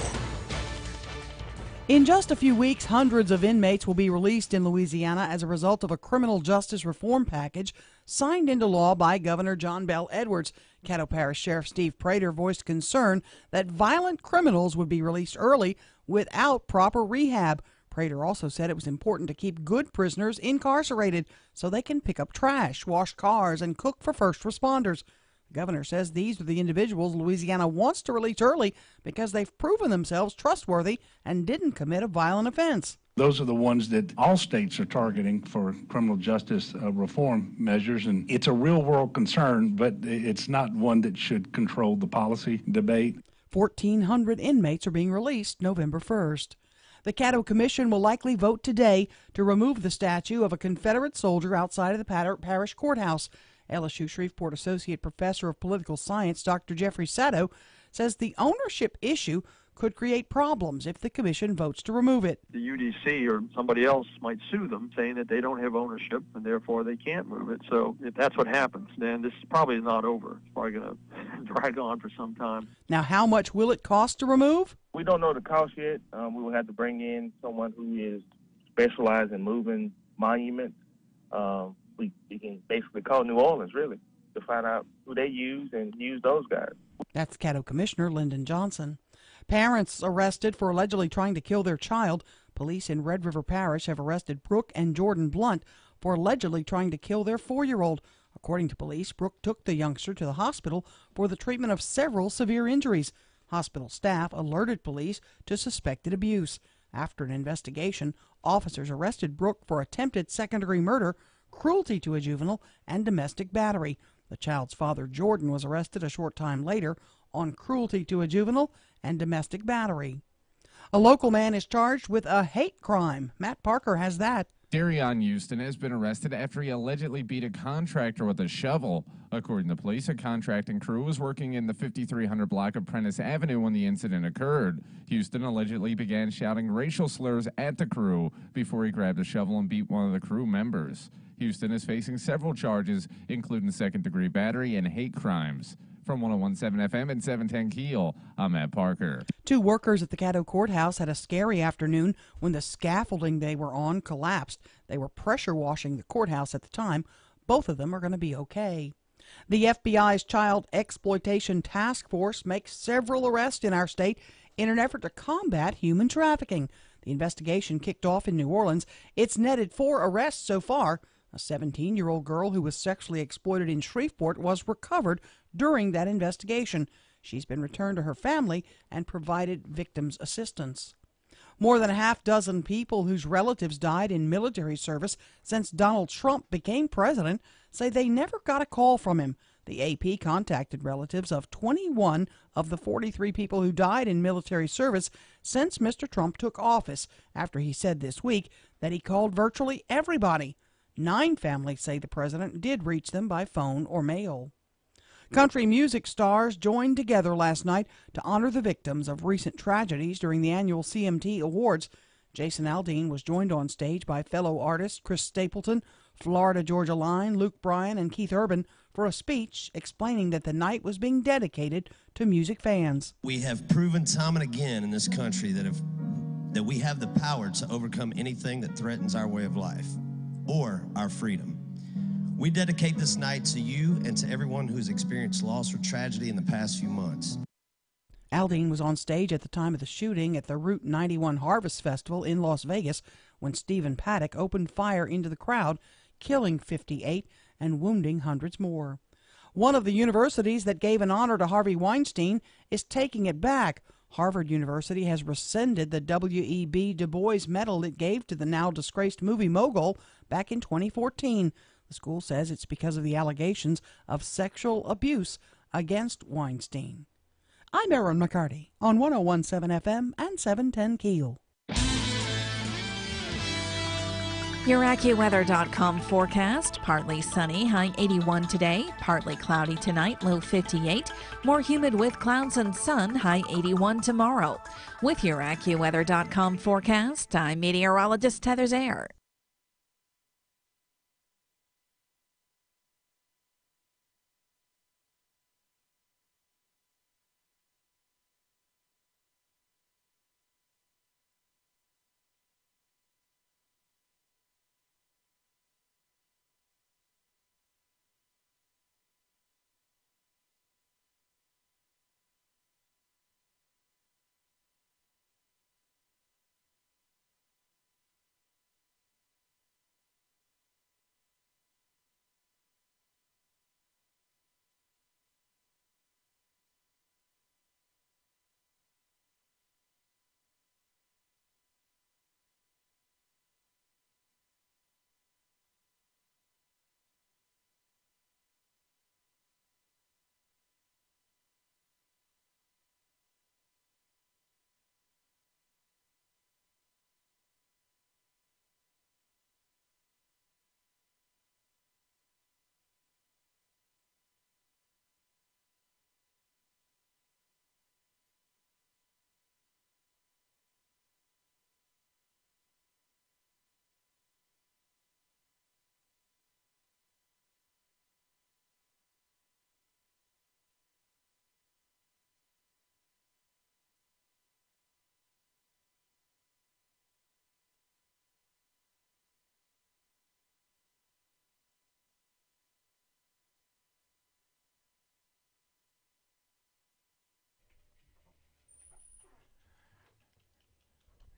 In just a few weeks, hundreds of inmates will be released in Louisiana as a result of a criminal justice reform package signed into law by Governor John Bel Edwards. Caddo Parish Sheriff Steve Prater voiced concern that violent criminals would be released early without proper rehab. Prater also said it was important to keep good prisoners incarcerated so they can pick up trash, wash cars, and cook for first responders. The governor says these are the individuals Louisiana wants to release early because they've proven themselves trustworthy and didn't commit a violent offense. Those are the ones that all states are targeting for criminal justice reform measures, and it's a real-world concern, but it's not one that should control the policy debate. 1,400 inmates are being released November 1st. The Caddo Commission will likely vote today to remove the statue of a Confederate soldier outside of the parish courthouse. LSU Shreveport Associate Professor of Political Science Dr. Jeffrey Sato says the ownership issue could create problems if the commission votes to remove it. The UDC or somebody else might sue them, saying that they don't have ownership and therefore they can't move it. So if that's what happens, then this probably is not over. It's probably going to drag on for some time. Now, how much will it cost to remove? We don't know the cost yet. We will have to bring in someone who is specialized in moving monuments. We can basically call New Orleans, really, to find out who they use and use those guys. That's Caddo Commissioner Lyndon Johnson. Parents arrested for allegedly trying to kill their child. Police in Red River Parish have arrested Brooke and Jordan Blunt for allegedly trying to kill their 4-year-old. According to police, Brooke took the youngster to the hospital for the treatment of several severe injuries. Hospital staff alerted police to suspected abuse. After an investigation, officers arrested Brooke for attempted second-degree murder, cruelty to a juvenile, and domestic battery. The child's father, Jordan, was arrested a short time later. on cruelty to a juvenile and domestic battery. A local man is charged with a hate crime. Matt Parker has that. Darion Houston has been arrested after he allegedly beat a contractor with a shovel. According to police, a contracting crew was working in the 5300 block of Prentice Avenue when the incident occurred. Houston allegedly began shouting racial slurs at the crew before he grabbed a shovel and beat one of the crew members. Houston is facing several charges, including second-degree battery and hate crimes. From 101.7 FM and 710 KEEL, I'm Matt Parker. 2 workers at the Caddo Courthouse had a scary afternoon when the scaffolding they were on collapsed. They were pressure washing the courthouse at the time. Both of them are going to be okay. The FBI's Child Exploitation Task Force makes several arrests in our state in an effort to combat human trafficking. The investigation kicked off in New Orleans. It's netted 4 arrests so far. A 17-year-old girl who was sexually exploited in Shreveport was recovered during that investigation. She's been returned to her family and provided victims assistance. More than a half dozen people whose relatives died in military service since Donald Trump became president say they never got a call from him. The AP contacted relatives of 21 of the 43 people who died in military service since Mr. Trump took office, after he said this week that he called virtually everybody. 9 families say the president did reach them by phone or mail. Country music stars joined together last night to honor the victims of recent tragedies during the annual CMT Awards. Jason Aldean was joined on stage by fellow artists Chris Stapleton, Florida Georgia Line, Luke Bryan, and Keith Urban for a speech explaining that the night was being dedicated to music fans. We have proven time and again in this country that we have the power to overcome anything that threatens our way of life or our freedom. We dedicate this night to you and to everyone who's experienced loss or tragedy in the past few months. Aldean was on stage at the time of the shooting at the Route 91 Harvest Festival in Las Vegas when Stephen Paddock opened fire into the crowd, killing 58 and wounding hundreds more. One of the universities that gave an honor to Harvey Weinstein is taking it back. Harvard University has rescinded the W.E.B. Du Bois Medal it gave to the now disgraced movie mogul back in 2014. The school says it's because of the allegations of sexual abuse against Weinstein. I'm Erin McCarty on 101.7 FM and 710 KEEL. Your AccuWeather.com forecast: partly sunny, high 81 today, partly cloudy tonight, low 58, more humid with clouds and sun, high 81 tomorrow. With your AccuWeather.com forecast, I'm meteorologist Heather Zaire.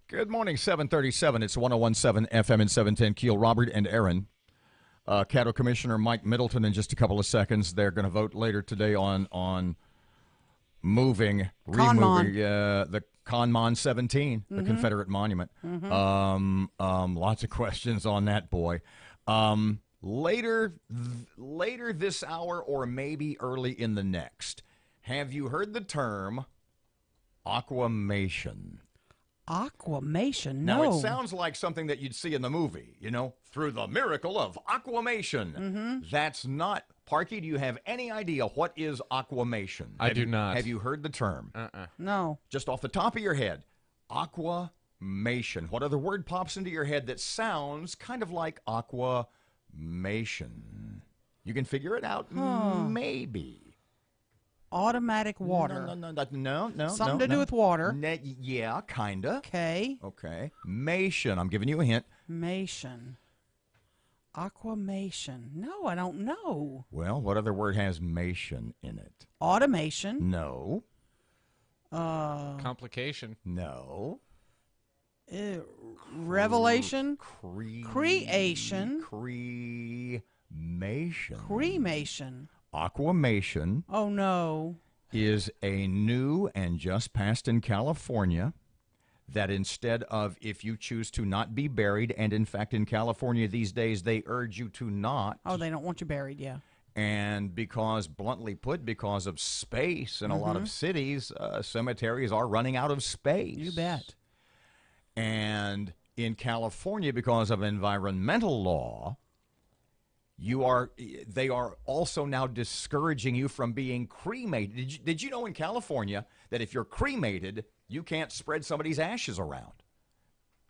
Good morning, 737. It's 101.7 FM and 710 KEEL. Robert and Erin. Caddo Commissioner Mike Middleton in just a couple of seconds. They're going to vote later today on removing the Conmon 17, the Confederate monument. Lots of questions on that, boy. Later this hour or maybe early in the next, Have you heard the term aquamation? Aquamation? Now, No. it sounds like something that you'd see in the movie, through the miracle of aquamation. Mm-hmm. That's not. Parky, do you have any idea what is aquamation? I do not. Have you heard the term? No. Just off the top of your head, aquamation. What other word pops into your head that sounds kind of like aquamation? You can figure it out, maybe. Automatic water. No. Something to do with water. Yeah, kinda. Okay. Mation. I'm giving you a hint. Mation. Aquamation. No, I don't know. Well, what other word has mation in it? Automation. No. Complication. No. Revelation. Creation. Cremation. Aquamation. Oh, no. Is a new and just passed in California that instead of if you choose to not be buried, and in fact in California these days they urge you to not. Oh, they don't want you buried, yeah. And because, bluntly put, because of space in a lot of cities, cemeteries are running out of space. You bet. And in California, because of environmental law, they are also now discouraging you from being cremated. Did you know in California that if you're cremated, you can't spread somebody's ashes around?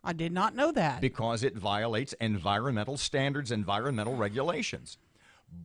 I did not know that. Because it violates environmental standards, environmental regulations.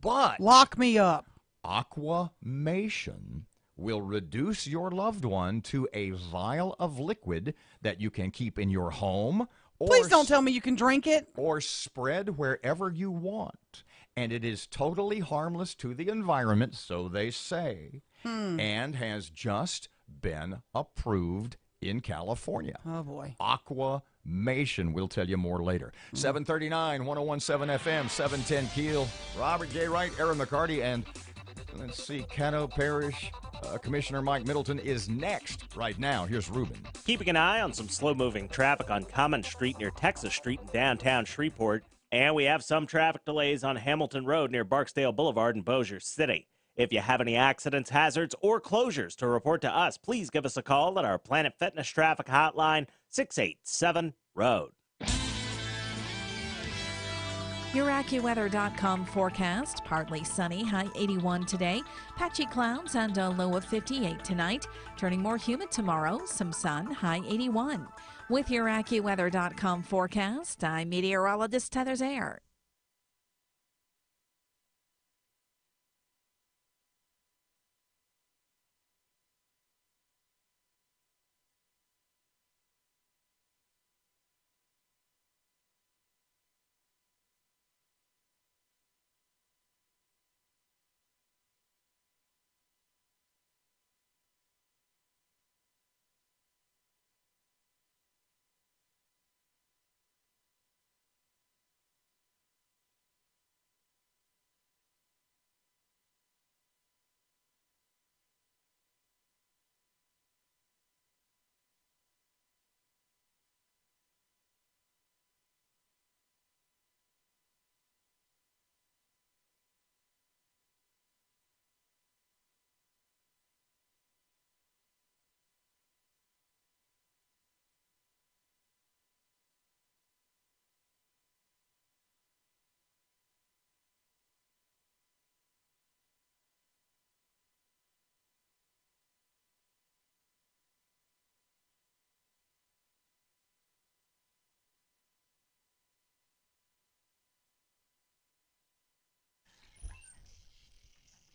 But lock me up. Aquamation will reduce your loved one to a vial of liquid that you can keep in your home. Please don't tell me you can drink it. Or spread wherever you want. And it is totally harmless to the environment, so they say, and has just been approved in California. Oh, boy. Aquamation. We'll tell you more later. 739, 101.7 FM, 710 KEEL. Robert J. Wright, Erin McCarty, and let's see, Caddo Parish Commissioner Mike Middleton is next right now. Here's Ruben. Keeping an eye on some slow-moving traffic on Common Street near Texas Street in downtown Shreveport. And we have some traffic delays on Hamilton Road near Barksdale Boulevard in Bossier City. If you have any accidents, hazards, or closures to report to us, please give us a call at our Planet Fitness traffic hotline, 687-ROAD. Your AccuWeather.com forecast. Partly sunny, high 81 today. Patchy clouds and a low of 58 tonight. Turning more humid tomorrow. Some sun, high 81. With your AccuWeather.com forecast, I'm meteorologist Heather Zayer.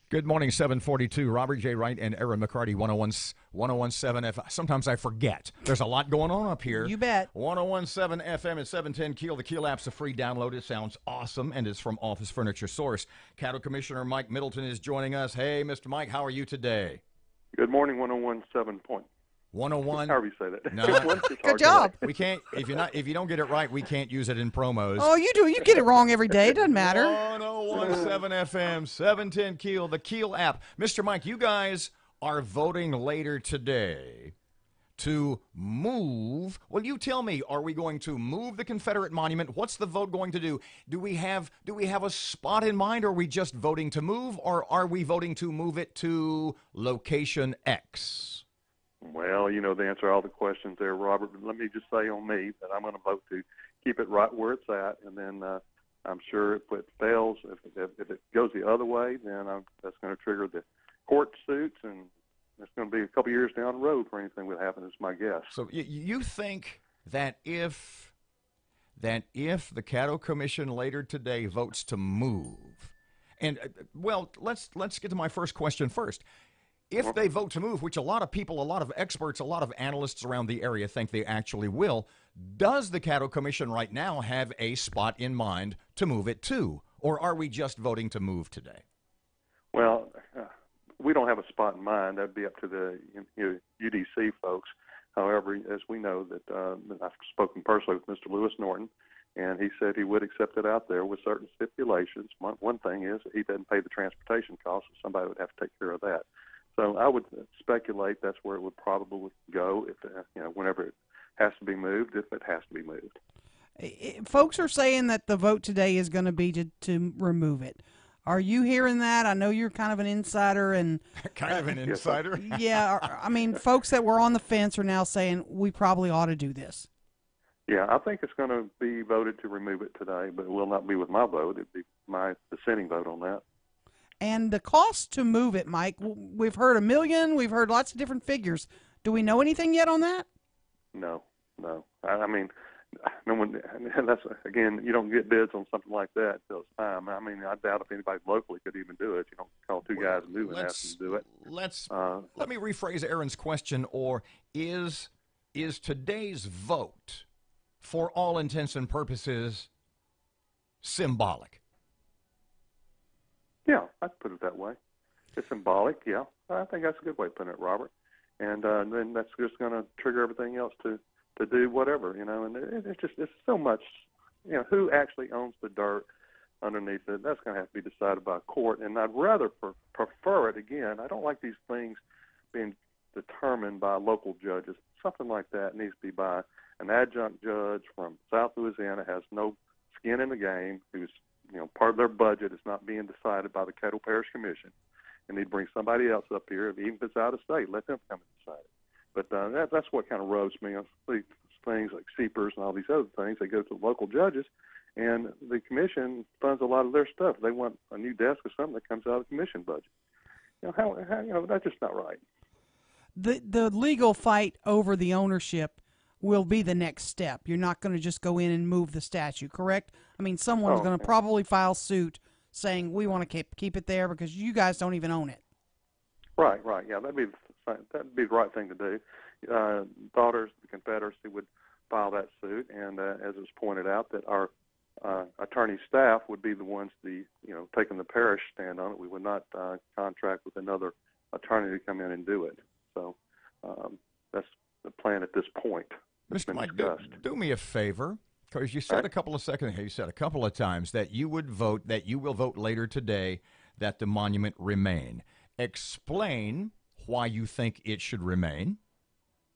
Good morning, 742. Robert J. Wright and Erin McCarty, 101.7 FM. Sometimes I forget. There's a lot going on up here. You bet. 101.7 FM at 710 KEEL. The KEEL app's a free download. It sounds awesome, and it's from Office Furniture Source. Cattle Commissioner Mike Middleton is joining us. Hey, Mr. Mike, how are you today? Good morning, 101.7 point. 101. However you say that. No, good job. We can't. If you don't get it right, we can't use it in promos. Oh, you do. You get it wrong every day. It doesn't matter. 101.7 FM, 710 KEEL, the KEEL app. Mr. Mike, you guys are voting later today to move. Well, you tell me, are we going to move the Confederate monument? What's the vote going to do? Do we have a spot in mind? Or are we just voting to move, or are we voting to move it to location X? Well, you know the answer to all the questions there, Robert. But let me just say on me that I'm going to vote to keep it right where it's at, and then I'm sure if it fails, if it goes the other way, then that's going to trigger the court suits, and it's going to be a couple years down the road for anything that happens, is my guess. So you think that if the Caddo Commission later today votes to move, and well, let's get to my first question first. If they vote to move, which a lot of people, a lot of experts, a lot of analysts around the area think they actually will, does the Caddo Commission right now have a spot in mind to move it to, or are we just voting to move today? Well, we don't have a spot in mind. That'd be up to the UDC folks. However, as we know that I've spoken personally with Mr. Lewis Norton, and he said he would accept it out there with certain stipulations. One thing is that he doesn't pay the transportation costs, so somebody would have to take care of that. So I would speculate that's where it would probably go if whenever it has to be moved, if it has to be moved. Folks are saying that the vote today is going to be to remove it. Are you hearing that? I know you're kind of an insider and kind of an insider. Yeah, I mean, folks that were on the fence are now saying we probably ought to do this. Yeah, I think it's going to be voted to remove it today, but it will not be with my vote. It'd be my dissenting vote on that. And the cost to move it, Mike, we've heard $1 million. We've heard lots of different figures. Do we know anything yet on that? No. I mean, no one. That's again, you don't get bids on something like that until it's time. I mean, I doubt if anybody locally could even do it. You don't call two guys and move and ask them to do it. Let me rephrase Erin's question. Or is today's vote, for all intents and purposes, symbolic? Yeah, I'd put it that way. It's symbolic, yeah. I think that's a good way of putting it, Robert. And then that's just going to trigger everything else to do whatever, And it's so much, who actually owns the dirt underneath it. That's going to have to be decided by a court. And I'd rather prefer it, again, I don't like these things being determined by local judges. Something like that needs to be by an adjunct judge from South Louisiana, has no skin in the game, who's part of their budget is not being decided by the Caddo Parish Commission, and they'd bring somebody else up here, even if it's out of state, let them come and decide it. But that's what kind of rubs me on these things like CPERS and all these other things. They go to the local judges, and the commission funds a lot of their stuff. They want a new desk or something that comes out of the commission budget. That's just not right. The legal fight over the ownership will be the next step. You're not going to just go in and move the statue, correct? I mean, someone's going to probably file suit saying we want to keep it there because you guys don't even own it. Right. Yeah, that'd be the right thing to do. Daughters, the Confederacy would file that suit, and as it was pointed out, that our attorney staff would be the ones taking the parish stand on it. We would not contract with another attorney to come in and do it. So that's the plan at this point. Mr. Mike, do me a favor, because you said a couple of times that you will vote later today that the monument remain. Explain why you think it should remain.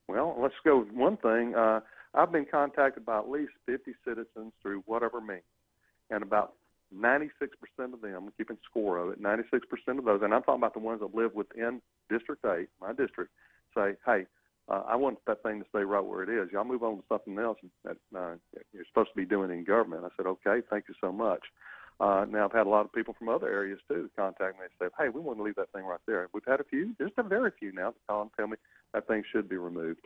Well, let's go with one thing. I've been contacted by at least 50 citizens through whatever means, and about 96% of them, I'm keeping score of it, 96% of those, and I'm talking about the ones that live within District 8, my district, say, hey, I want that thing to stay right where it is. Y'all move on to something else that you're supposed to be doing in government. I said, okay, thank you so much. Now, I've had a lot of people from other areas, too, contact me and say, hey, we want to leave that thing right there. We've had a few, just a very few now, that call and tell me that thing should be removed.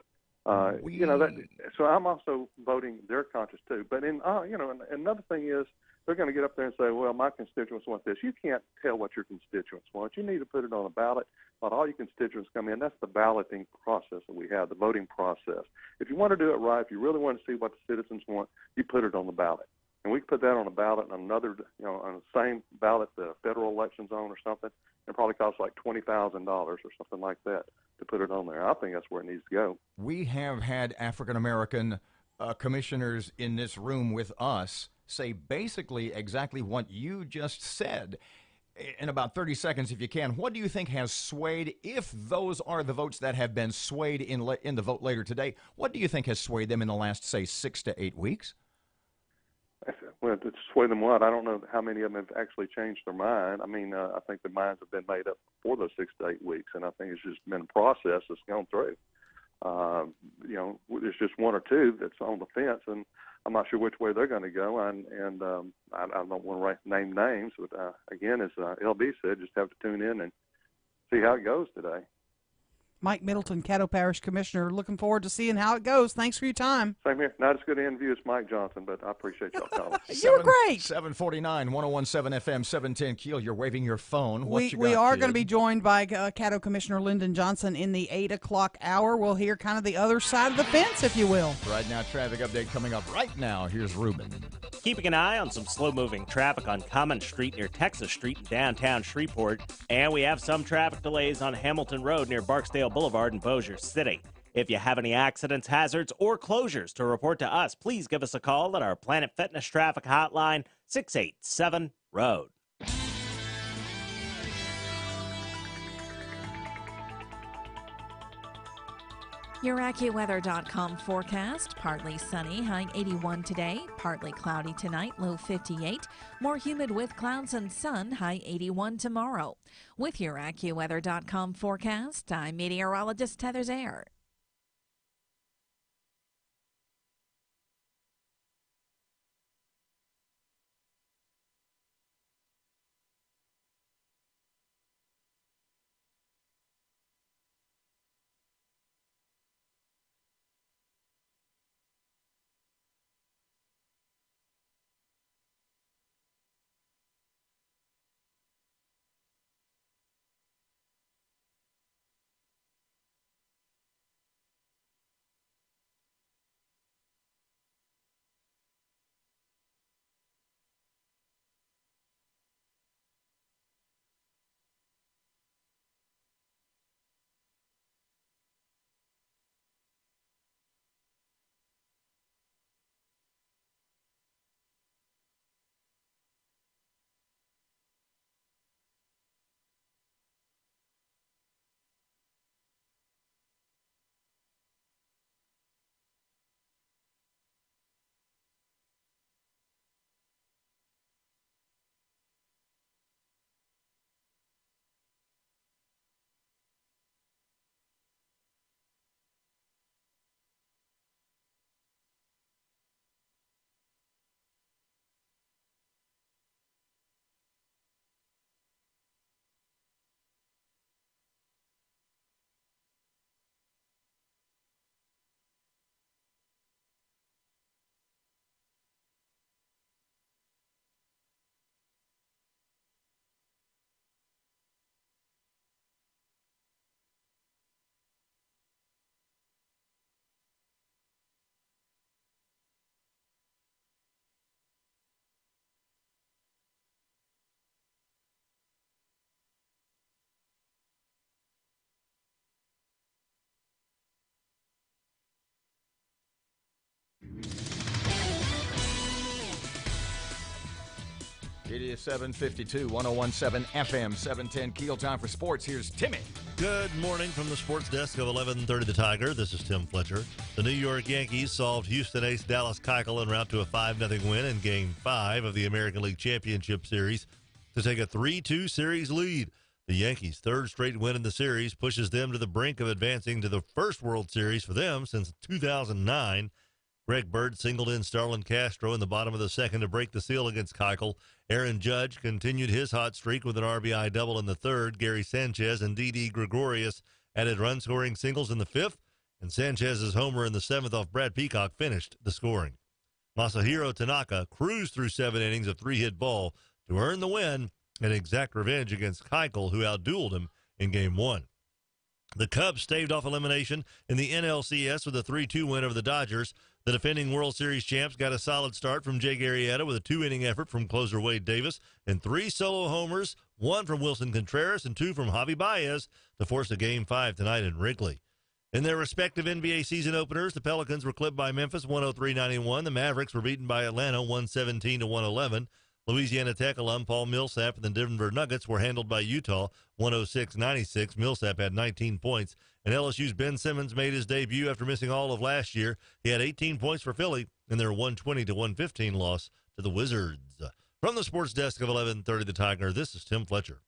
So I'm also voting their conscience, too. But, another thing is they're going to get up there and say, well, my constituents want this. You can't tell what your constituents want. You need to put it on a ballot. Let all your constituents come in. That's the balloting process that we have, the voting process. If you want to do it right, if you really want to see what the citizens want, you put it on the ballot. And we can put that on a ballot and another, on the same ballot the federal election's on or something. It probably costs like $20,000 or something like that to put it on there. I think that's where it needs to go. We have had African-American commissioners in this room with us say basically exactly what you just said. in about 30 seconds, if you can, what do you think has swayed, if those are the votes that have been swayed in the vote later today, what do you think has swayed them in the last, say, 6 to 8 weeks? Well, to sway them what? I don't know how many of them have actually changed their mind. I mean, I think the minds have been made up for those 6 to 8 weeks, and I think it's just been a process that's gone through. There's just one or two that's on the fence, and I'm not sure which way they're going to go. And I don't want to name names, but again, as LB said, just have to tune in and see how it goes today. Mike Middleton, Caddo Parish Commissioner, looking forward to seeing how it goes. Thanks for your time. Same here. Not as good an interview as Mike Johnson, but I appreciate y'all calling. You were great. 749, 1017 FM, 710 Keel. You're waving your phone. We are going to be joined by Caddo Commissioner Lyndon Johnson in the 8 o'clock hour. We'll hear kind of the other side of the fence, if you will. Right now, traffic update coming up right now. Here's Ruben. Keeping an eye on some slow-moving traffic on Common Street near Texas Street in downtown Shreveport. And we have some traffic delays on Hamilton Road near Barksdale Boulevard in Bossier City. If you have any accidents, hazards, or closures to report to us, please give us a call at our Planet Fitness Traffic Hotline, 687-ROAD. Your AccuWeather.com forecast, partly sunny, high 81 today, partly cloudy tonight, low 58, more humid with clouds and sun, high 81 tomorrow. With your AccuWeather.com forecast, I'm meteorologist Heather Zaire. It is 7:52, 1017 FM, 710 Keel. Time for sports. Here's Timmy. Good morning from the sports desk of 1130 The Tiger. This is Tim Fletcher. The New York Yankees solved Houston ace Dallas Keuchel en route to a 5-0 win in Game 5 of the American League Championship Series to take a 3-2 series lead. The Yankees' third straight win in the series pushes them to the brink of advancing to the first World Series for them since 2009. Greg Bird singled in Starlin Castro in the bottom of the second to break the seal against Keuchel. Aaron Judge continued his hot streak with an RBI double in the third. Gary Sanchez and Didi Gregorius added run-scoring singles in the fifth, and Sanchez's homer in the seventh off Brad Peacock finished the scoring. Masahiro Tanaka cruised through 7 innings of 3-hit ball to earn the win and exact revenge against Keuchel, who outdueled him in Game 1. The Cubs staved off elimination in the NLCS with a 3-2 win over the Dodgers. The defending World Series champs got a solid start from Jake Arrieta with a 2-inning effort from closer Wade Davis and 3 solo homers, 1 from Wilson Contreras and 2 from Javi Baez to force a Game 5 tonight in Wrigley. In their respective NBA season openers, the Pelicans were clipped by Memphis 103-91. The Mavericks were beaten by Atlanta 117-111. Louisiana Tech alum Paul Millsap and the Denver Nuggets were handled by Utah 106-96. Millsap had 19 points. And LSU's Ben Simmons made his debut after missing all of last year. He had 18 points for Philly in their 120-115 loss to the Wizards. From the sports desk of 1130 The Tiger, this is Tim Fletcher.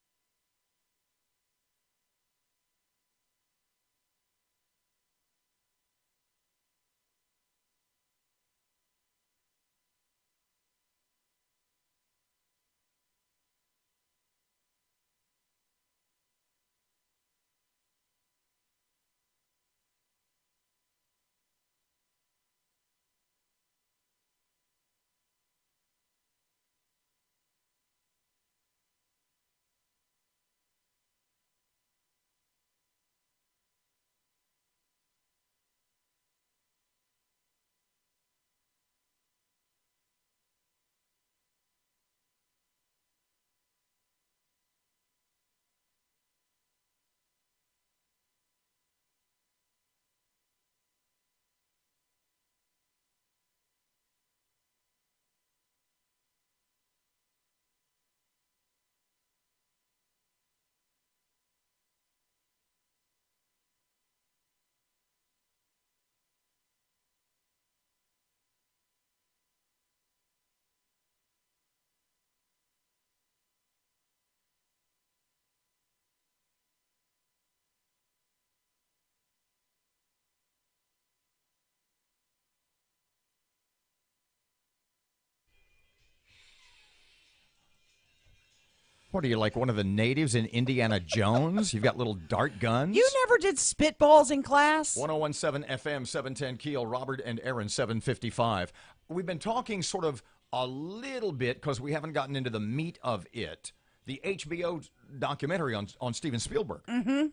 What are you, like one of the natives in Indiana Jones? You've got little dart guns? You never did spitballs in class? 101.7 FM, 710 Keel, Robert and Erin, 755. We've been talking sort of a little bit, because we haven't gotten into the meat of it, the HBO documentary on Steven Spielberg. Mm-hmm.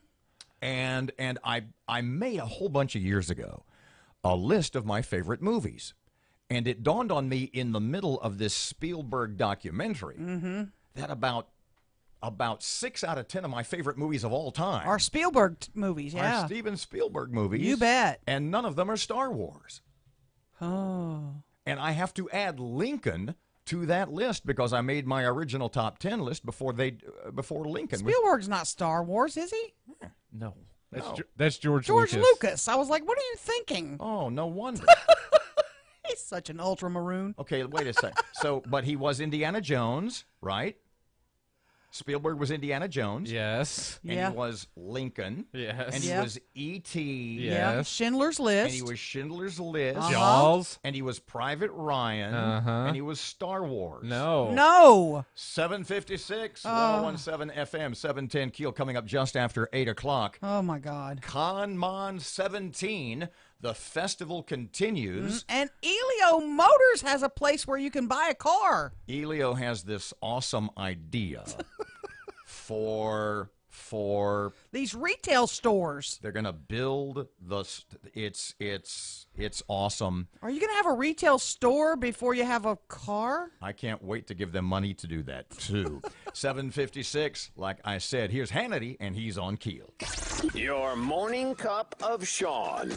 And I made a whole bunch of years ago a list of my favorite movies. And it dawned on me in the middle of this Spielberg documentary that about 6 out of 10 of my favorite movies of all time are Spielberg movies, yeah. are Steven Spielberg movies. You bet. And none of them are Star Wars. Oh. And I have to add Lincoln to that list because I made my original top 10 list before Lincoln. Spielberg's not Star Wars, is he? No. No. That's George Lucas. Lucas. Lucas. I was like, what are you thinking? Oh, no wonder. He's such an ultramaroon. Okay, wait a sec. But he was Indiana Jones, right? Spielberg was Indiana Jones. Yes. And he was Lincoln. Yes. And he was E.T. Yeah. Schindler's List. And he was Schindler's List. Jaws. And he was Private Ryan. And he was Star Wars. No. 756, 101.7 FM, 710 Keel, coming up just after 8 o'clock. Oh, my God. Con 17. The festival continues. And Elio Motors has a place where you can buy a car. Elio has this awesome idea for these retail stores. They're going to build it's awesome. Are you going to have a retail store before you have a car? I can't wait to give them money to do that, too. 756, like I said, here's Hannity, and he's on Keel. Your morning cup of Sean.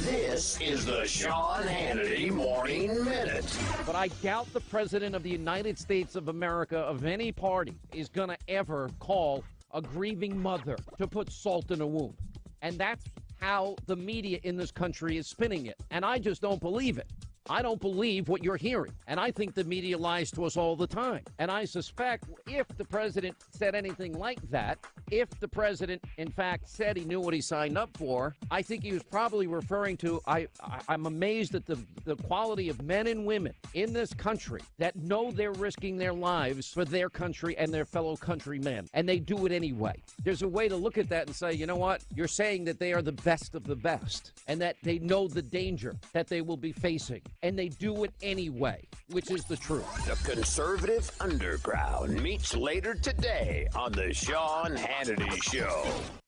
This is the Sean Hannity Morning Minute. But I doubt the President of the United States of America, of any party, is going to ever call a grieving mother to put salt in a wound. And that's how the media in this country is spinning it. And I just don't believe it. I don't believe what you're hearing. And I think the media lies to us all the time. And I suspect if the president said anything like that, if the president, in fact, said he knew what he signed up for, I think he was probably referring to, I'm amazed at the quality of men and women in this country that know they're risking their lives for their country and their fellow countrymen. And they do it anyway. There's a way to look at that and say, you know what? You're saying that they are the best of the best and that they know the danger that they will be facing. And they do it anyway, which is the truth. The conservative underground meets later today on the Sean Hannity Show.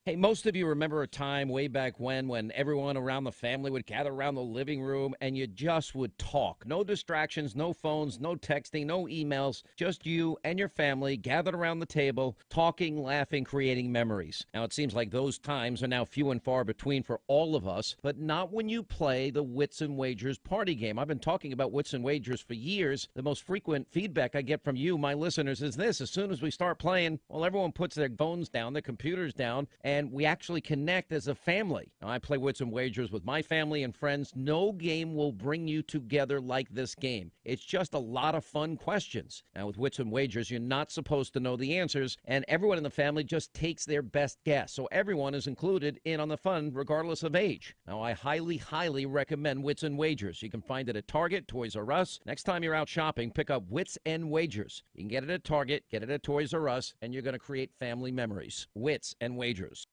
Hey, most of you remember a time way back when everyone around the family would gather around the living room and you just would talk. No distractions, no phones, no texting, no emails, just you and your family gathered around the table, talking, laughing, creating memories. Now, it seems like those times are now few and far between for all of us, but not when you play the Wits and Wagers party game. I've been talking about Wits and Wagers for years. The most frequent feedback I get from you, my listeners, is this. As soon as we start playing, well, everyone puts their phones down, their computers down, and we actually connect as a family. Now, I play Wits and Wagers with my family and friends. No game will bring you together like this game. It's just a lot of fun questions. Now, with Wits and Wagers, you're not supposed to know the answers, and everyone in the family just takes their best guess. So everyone is included in on the fun, regardless of age. Now, I highly, highly recommend Wits and Wagers. You can find it at Target, Toys R Us. Next time you're out shopping, pick up Wits and Wagers. You can get it at Target, get it at Toys R Us, and you're going to create family memories. Wits and Wagers.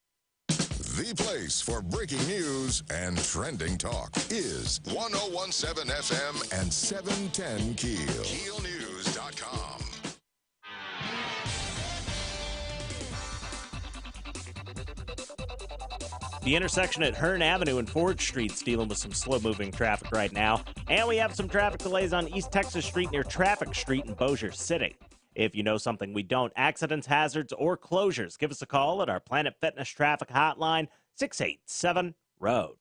The place for breaking news and trending talk is 1017 FM and 710 KEEL. KEELnews.com. The intersection at Hearn Avenue and Ford Street's dealing with some slow-moving traffic right now. And we have some traffic delays on East Texas Street near Traffic Street in Bossier City. If you know something we don't, accidents, hazards, or closures, give us a call at our Planet Fitness traffic hotline, 687-ROAD.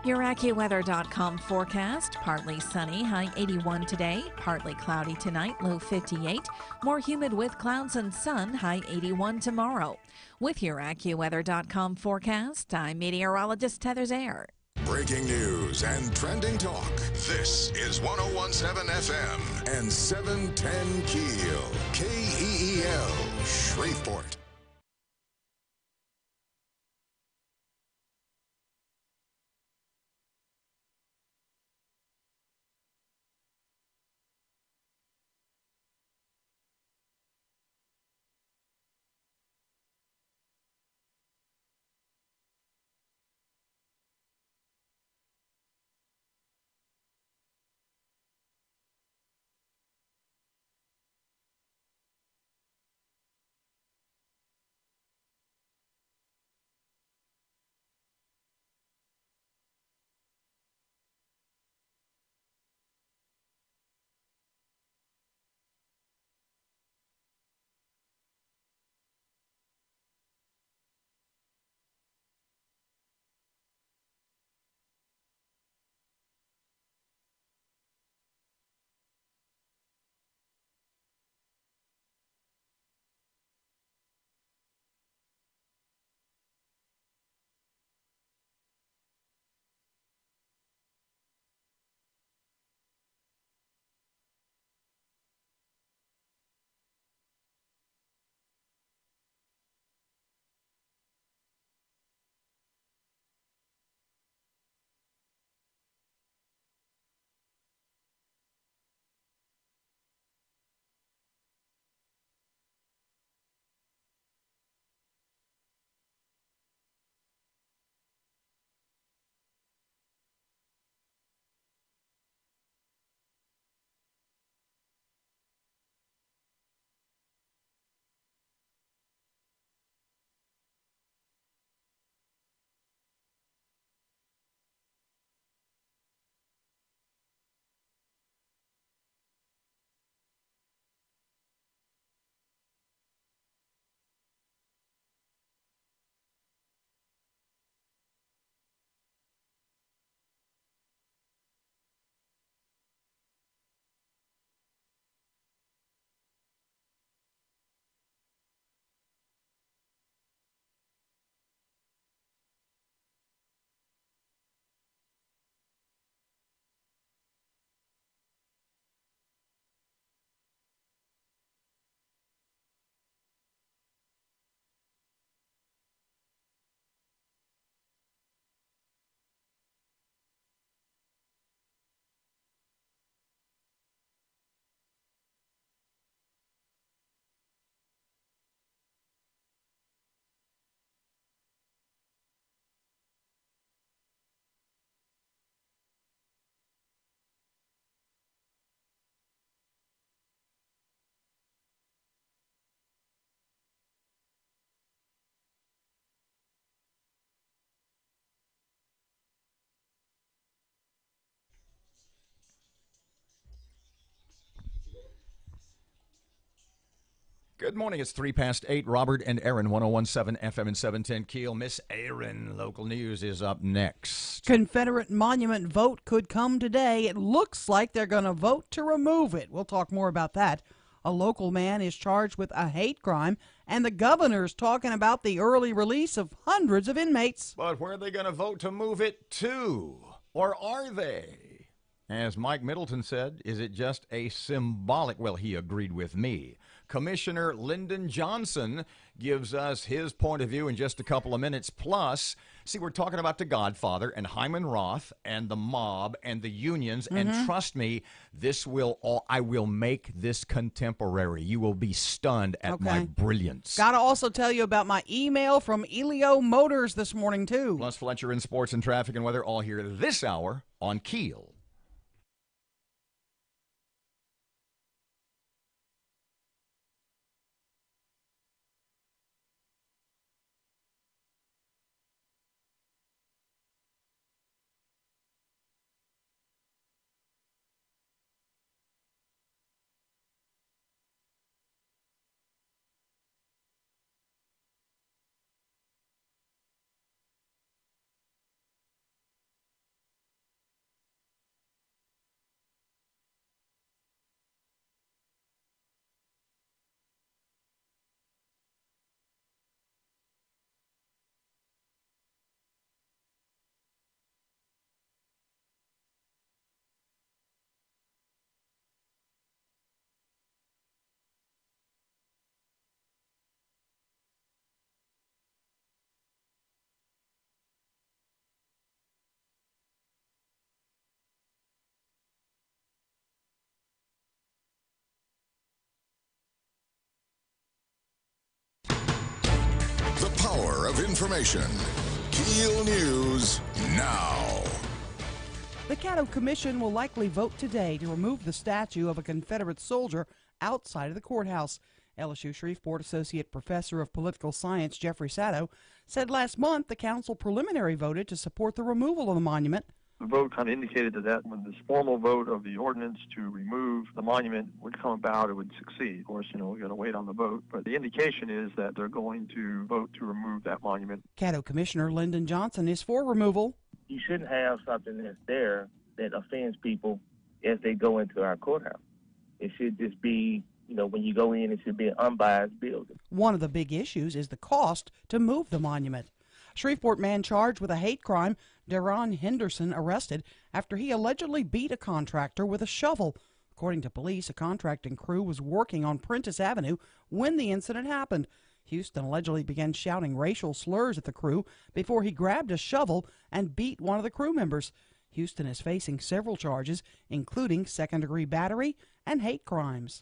Your AccuWeather.com forecast. Partly sunny, high 81 today. Partly cloudy tonight, low 58. More humid with clouds and sun, high 81 tomorrow. With your AccuWeather.com forecast, I'm meteorologist Heather Zaire. Breaking news and trending talk. This is 1017 FM and 710 KEEL. KEEL, Shreveport. Good morning. It's 8:03. Robert and Erin, 101.7 FM and 710 KEEL. Miss Erin, local news is up next. Confederate monument vote could come today. It looks like they're going to vote to remove it. We'll talk more about that. A local man is charged with a hate crime, and the governor's talking about the early release of hundreds of inmates. But where are they going to vote to move it to? Or are they? As Mike Middleton said, is it just a symbolic? Well, he agreed with me. Commissioner Lyndon Johnson gives us his point of view in just a couple of minutes. Plus, see, we're talking about The Godfather and Hyman Roth and the mob and the unions. And trust me, I will make this contemporary. You will be stunned at my brilliance. Got to also tell you about my email from Elio Motors this morning, too. Plus, Fletcher in sports and traffic and weather all here this hour on KEEL. The power of information. KEEL News now. The Caddo Commission will likely vote today to remove the statue of a Confederate soldier outside of the courthouse. LSU Shreveport Associate Professor of Political Science Jeffrey Sato said last month the council preliminary voted to support the removal of the monument. The vote kind of indicated that when this formal vote of the ordinance to remove the monument would come about, it would succeed. Of course, we got to wait on the vote, but the indication is that they're going to vote to remove that monument. Caddo Commissioner Lyndon Johnson is for removal. You shouldn't have something that's there that offends people as they go into our courthouse. It should just be, when you go in, it should be an unbiased building. One of the big issues is the cost to move the monument. Shreveport man charged with a hate crime, Deron Henderson, arrested after he allegedly beat a contractor with a shovel. According to police, a contracting crew was working on Prentice Avenue when the incident happened. Houston allegedly began shouting racial slurs at the crew before he grabbed a shovel and beat one of the crew members. Houston is facing several charges, including second-degree battery and hate crimes.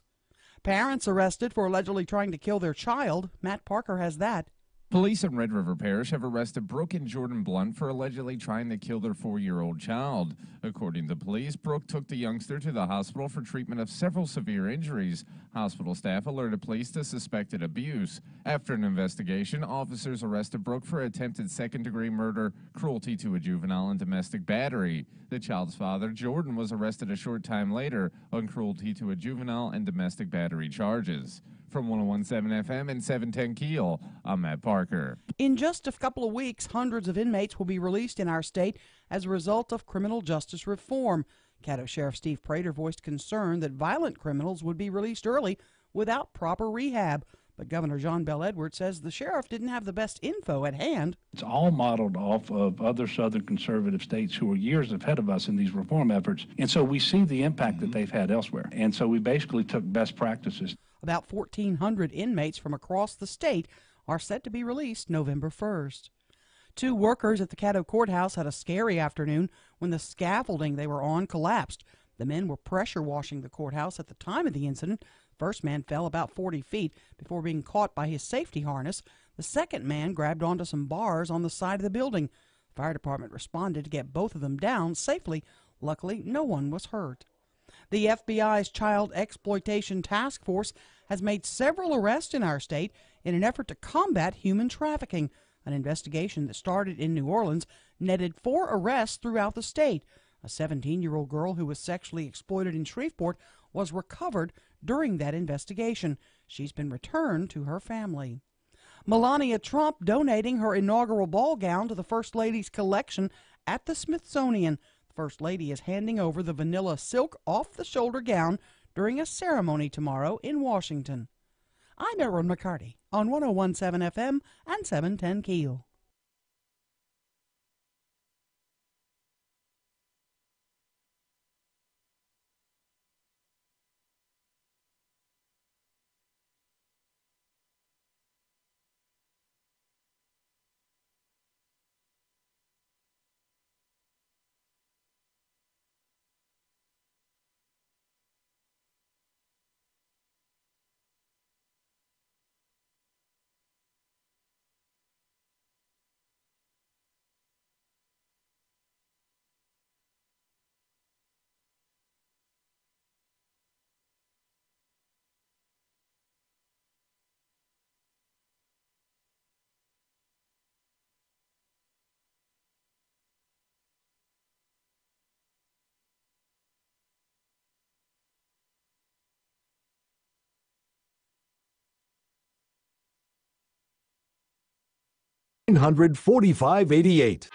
Parents arrested for allegedly trying to kill their child. Matt Parker has that. Police in Red River Parish have arrested Brooke and Jordan Blunt for allegedly trying to kill their 4-year-old child. According to police, Brooke took the youngster to the hospital for treatment of several severe injuries. Hospital staff alerted police to suspected abuse. After an investigation, officers arrested Brooke for attempted second-degree murder, cruelty to a juvenile, and domestic battery. The child's father, Jordan, was arrested a short time later on cruelty to a juvenile and domestic battery charges. From 101.7 FM and 710 KEEL, I'm Matt Parker. In just a couple of weeks, hundreds of inmates will be released in our state as a result of criminal justice reform. Caddo Sheriff Steve Prater voiced concern that violent criminals would be released early without proper rehab. But Governor John Bel Edwards says the sheriff didn't have the best info at hand. It's all modeled off of other southern conservative states who are years ahead of us in these reform efforts. And so we see the impact that they've had elsewhere. And so we basically took best practices. About 1,400 inmates from across the state are set to be released November 1st. 2 workers at the Caddo Courthouse had a scary afternoon when the scaffolding they were on collapsed. The men were pressure washing the courthouse at the time of the incident. First man fell about 40 feet before being caught by his safety harness. The second man grabbed onto some bars on the side of the building. The fire department responded to get both of them down safely. Luckily, no one was hurt. The FBI's Child Exploitation Task Force has made several arrests in our state in an effort to combat human trafficking. An investigation that started in New Orleans netted 4 arrests throughout the state. A 17-year-old girl who was sexually exploited in Shreveport was recovered during that investigation. She's been returned to her family. Melania Trump donating her inaugural ball gown to the First Lady's collection at the Smithsonian. The First Lady is handing over the vanilla silk off-the-shoulder gown during a ceremony tomorrow in Washington. I'm Erin McCarty on 101.7 FM and 710 KEEL. $945.88.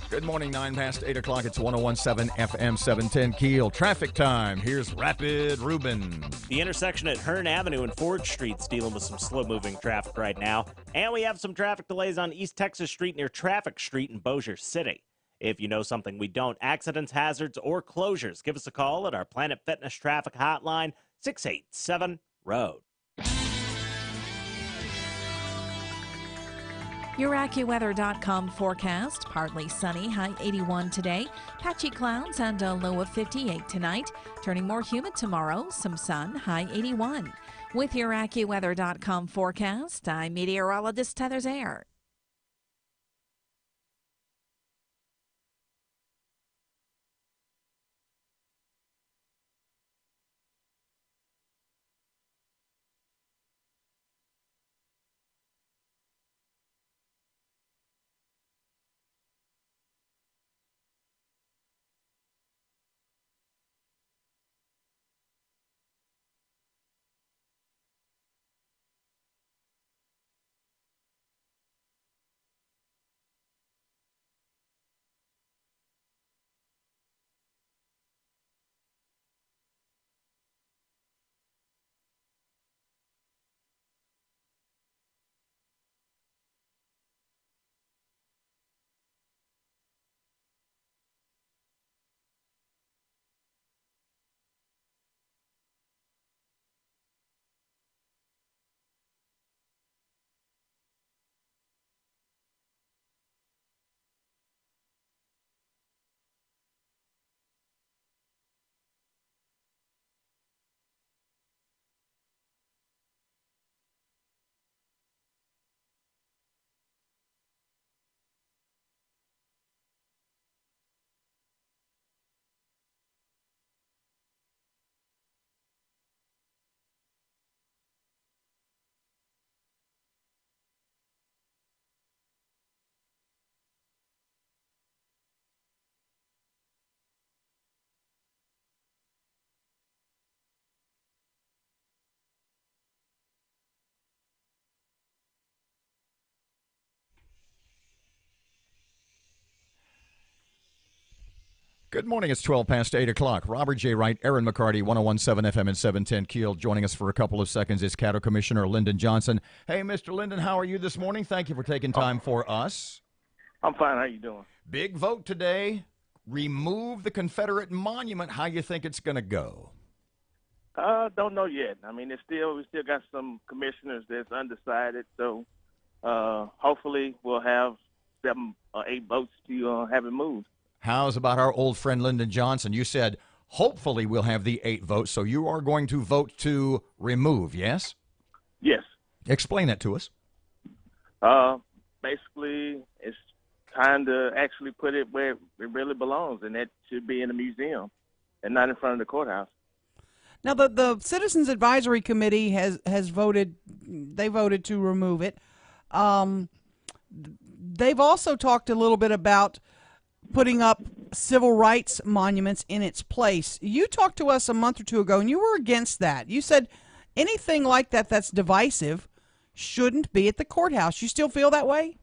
Good morning, 9 past 8 o'clock. It's 101.7 FM 710 KEEL. Traffic time. Here's Rapid Ruben. The intersection at Hearn Avenue and Ford Street's dealing with some slow-moving traffic right now. And we have some traffic delays on East Texas Street near Traffic Street in Bossier City. If you know something we don't, accidents, hazards, or closures, give us a call at our Planet Fitness traffic hotline, 687-ROAD. Your AccuWeather.com forecast. Partly sunny, high 81 today. Patchy clouds and a low of 58 tonight. Turning more humid tomorrow. Some sun, high 81. With your AccuWeather.com forecast, I'm meteorologist Heather Zayer. Good morning. It's 12 past 8 o'clock. Robert J. Wright, Erin McCarty, 101.7 FM and 710 KEEL. Joining us for a couple of seconds is Cattle Commissioner Lyndon Johnson. Hey, Mr. Lyndon, how are you this morning? Thank you for taking time for us. I'm fine. How you doing? Big vote today. Remove the Confederate monument. How you think it's going to go? Don't know yet. I mean, we still got some commissioners that's undecided. So hopefully we'll have 7 or 8 votes to have it moved. How's about our old friend Lyndon Johnson? You said hopefully we'll have the 8 votes, so you are going to vote to remove, yes? Yes. Explain that to us. Basically, it's time to actually put it where it really belongs, and that should be in a museum and not in front of the courthouse. Now, the Citizens Advisory Committee has voted. They voted to remove it. They've also talked a little bit about putting up civil rights monuments in its place. You talked to us a month or two ago, and you were against that. You said anything like that that's divisive shouldn't be at the courthouse. You still feel that way?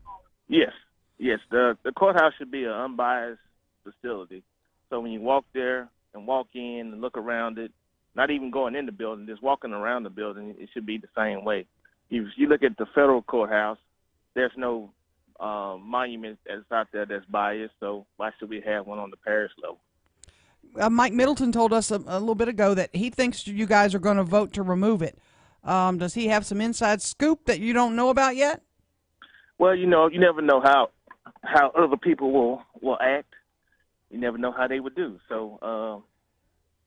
Yes. The courthouse should be an unbiased facility. So when you walk there and walk in and look around it, not even going in the building, just walking around the building, it should be the same way. If you look at the federal courthouse, there's no monument that's out there that's biased, so why should we have one on the parish level? Mike Middleton told us a little bit ago that he thinks you guys are going to vote to remove it. Does he have some inside scoop that you don't know about yet? Well, you never know how other people will act. You never know how they would do. So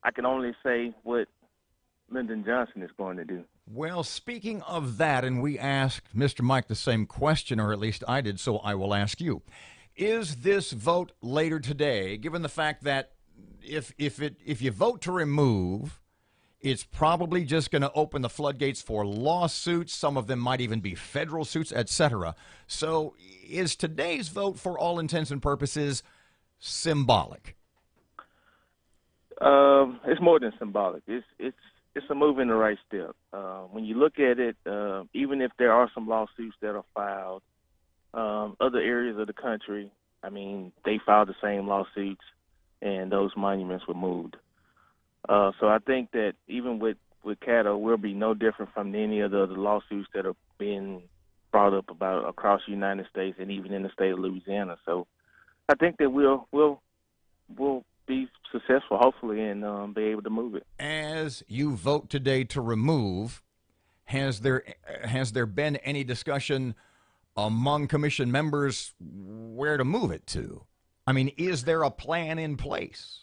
I can only say what Lyndon Johnson is going to do. Well, speaking of that, and we asked Mr. Mike the same question, or at least I did, so I will ask you. Is this vote later today, given the fact that if you vote to remove, it's probably just going to open the floodgates for lawsuits. Some of them might even be federal suits, etc. So is today's vote, for all intents and purposes, symbolic? It's more than symbolic. It's a move in the right step. When you look at it, even if there are some lawsuits that are filed, other areas of the country, I mean, they filed the same lawsuits, and those monuments were moved. So I think that even with cattle, we'll be no different from any of the other lawsuits that are being brought up about across the United States and even in the state of Louisiana. So I think that we'll be successful, hopefully, and be able to move it. As you vote today to remove, has there been any discussion among commission members where to move it to? I mean, is there a plan in place?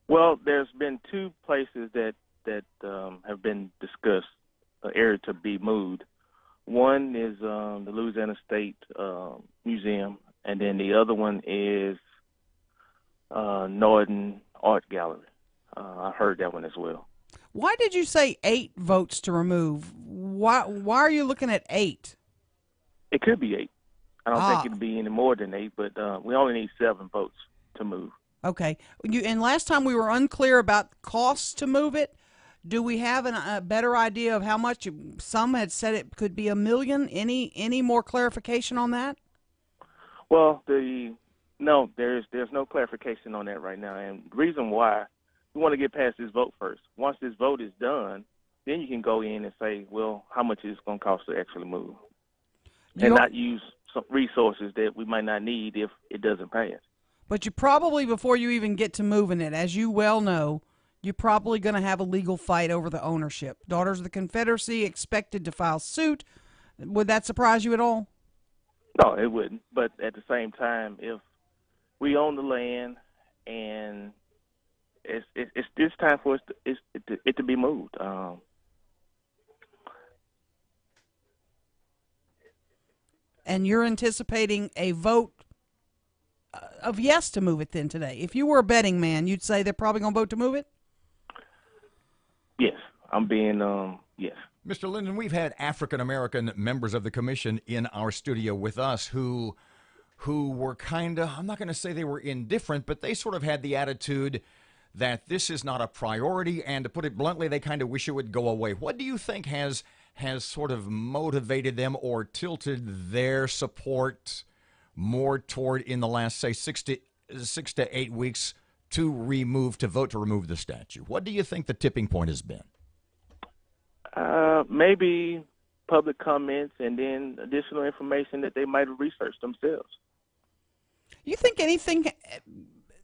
Well, there's been two places that have been discussed, area to be moved. One is the Louisiana State Museum, and then the other one is Northern Art Gallery. I heard that one as well. Why did you say 8 votes to remove? Why are you looking at 8? It could be 8. I don't think it'd be any more than 8, but we only need 7 votes to move. Okay. And last time we were unclear about costs to move it. Do we have a better idea of how much? Some had said it could be $1 million. Any more clarification on that? Well, no, there's no clarification on that right now. And the reason why, we want to get past this vote first. Once this vote is done, then you can go in and say, well, how much is it going to cost to actually move? And not use some resources that we might not need if it doesn't pass. But you probably, before you even get to moving it, as you well know, you're probably going to have a legal fight over the ownership. Daughters of the Confederacy expected to file suit. Would that surprise you at all? No, it wouldn't. But at the same time, if we own the land and it's time for it to be moved. And you're anticipating a vote of yes to move it then today. If you were a betting man, you'd say they're probably going to vote to move it? Yes, I'm being, yes. Mr. Linden, we've had African-American members of the commission in our studio with us who were kind of, I'm not going to say they were indifferent, but they sort of had the attitude that this is not a priority, and to put it bluntly, they kind of wish it would go away. What do you think has sort of motivated them or tilted their support more toward, in the last, say, 6 to 8 weeks, to vote to remove the statue? What do you think the tipping point has been? Maybe public comments and then additional information that they might have researched themselves. You think anything,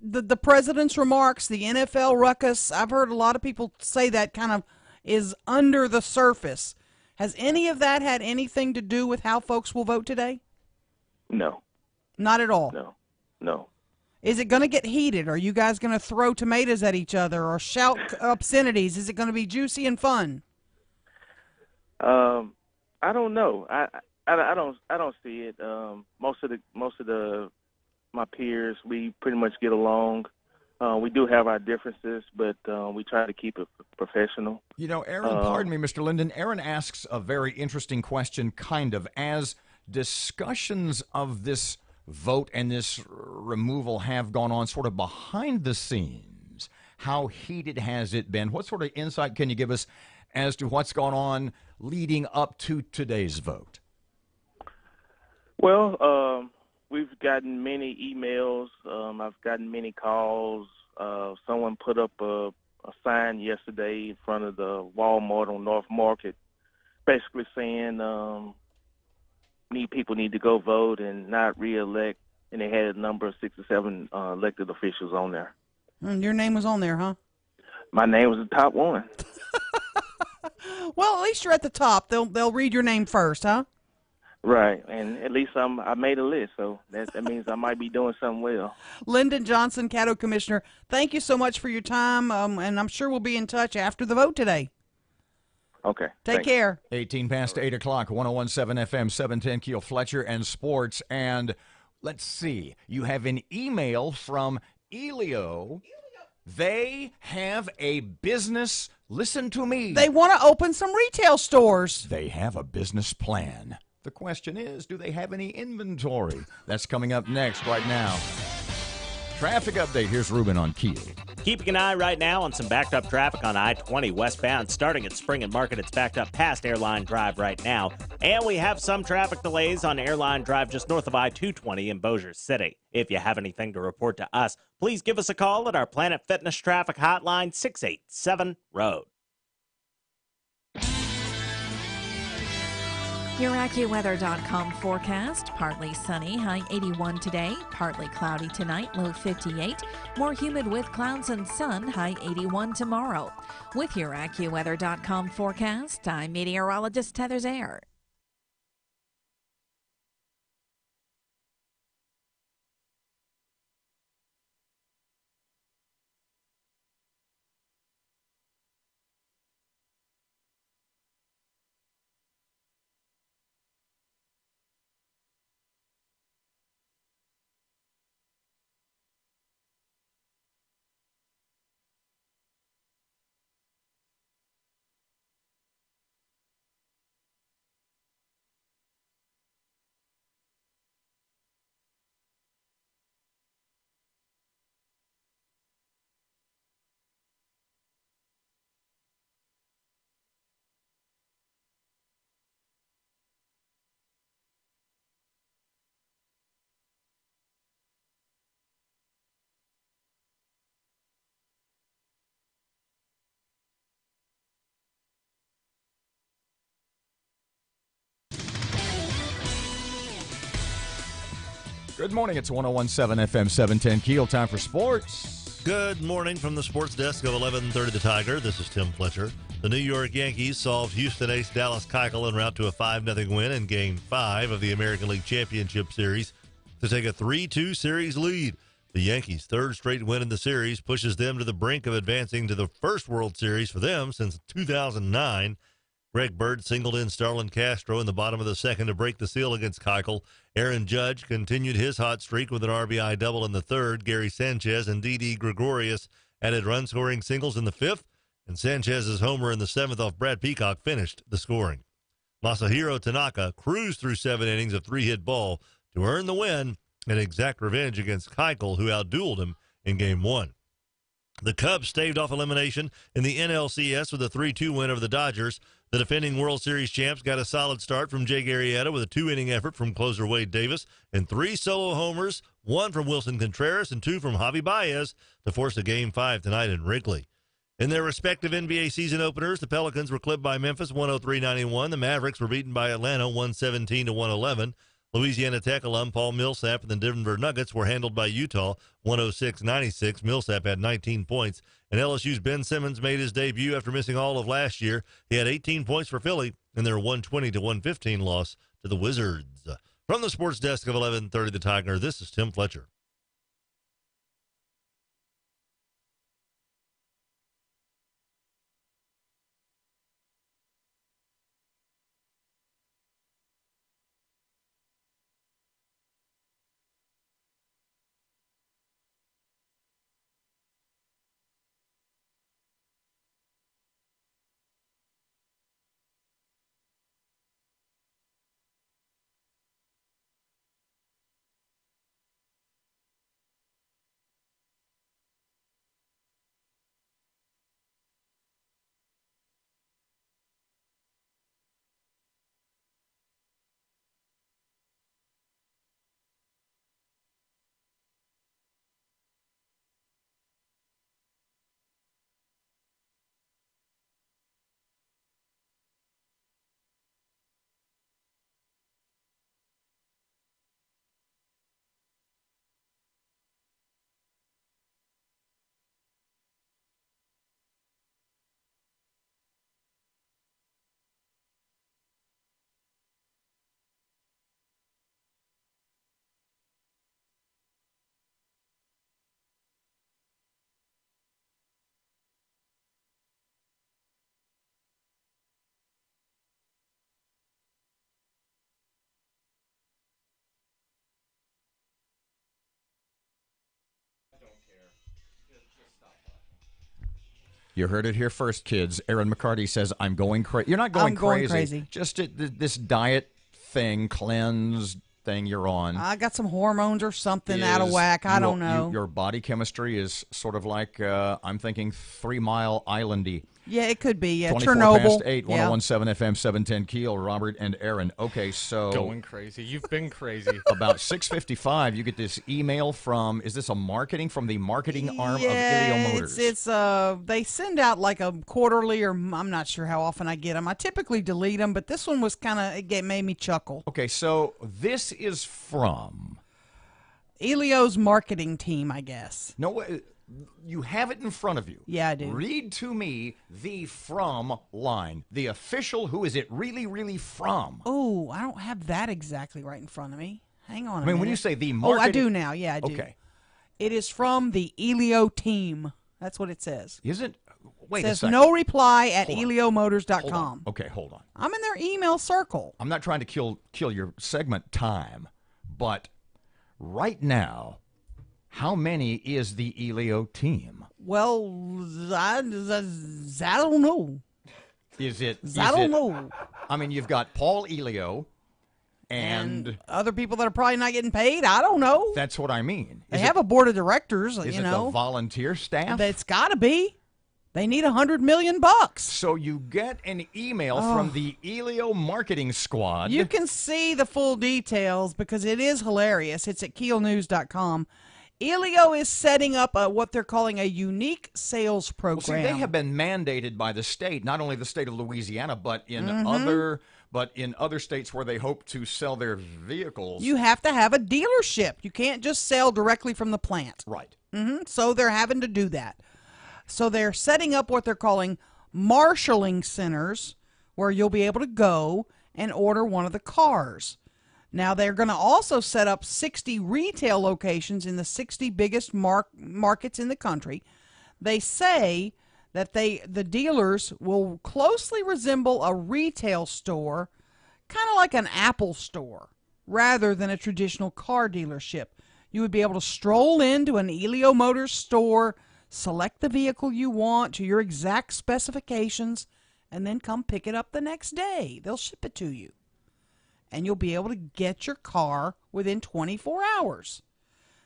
the president's remarks, the NFL ruckus, I've heard a lot of people say that kind of is under the surface. Has any of that had anything to do with how folks will vote today? No. Not at all? No. Is it going to get heated? Are you guys going to throw tomatoes at each other or shout obscenities? Is it going to be juicy and fun? I don't know. I don't see it. Most of my peers, we pretty much get along. We do have our differences, but we try to keep it professional. You know, Erin, pardon me, Mr. Linden, Erin asks a very interesting question, kind of, as discussions of this vote and this removal have gone on sort of behind the scenes? How heated has it been? What sort of insight can you give us as to what's gone on leading up to today's vote? Well, we've gotten many emails. I've gotten many calls. Someone put up a sign yesterday in front of the Walmart on North Market, basically saying people need to go vote and not reelect. And they had a number of 67 elected officials on there. And your name was on there, huh? My name was the top one. Well, at least you're at the top. They'll read your name first, huh? Right, and at least I made a list, so that means I might be doing something well. Lyndon Johnson, Caddo Commissioner, thank you so much for your time, and I'm sure we'll be in touch after the vote today. Okay. Take care. 18 past 8 o'clock, 101.7 FM, 710 Keel, Fletcher and Sports. And let's see, you have an email from Elio. They have a business. Listen to me. They want to open some retail stores. They have a business plan. The question is, do they have any inventory? That's coming up next right now. Traffic update. Here's Ruben on KEEL. Keeping an eye right now on some backed up traffic on I-20 westbound. Starting at Spring and Market, it's backed up past Airline Drive right now. And we have some traffic delays on Airline Drive just north of I-220 in Bossier City. If you have anything to report to us, please give us a call at our Planet Fitness Traffic Hotline, 687-ROAD. Your AccuWeather.com forecast. Partly sunny, high 81 today. Partly cloudy tonight, low 58. More humid with clouds and sun, high 81 tomorrow. With your AccuWeather.com forecast, I'm meteorologist Heather Zayer. Good morning. It's 101.7 FM 710 Keel. Time for sports. Good morning from the sports desk of 1130 The Tiger. This is Tim Fletcher. The New York Yankees solved Houston ace Dallas Keuchel en route to a 5-0 win in Game 5 of the American League Championship Series to take a 3-2 series lead. The Yankees' third straight win in the series pushes them to the brink of advancing to the first World Series for them since 2009. Greg Bird singled in Starlin Castro in the bottom of the second to break the seal against Keuchel. Aaron Judge continued his hot streak with an RBI double in the third. Gary Sanchez and Didi Gregorius added run-scoring singles in the fifth, and Sanchez's homer in the seventh off Brad Peacock finished the scoring. Masahiro Tanaka cruised through 7 innings of 3-hit ball to earn the win and exact revenge against Keuchel, who outdueled him in Game 1. The Cubs staved off elimination in the NLCS with a 3-2 win over the Dodgers. The defending World Series champs got a solid start from Jake Arrieta with a 2-inning effort from closer Wade Davis and 3 solo homers, 1 from Wilson Contreras and 2 from Javi Baez to force a Game 5 tonight in Wrigley. In their respective NBA season openers, the Pelicans were clipped by Memphis 103-91. The Mavericks were beaten by Atlanta 117-111. Louisiana Tech alum Paul Millsap and the Denver Nuggets were handled by Utah 106-96. Millsap had 19 points. And LSU's Ben Simmons made his debut after missing all of last year. He had 18 points for Philly in their 120-115 loss to the Wizards. From the sports desk of 1130 The Tiger, this is Tim Fletcher. You heard it here first, kids. Erin McCarty says, I'm going crazy. You're not going crazy. I'm going crazy. Just this diet thing, cleanse thing you're on. I got some hormones or something out of whack. I don't know. Your body chemistry is sort of like, I'm thinking 3 Mile Islandy. Yeah, it could be. Yeah, 24 Chernobyl. past 8, 1017 FM, 710 Keel, Robert and Erin. Okay, so... Going crazy. You've been crazy. About 6:55, you get this email from, is this a marketing, from the marketing arm of Ilio Motors? It's they send out like a quarterly, or I'm not sure how often I get them. I typically delete them, but this one was kind of, it made me chuckle. Okay, so this is from... Ilio's marketing team, I guess. No, you have it in front of you. Yeah, I do. Read to me the from line. The official, who is it really, really from? Oh, I don't have that exactly right in front of me. Hang on a I mean, minute. when you say the marketing... Oh, I do now. Yeah, I do. Okay. It is from the Ilio team. That's what it says. Is it? Wait It says a second. no reply at Hold on. eliomotors.com. Okay, hold on. I'm in their email circle. I'm not trying to kill your segment time, but right now, how many is the Ilio team? Well, I don't know. I don't know. I mean, you've got Paul Ilio and other people that are probably not getting paid. I don't know. that's what I mean. They have a board of directors, Is you it know. the volunteer staff? That's got to be. They need $100 million. So you get an email from the Ilio marketing squad. You can see the full details because it is hilarious. It's at keelnews.com. Ilio is setting up what they're calling a unique sales program. Well, see, they have been mandated by the state, not only the state of Louisiana, but in other states where they hope to sell their vehicles. You have to have a dealership. You can't just sell directly from the plant. Right. So they're having to do that. So they're setting up what they're calling marshaling centers where you'll be able to go and order one of the cars. Now, they're going to also set up 60 retail locations in the 60 biggest markets in the country. They say that the dealers will closely resemble a retail store, kind of like an Apple store, rather than a traditional car dealership. You would be able to stroll into an Ilio Motors store, select the vehicle you want to your exact specifications, and then come pick it up the next day. They'll ship it to you. And you'll be able to get your car within 24 hours.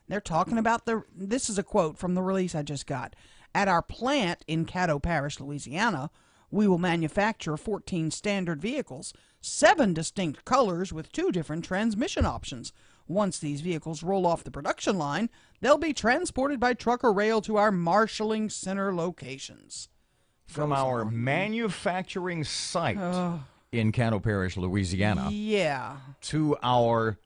They're talking about this is a quote from the release I just got. At our plant in Caddo Parish, Louisiana, we will manufacture 14 standard vehicles, 7 distinct colors with 2 different transmission options. Once these vehicles roll off the production line, they'll be transported by truck or rail to our marshaling center locations. From our manufacturing site in Caddo Parish, Louisiana, Yeah. to our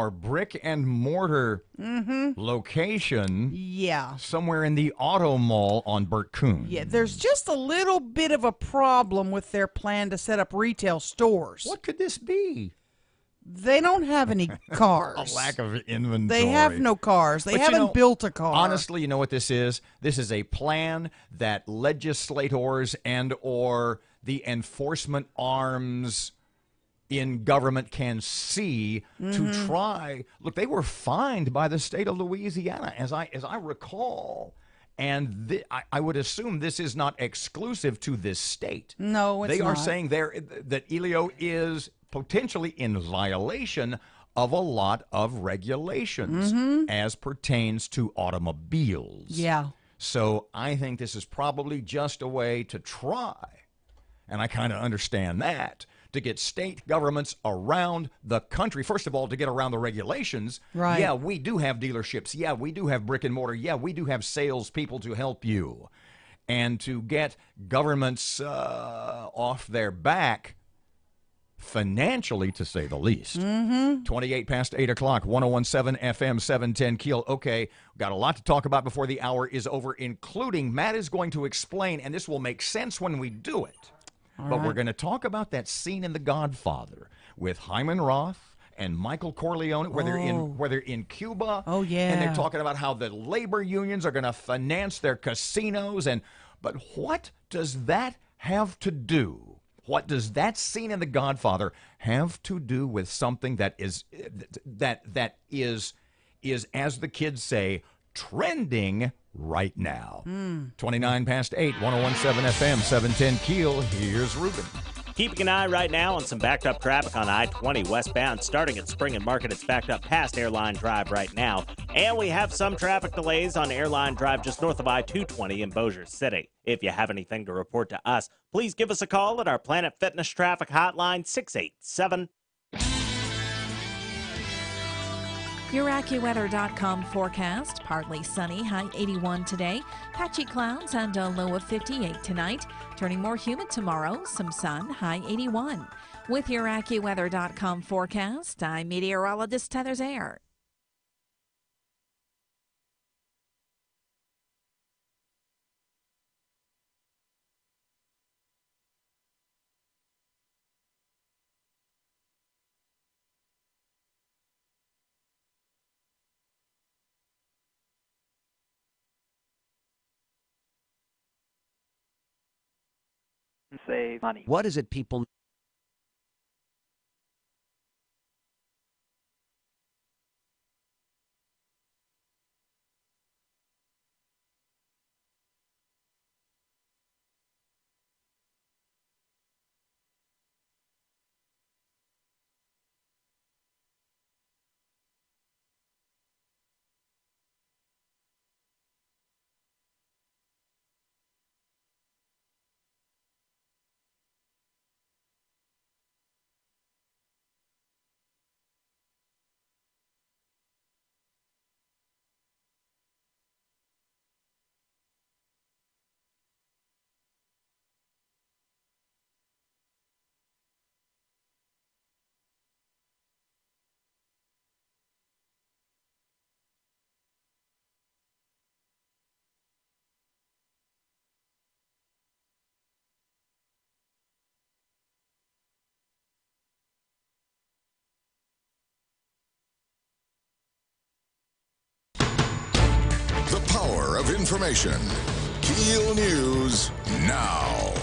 brick and mortar location, Yeah. somewhere in the auto mall on Burt Coon. Yeah, there's just a little bit of a problem with their plan to set up retail stores. What could this be? They don't have any cars. A lack of inventory. They have no cars. They But haven't built a car. Honestly, you know what this is? This is a plan that legislators and or the enforcement arms in government can see to try. Look, they were fined by the state of Louisiana, as I recall. And I would assume this is not exclusive to this state. No, it's They are not. saying that Ilio is potentially in violation of a lot of regulations as pertains to automobiles. Yeah. So I think this is probably just a way to try, and I kind of understand that, to get state governments around the country. First of all, to get around the regulations. Right. Yeah, we do have dealerships. Yeah, we do have brick and mortar. Yeah, we do have salespeople to help you. And to get governments off their back financially, to say the least. 28 past 8 o'clock, 1017 FM, 710 Keel. Okay, got a lot to talk about before the hour is over, including Matt is going to explain, and this will make sense when we do it. But we're going to talk about that scene in The Godfather with Hyman Roth and Michael Corleone, where they're in Cuba. Oh, yeah. And they're talking about how the labor unions are going to finance their casinos. But what does that have to do? What does that scene in The Godfather have to do with something that is, as the kids say, trending right now. 29 past 8, 1017 FM, 710 Keel. Here's Ruben. Keeping an eye right now on some backed up traffic on I-20 westbound, starting at Spring and Market. It's backed up past Airline Drive right now. And we have some traffic delays on Airline Drive just north of I-220 in Bossier City. If you have anything to report to us, please give us a call at our Planet Fitness Traffic Hotline, 687. Your AccuWeather.com forecast. Partly sunny, high 81 today. Patchy clouds and a low of 58 tonight. Turning more humid tomorrow. Some sun, high 81. With your AccuWeather.com forecast, I'm meteorologist Heather Zaire. Save money. What is it people The power of information. KEEL News now.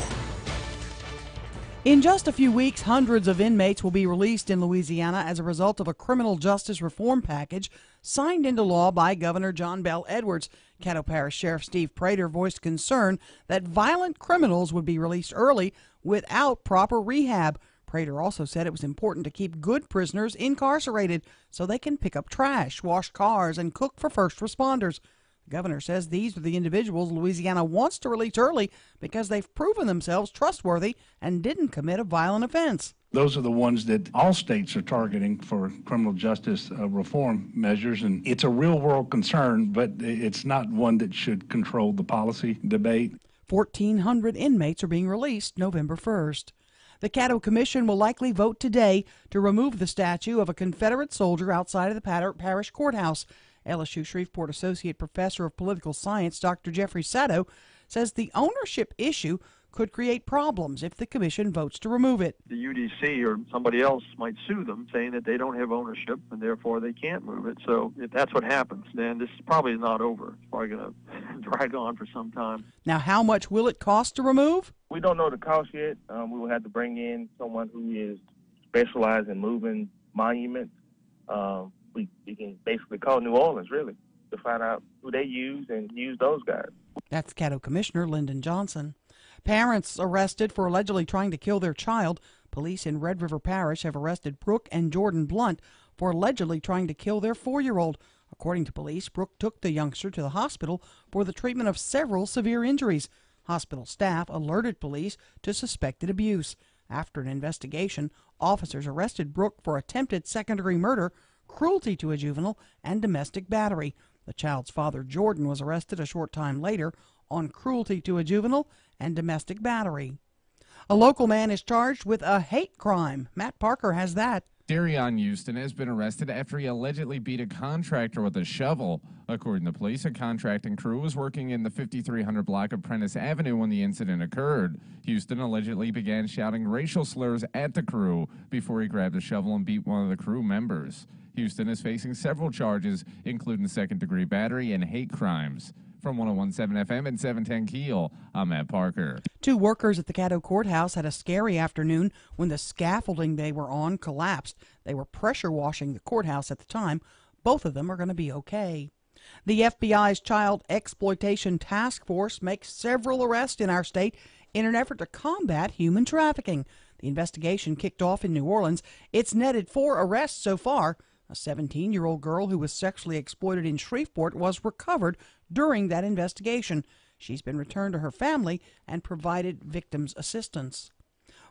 In just a few weeks, hundreds of inmates will be released in Louisiana as a result of a criminal justice reform package signed into law by Governor John Bel Edwards. Caddo Parish Sheriff Steve Prater voiced concern that violent criminals would be released early without proper rehab. Prater also said it was important to keep good prisoners incarcerated so they can pick up trash, wash cars, and cook for first responders. The governor says these are the individuals Louisiana wants to release early because they've proven themselves trustworthy and didn't commit a violent offense. Those are the ones that all states are targeting for criminal justice reform measures, and it's a real-world concern, but it's not one that should control the policy debate. 1,400 inmates are being released November 1st. The Caddo Commission will likely vote today to remove the statue of a Confederate soldier outside of the parish courthouse. LSU Shreveport Associate Professor of Political Science Dr. Jeffrey Sato says the ownership issue could create problems if the commission votes to remove it. The UDC or somebody else might sue them, saying that they don't have ownership and therefore they can't move it. So if that's what happens, then this probably is not over. It's probably going to drag on for some time. Now, how much will it cost to remove? We don't know the cost yet. We will have to bring in someone who is specialized in moving monuments. We can basically call New Orleans, really, to find out who they use and use those guys. That's Caddo Commissioner Lyndon Johnson. Parents arrested for allegedly trying to kill their child. Police in Red River Parish have arrested Brooke and Jordan Blunt for allegedly trying to kill their 4-year-old. According to police, Brooke took the youngster to the hospital for the treatment of several severe injuries. Hospital staff alerted police to suspected abuse. After an investigation, officers arrested Brooke for attempted second-degree murder, cruelty to a juvenile, and domestic battery. The child's father, Jordan, was arrested a short time later on cruelty to a juvenile and domestic battery. A local man is charged with a hate crime. Matt Parker has that. Darion Houston has been arrested after he allegedly beat a contractor with a shovel. According to police, a contracting crew was working in the 5300 block of Prentice Avenue when the incident occurred. Houston allegedly began shouting racial slurs at the crew before he grabbed a shovel and beat one of the crew members. Houston is facing several charges, including second-degree battery and hate crimes. From 101.7 FM and 710 Keel, I'm Matt Parker. 2 workers at the Caddo Courthouse had a scary afternoon when the scaffolding they were on collapsed. They were pressure washing the courthouse at the time. Both of them are going to be okay. The FBI's Child Exploitation Task Force makes several arrests in our state in an effort to combat human trafficking. The investigation kicked off in New Orleans. It's netted 4 arrests so far. A 17-year-old girl who was sexually exploited in Shreveport was recovered during that investigation. She's been returned to her family and provided victims assistance.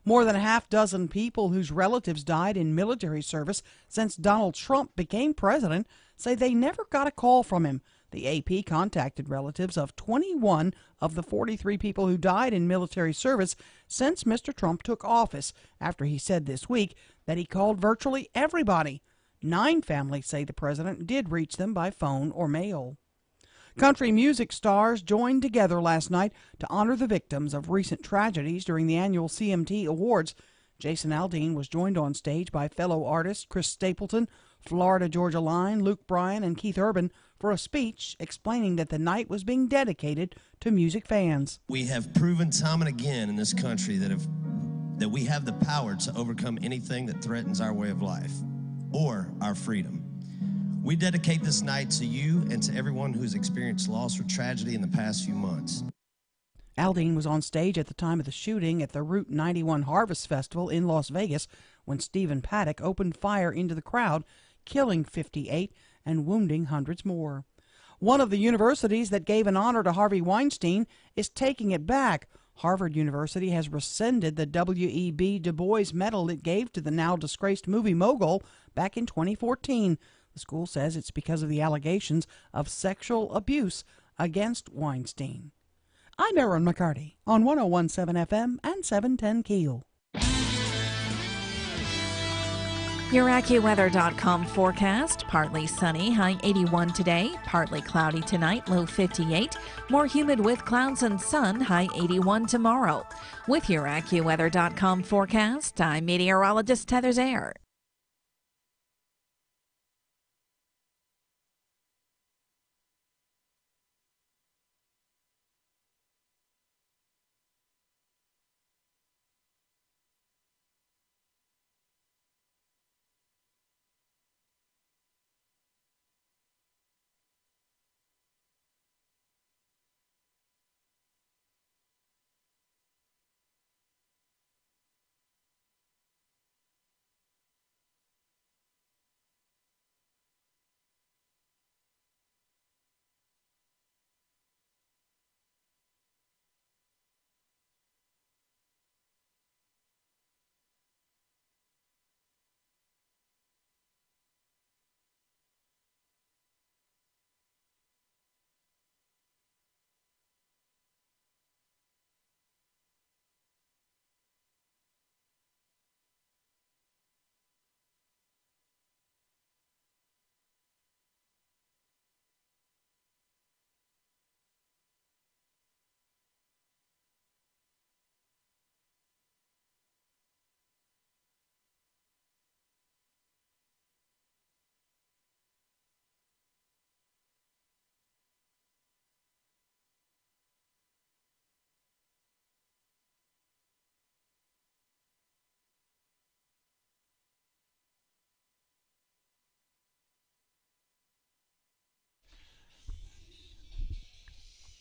More than a half dozen people whose relatives died in military service since Donald Trump became president say they never got a call from him. The AP contacted relatives of 21 of the 43 people who died in military service since Mr. Trump took office, after he said this week that he called virtually everybody. 9 families say the president did reach them by phone or mail. Country music stars joined together last night to honor the victims of recent tragedies during the annual CMT Awards. Jason Aldean was joined on stage by fellow artists Chris Stapleton, Florida Georgia Line, Luke Bryan, and Keith Urban for a speech explaining that the night was being dedicated to music fans. We have proven time and again in this country that we have the power to overcome anything that threatens our way of life or our freedom. We dedicate this night to you and to everyone who's experienced loss or tragedy in the past few months. Aldean was on stage at the time of the shooting at the Route 91 Harvest Festival in Las Vegas when Stephen Paddock opened fire into the crowd, killing 58 and wounding hundreds more. One of the universities that gave an honor to Harvey Weinstein is taking it back. Harvard University has rescinded the W.E.B. Du Bois Medal it gave to the now disgraced movie mogul back in 2014. The school says it's because of the allegations of sexual abuse against Weinstein. I'm Erin McCarty on 101.7 FM and 710 KEEL. Your AccuWeather.com forecast: partly sunny, high 81 today, partly cloudy tonight, low 58, more humid with clouds and sun, high 81 tomorrow. With your AccuWeather.com forecast, I'm meteorologist Heather Zaire.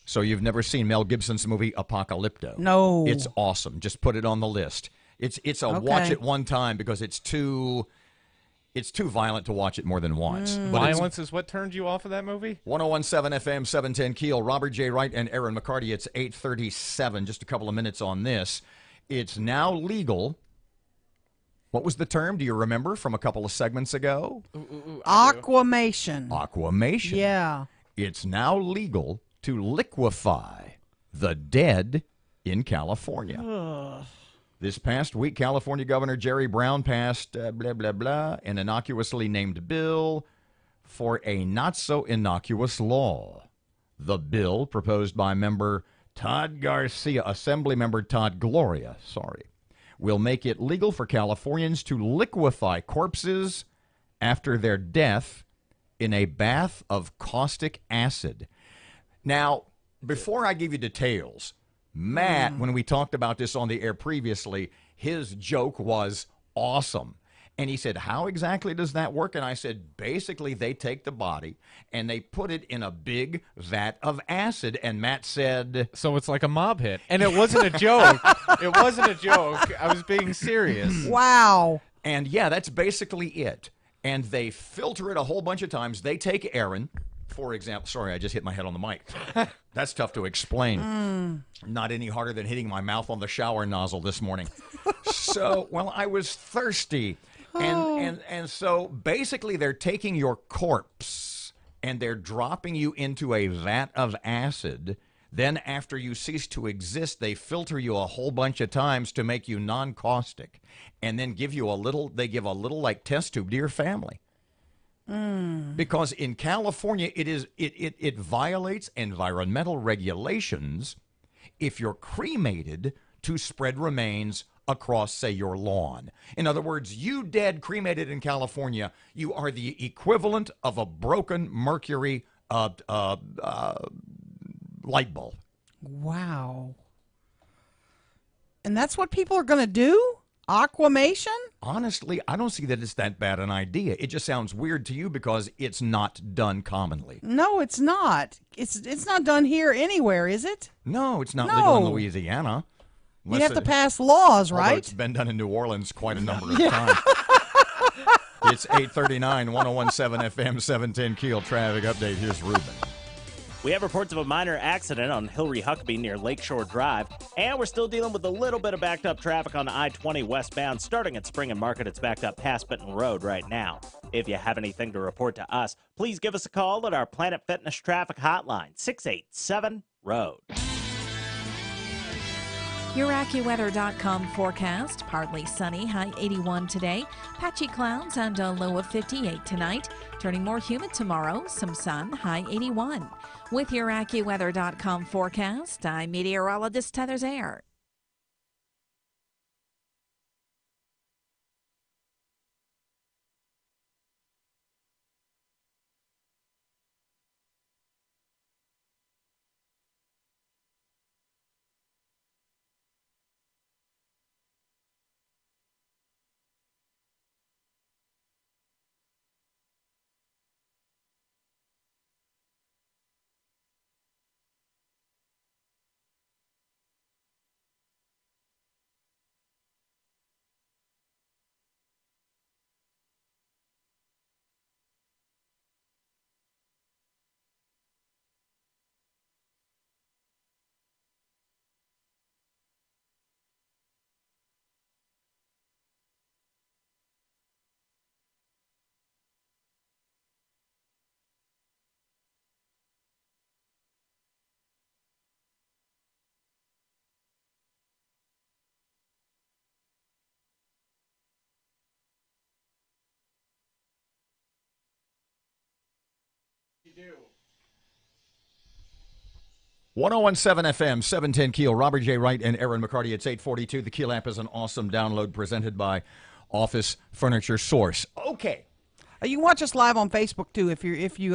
So you've never seen Mel Gibson's movie Apocalypto? No. It's awesome. Just put it on the list. It's a watch it one time because it's too violent to watch it more than once. But Violence is what turned you off of that movie? 101.7 FM, 710 KEEL. Robert J. Wright and Erin McCarty. It's 8:37. Just a couple of minutes on this. It's now legal. What was the term? Do you remember from a couple of segments ago? Aquamation. Aquamation. Yeah. It's now legal to liquefy the dead in California. Ugh. This past week, California Governor Jerry Brown passed an innocuously named bill for a not-so-innocuous law. The bill, proposed by member Todd Garcia, Assemblymember Todd Gloria, will make it legal for Californians to liquefy corpses after their death in a bath of caustic acid. Now, before I give you details, Matt, when we talked about this on the air previously, his joke was awesome. And he said, how exactly does that work? And I said, basically, they take the body and they put it in a big vat of acid. And Matt said... So it's like a mob hit. And it wasn't a joke. It wasn't a joke. I was being serious. Wow. And yeah, that's basically it. And they filter it a whole bunch of times. They take Erin, for example. Sorry, I just hit my head on the mic. That's tough to explain. Not any harder than hitting my mouth on the shower nozzle this morning. So, well, I was thirsty. And so basically they're taking your corpse and they're dropping you into a vat of acid. Then after you cease to exist, they filter you a whole bunch of times to make you non-caustic and then give you they give a little like test tube to your family. Because in California, it violates environmental regulations if you're cremated to spread remains across, say, your lawn. In other words, you dead cremated in California, you are the equivalent of a broken mercury light bulb. Wow. And that's what people are going to do? Aquamation? Honestly, I don't see that it's that bad an idea. It just sounds weird to you because it's not done commonly. No, it's not. It's not done here anywhere, is it? No, it's not legal in Louisiana. You have to pass laws, right? It's been done in New Orleans quite a number of times. It's 8:39, 101.7 FM, 710 Keel traffic update. Here's Ruben. We have reports of a minor accident on Hillary Huckabee near Lakeshore Drive, and we're still dealing with a little bit of backed up traffic on I-20 westbound. Starting at Spring and Market, it's backed up past Benton Road right now. If you have anything to report to us, please give us a call at our Planet Fitness traffic hotline, 687-ROAD. Your AccuWeather.com forecast. Partly sunny, high 81 today. Patchy clouds and a low of 58 tonight. Turning more humid tomorrow. Some sun, high 81. With your AccuWeather.com forecast, I'm meteorologist Heather Zayer. You do. 101.7 FM, 710 Keel. Robert J. Wright and Erin McCarty. It's 8:42. The Keel app is an awesome download presented by Office Furniture Source. Okay. You can watch us live on Facebook too if you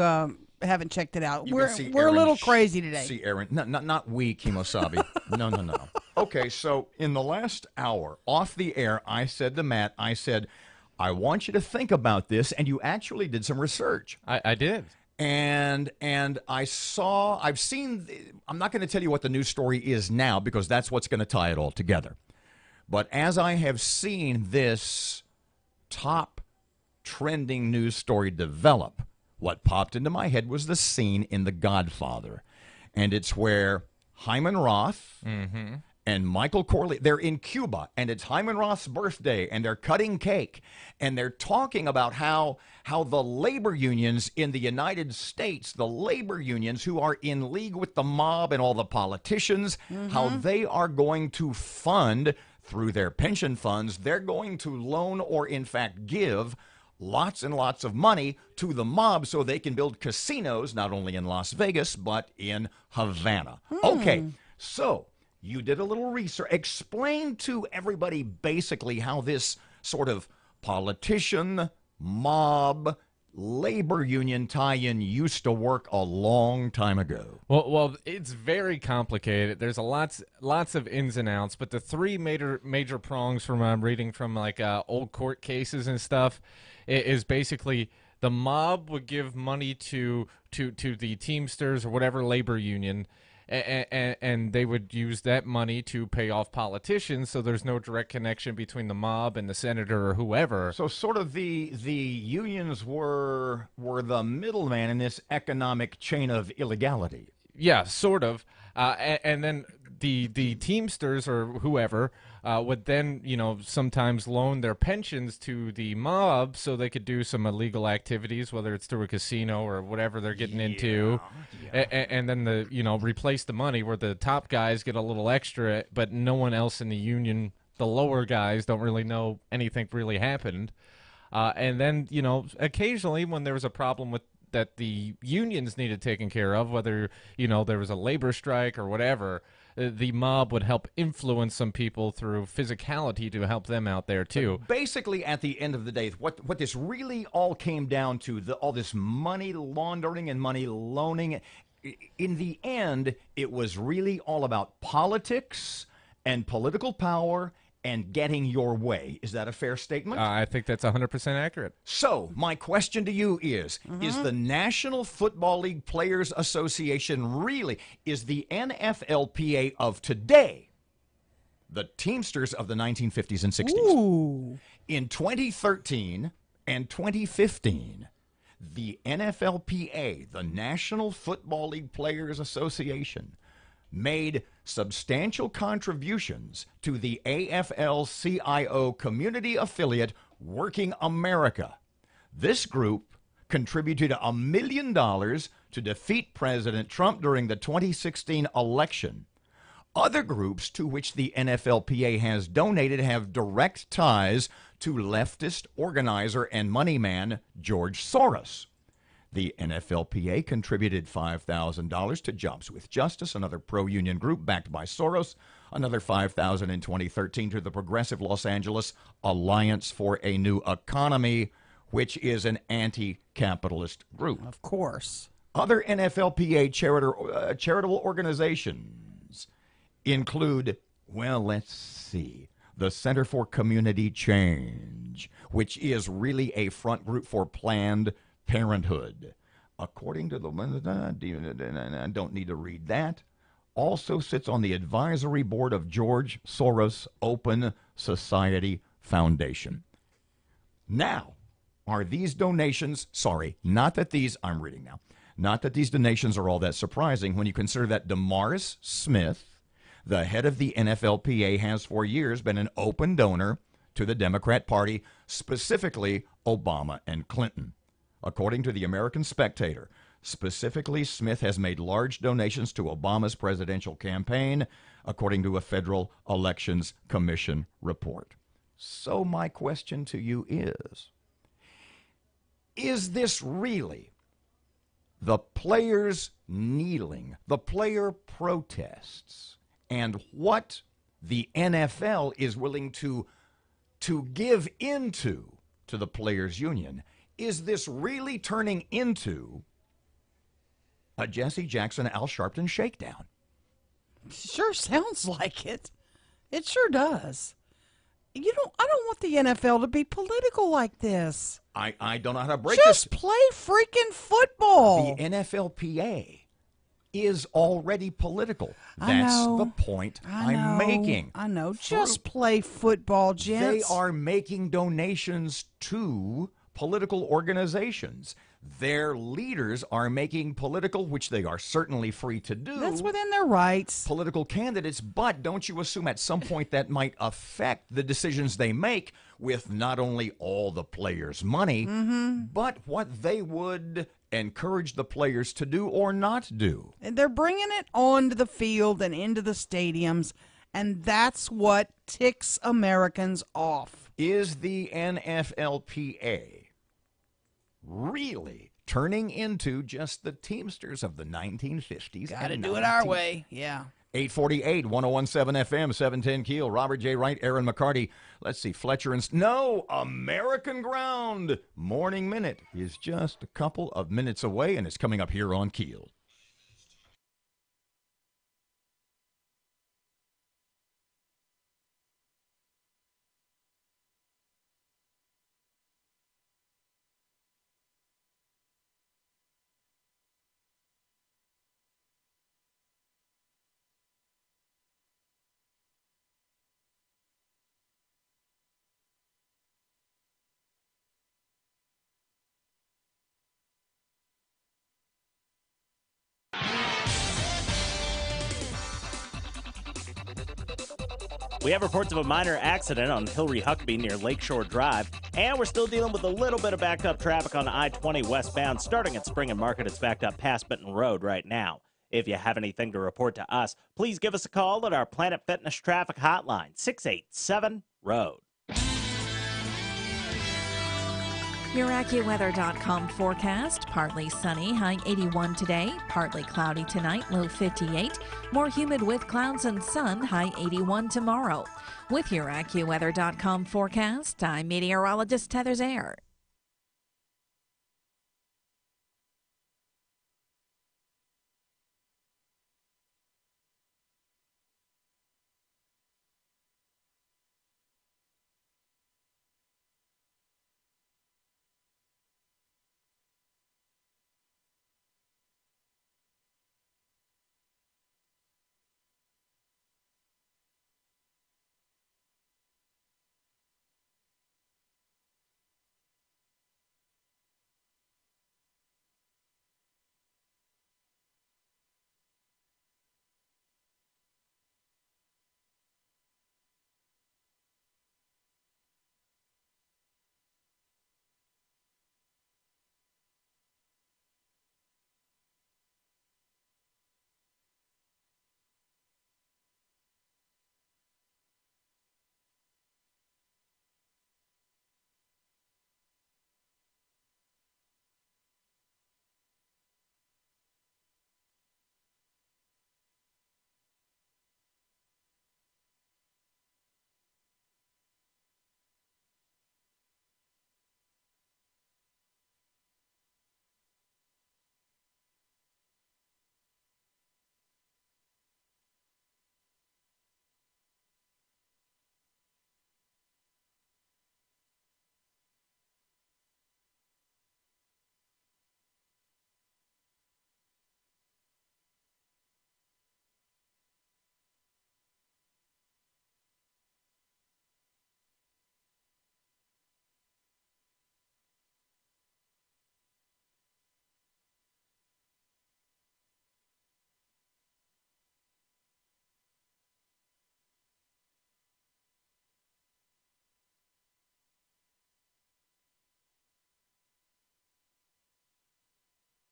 haven't checked it out. We're a Erin little crazy today. See Erin, not we, Kimosabi. No. Okay, so in the last hour, off the air, I said to Matt, I want you to think about this, and you actually did some research. I did. And I've seen, I'm not going to tell you what the news story is now because that's what's going to tie it all together. But as I have seen this top trending news story develop, what popped into my head was the scene in The Godfather. And it's where Hyman Roth and Michael Corleone, they're in Cuba, and it's Hyman Roth's birthday, and they're cutting cake, and they're talking about how the labor unions in the United States, the labor unions who are in league with the mob and all the politicians, how they are going to fund, through their pension funds, they're going to loan or in fact give lots and lots of money to the mob so they can build casinos, not only in Las Vegas, but in Havana. Okay, so you did a little research. Explain to everybody basically how this sort of politician, mob, labor union tie-in used to work a long time ago? Well, it's very complicated. There's lots of ins and outs, but the three major prongs from I'm reading from like old court cases and stuff is basically the mob would give money to the Teamsters or whatever labor union, and they would use that money to pay off politicians, so there's no direct connection between the mob and the senator or whoever. So sort of the unions were the middleman in this economic chain of illegality. Yeah, sort of. And then the Teamsters or whoever would then, sometimes loan their pensions to the mob so they could do some illegal activities, whether it's through a casino or whatever they're getting into. And then replace the money where the top guys get a little extra, but no one else in the union, the lower guys, don't really know anything really happened. And then, occasionally when there was a problem with that the unions needed taken care of, whether, there was a labor strike or whatever, the mob would help influence some people through physicality to help them out there, too. But basically, at the end of the day, what this really all came down to, all this money laundering and money loaning, in the end, it was really all about politics and political power and getting your way. Is that a fair statement? I think that's 100% accurate. So, my question to you is the National Football League Players Association really, is the NFLPA of today the Teamsters of the 1950s and 60s? Ooh. In 2013 and 2015, the NFLPA, the National Football League Players Association, made substantial contributions to the AFL-CIO community affiliate Working America. This group contributed $1 million to defeat President Trump during the 2016 election. Other groups to which the NFLPA has donated have direct ties to leftist organizer and money man George Soros. The NFLPA contributed $5,000 to Jobs with Justice, another pro-union group backed by Soros, another $5,000 in 2013 to the Progressive Los Angeles Alliance for a New Economy, which is an anti-capitalist group. Of course. Other NFLPA charitable organizations include, let's see, the Center for Community Change, which is really a front group for Planned Parenthood. According to I don't need to read that, also sits on the advisory board of George Soros Open Society Foundation. Now, are these donations, I'm reading now, not that these donations are all that surprising when you consider that DeMaurice Smith, the head of the NFLPA, has for years been an open donor to the Democrat Party, specifically Obama and Clinton. According to the American Spectator, specifically, Smith has made large donations to Obama's presidential campaign, according to a Federal Elections Commission report. So my question to you is this really the players kneeling, the player protests, and what the NFL is willing to give into to the players' union? Is this really turning into a Jesse Jackson, Al Sharpton shakedown? Sure sounds like it. It sure does. I don't want the NFL to be political like this. I don't know how to break this. Just play freaking football. The NFLPA is already political. That's the point I'm making. I know. Just play football, gents. They are making donations to political organizations. Their leaders are making political, which they are certainly free to do. That's within their rights. Political candidates, but don't you assume at some point that might affect the decisions they make with not only all the players' money, but what they would encourage the players to do or not do. And they're bringing it onto the field and into the stadiums, and that's what ticks Americans off. Is the NFLPA really turning into just the Teamsters of the 1950s? Got to do it our way, yeah. 848, 1017 FM, 710 Keel. Robert J. Wright, Erin McCarty. Let's see, Fletcher and... No, American Ground. Morning Minute is just a couple of minutes away, and it's coming up here on Keel. We have reports of a minor accident on Hillary Huckabee near Lakeshore Drive, and we're still dealing with a little bit of backed up traffic on I-20 westbound, starting at Spring and Market. It's backed up past Benton Road right now. If you have anything to report to us, please give us a call at our Planet Fitness traffic hotline, 687-ROAD. Your AccuWeather.com forecast. Partly sunny, high 81 today. Partly cloudy tonight, low 58. More humid with clouds and sun, high 81 tomorrow. With your AccuWeather.com forecast, I'm meteorologist Heather Zaire.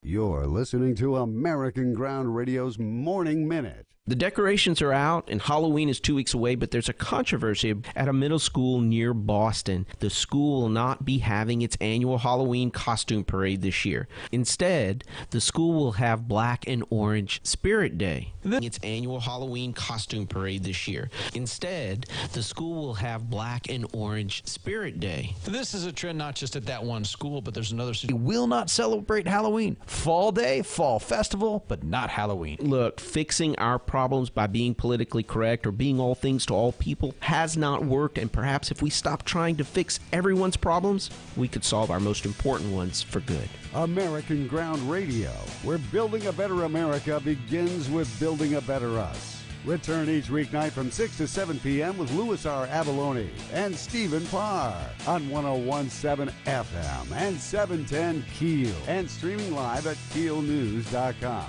You're listening to American Ground Radio's Morning Minute. The decorations are out and Halloween is 2 weeks away, but there's a controversy at a middle school near Boston. The school will not be having its annual Halloween costume parade this year. Instead, the school will have Black and Orange Spirit Day. Its annual Halloween costume parade this year. Instead, the school will have Black and Orange Spirit Day. This is a trend not just at that one school, but there's another. We will not celebrate Halloween. Fall Day, Fall Festival, but not Halloween. Look, fixing our problems by being politically correct or being all things to all people has not worked, and perhaps if we stop trying to fix everyone's problems, we could solve our most important ones for good. American Ground Radio, where building a better America begins with building a better us. Return each weeknight from 6 to 7 p.m. with Louis R. Avalone and Stephen Parr on 1017 FM and 710 Keel, and streaming live at keelnews.com.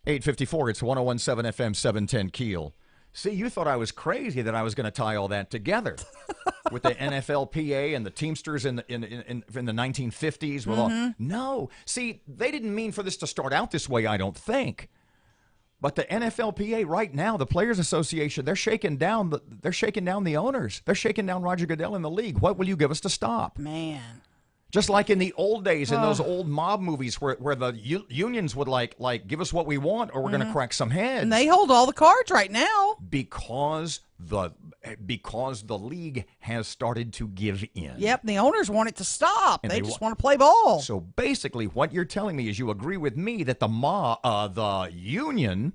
854, it's 101.7 FM, 710 Keel. See, you thought I was crazy that I was going to tie all that together with the NFLPA and the Teamsters in the 1950s. With all, no, see, they didn't mean for this to start out this way, I don't think. But the NFLPA right now, the Players Association, they're shaking down the owners. They're shaking down Roger Goodell in the league. What will you give us to stop? Man. Just like in the old days, in those old mob movies where the unions would like give us what we want or we're going to crack some heads. And they hold all the cards right now. Because the league has started to give in. Yep, the owners want it to stop. And they just want to play ball. So basically what you're telling me is you agree with me that the union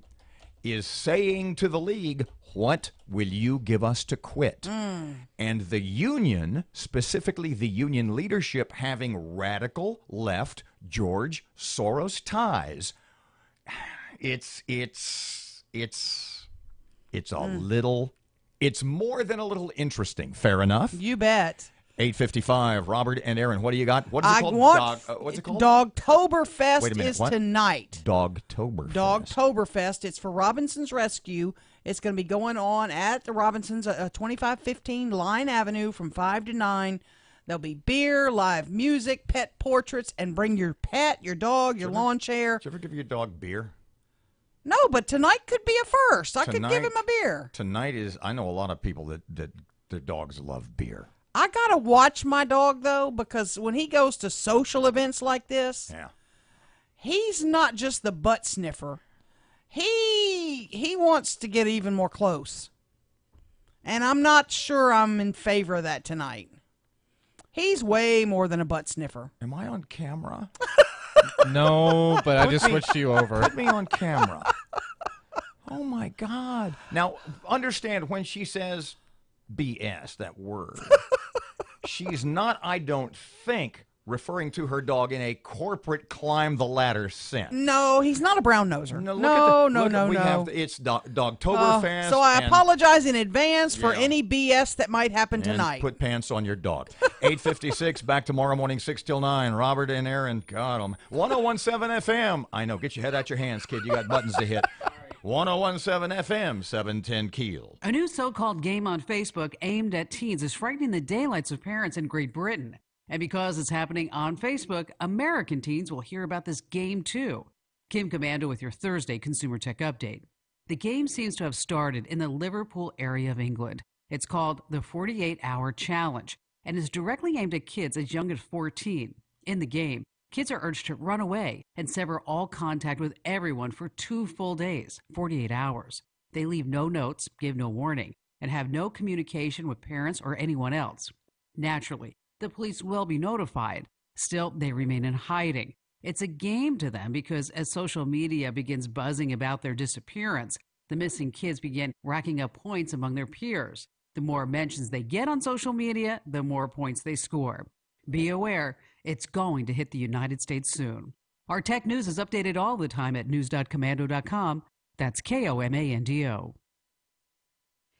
is saying to the league, what will you give us to quit? And the union, specifically the union leadership, having radical left George Soros ties, it's more than a little interesting. Fair enough? You bet. 8:55. Robert and Erin, what do you got? What is it called? What's it called? Dogtoberfest Wait a minute, is what? tonight. Dogtoberfest. Dogtoberfest. It's for Robinson's Rescue. It's going to be going on at the Robinsons, 2515 Line Avenue from 5 to 9. There'll be beer, live music, pet portraits, and bring your pet, your dog, your lawn chair. Did you ever give your dog beer? No, but tonight could be a first. I could give him a beer. Tonight is, I know a lot of people that their dogs love beer. I got to watch my dog, though, because when he goes to social events like this, he's not just the butt sniffer. He wants to get even more close. And I'm not sure I'm in favor of that tonight. He's way more than a butt sniffer. Am I on camera? No, but I just switched you over. Put me on camera. Oh, my God. Now, understand when she says BS, that word, she's not, I don't think, referring to her dog in a corporate climb-the-ladder sense. No, he's not a brown noser. No. It's Dogtoberfest. So I apologize in advance for any BS that might happen tonight. And put pants on your dog. 8:56, back tomorrow morning, 6 till 9. Robert and Erin, God, 101.7 FM. I know, get your head out your hands, kid. You got buttons to hit. 101.7 FM, 710 Keel. A new so-called game on Facebook aimed at teens is frightening the daylights of parents in Great Britain. And because it's happening on Facebook, American teens will hear about this game too. Kim Commando with your Thursday Consumer Tech Update. The game seems to have started in the Liverpool area of England. It's called the 48-Hour Challenge and is directly aimed at kids as young as 14. In the game, kids are urged to run away and sever all contact with everyone for 2 full days, 48 hours. They leave no notes, give no warning, and have no communication with parents or anyone else. Naturally, the police will be notified. Still, they remain in hiding. It's a game to them because as social media begins buzzing about their disappearance, the missing kids begin racking up points among their peers. The more mentions they get on social media, the more points they score. Be aware, it's going to hit the United States soon. Our tech news is updated all the time at news.commando.com. That's KOMANDO.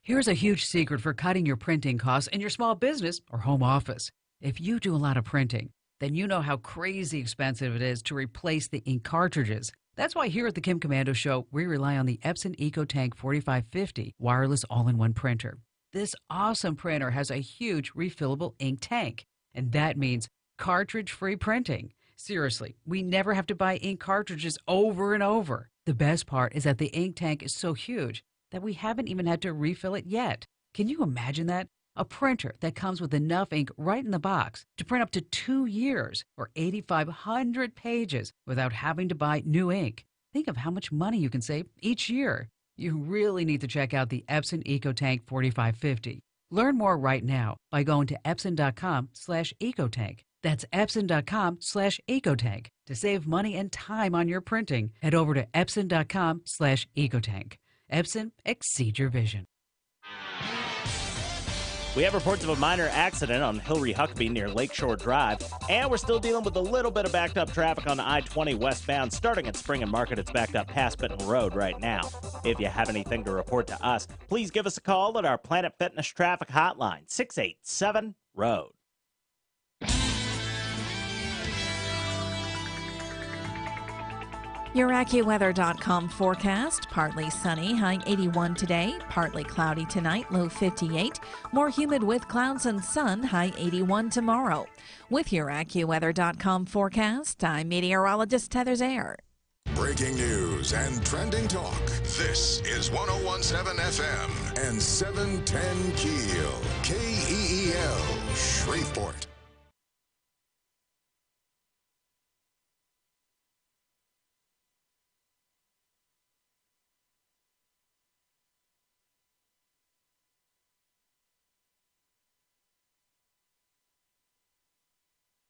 Here's a huge secret for cutting your printing costs in your small business or home office. If you do a lot of printing, then you know how crazy expensive it is to replace the ink cartridges. That's why here at the Kim Commando Show, we rely on the Epson EcoTank 4550 wireless all-in-one printer. This awesome printer has a huge refillable ink tank, and that means cartridge-free printing. Seriously, we never have to buy ink cartridges over and over. The best part is that the ink tank is so huge that we haven't even had to refill it yet. Can you imagine that? A printer that comes with enough ink right in the box to print up to 2 years or 8,500 pages without having to buy new ink. Think of how much money you can save each year. You really need to check out the Epson EcoTank 4550. Learn more right now by going to epson.com/ecotank. That's epson.com/ecotank. To save money and time on your printing, head over to epson.com/ecotank. Epson, exceed your vision. We have reports of a minor accident on Hillary Huckabee near Lakeshore Drive, and we're still dealing with a little bit of backed up traffic on I-20 westbound. Starting at Spring and Market, it's backed up past Benton Road right now. If you have anything to report to us, please give us a call at our Planet Fitness traffic hotline, 687-ROAD. Your AccuWeather.com forecast, partly sunny, high 81 today, partly cloudy tonight, low 58, more humid with clouds and sun, high 81 tomorrow. With your AccuWeather.com forecast, I'm meteorologist Heather Zaire. Breaking news and trending talk. This is 101.7 FM and 710 KEEL. KEEL, Shreveport.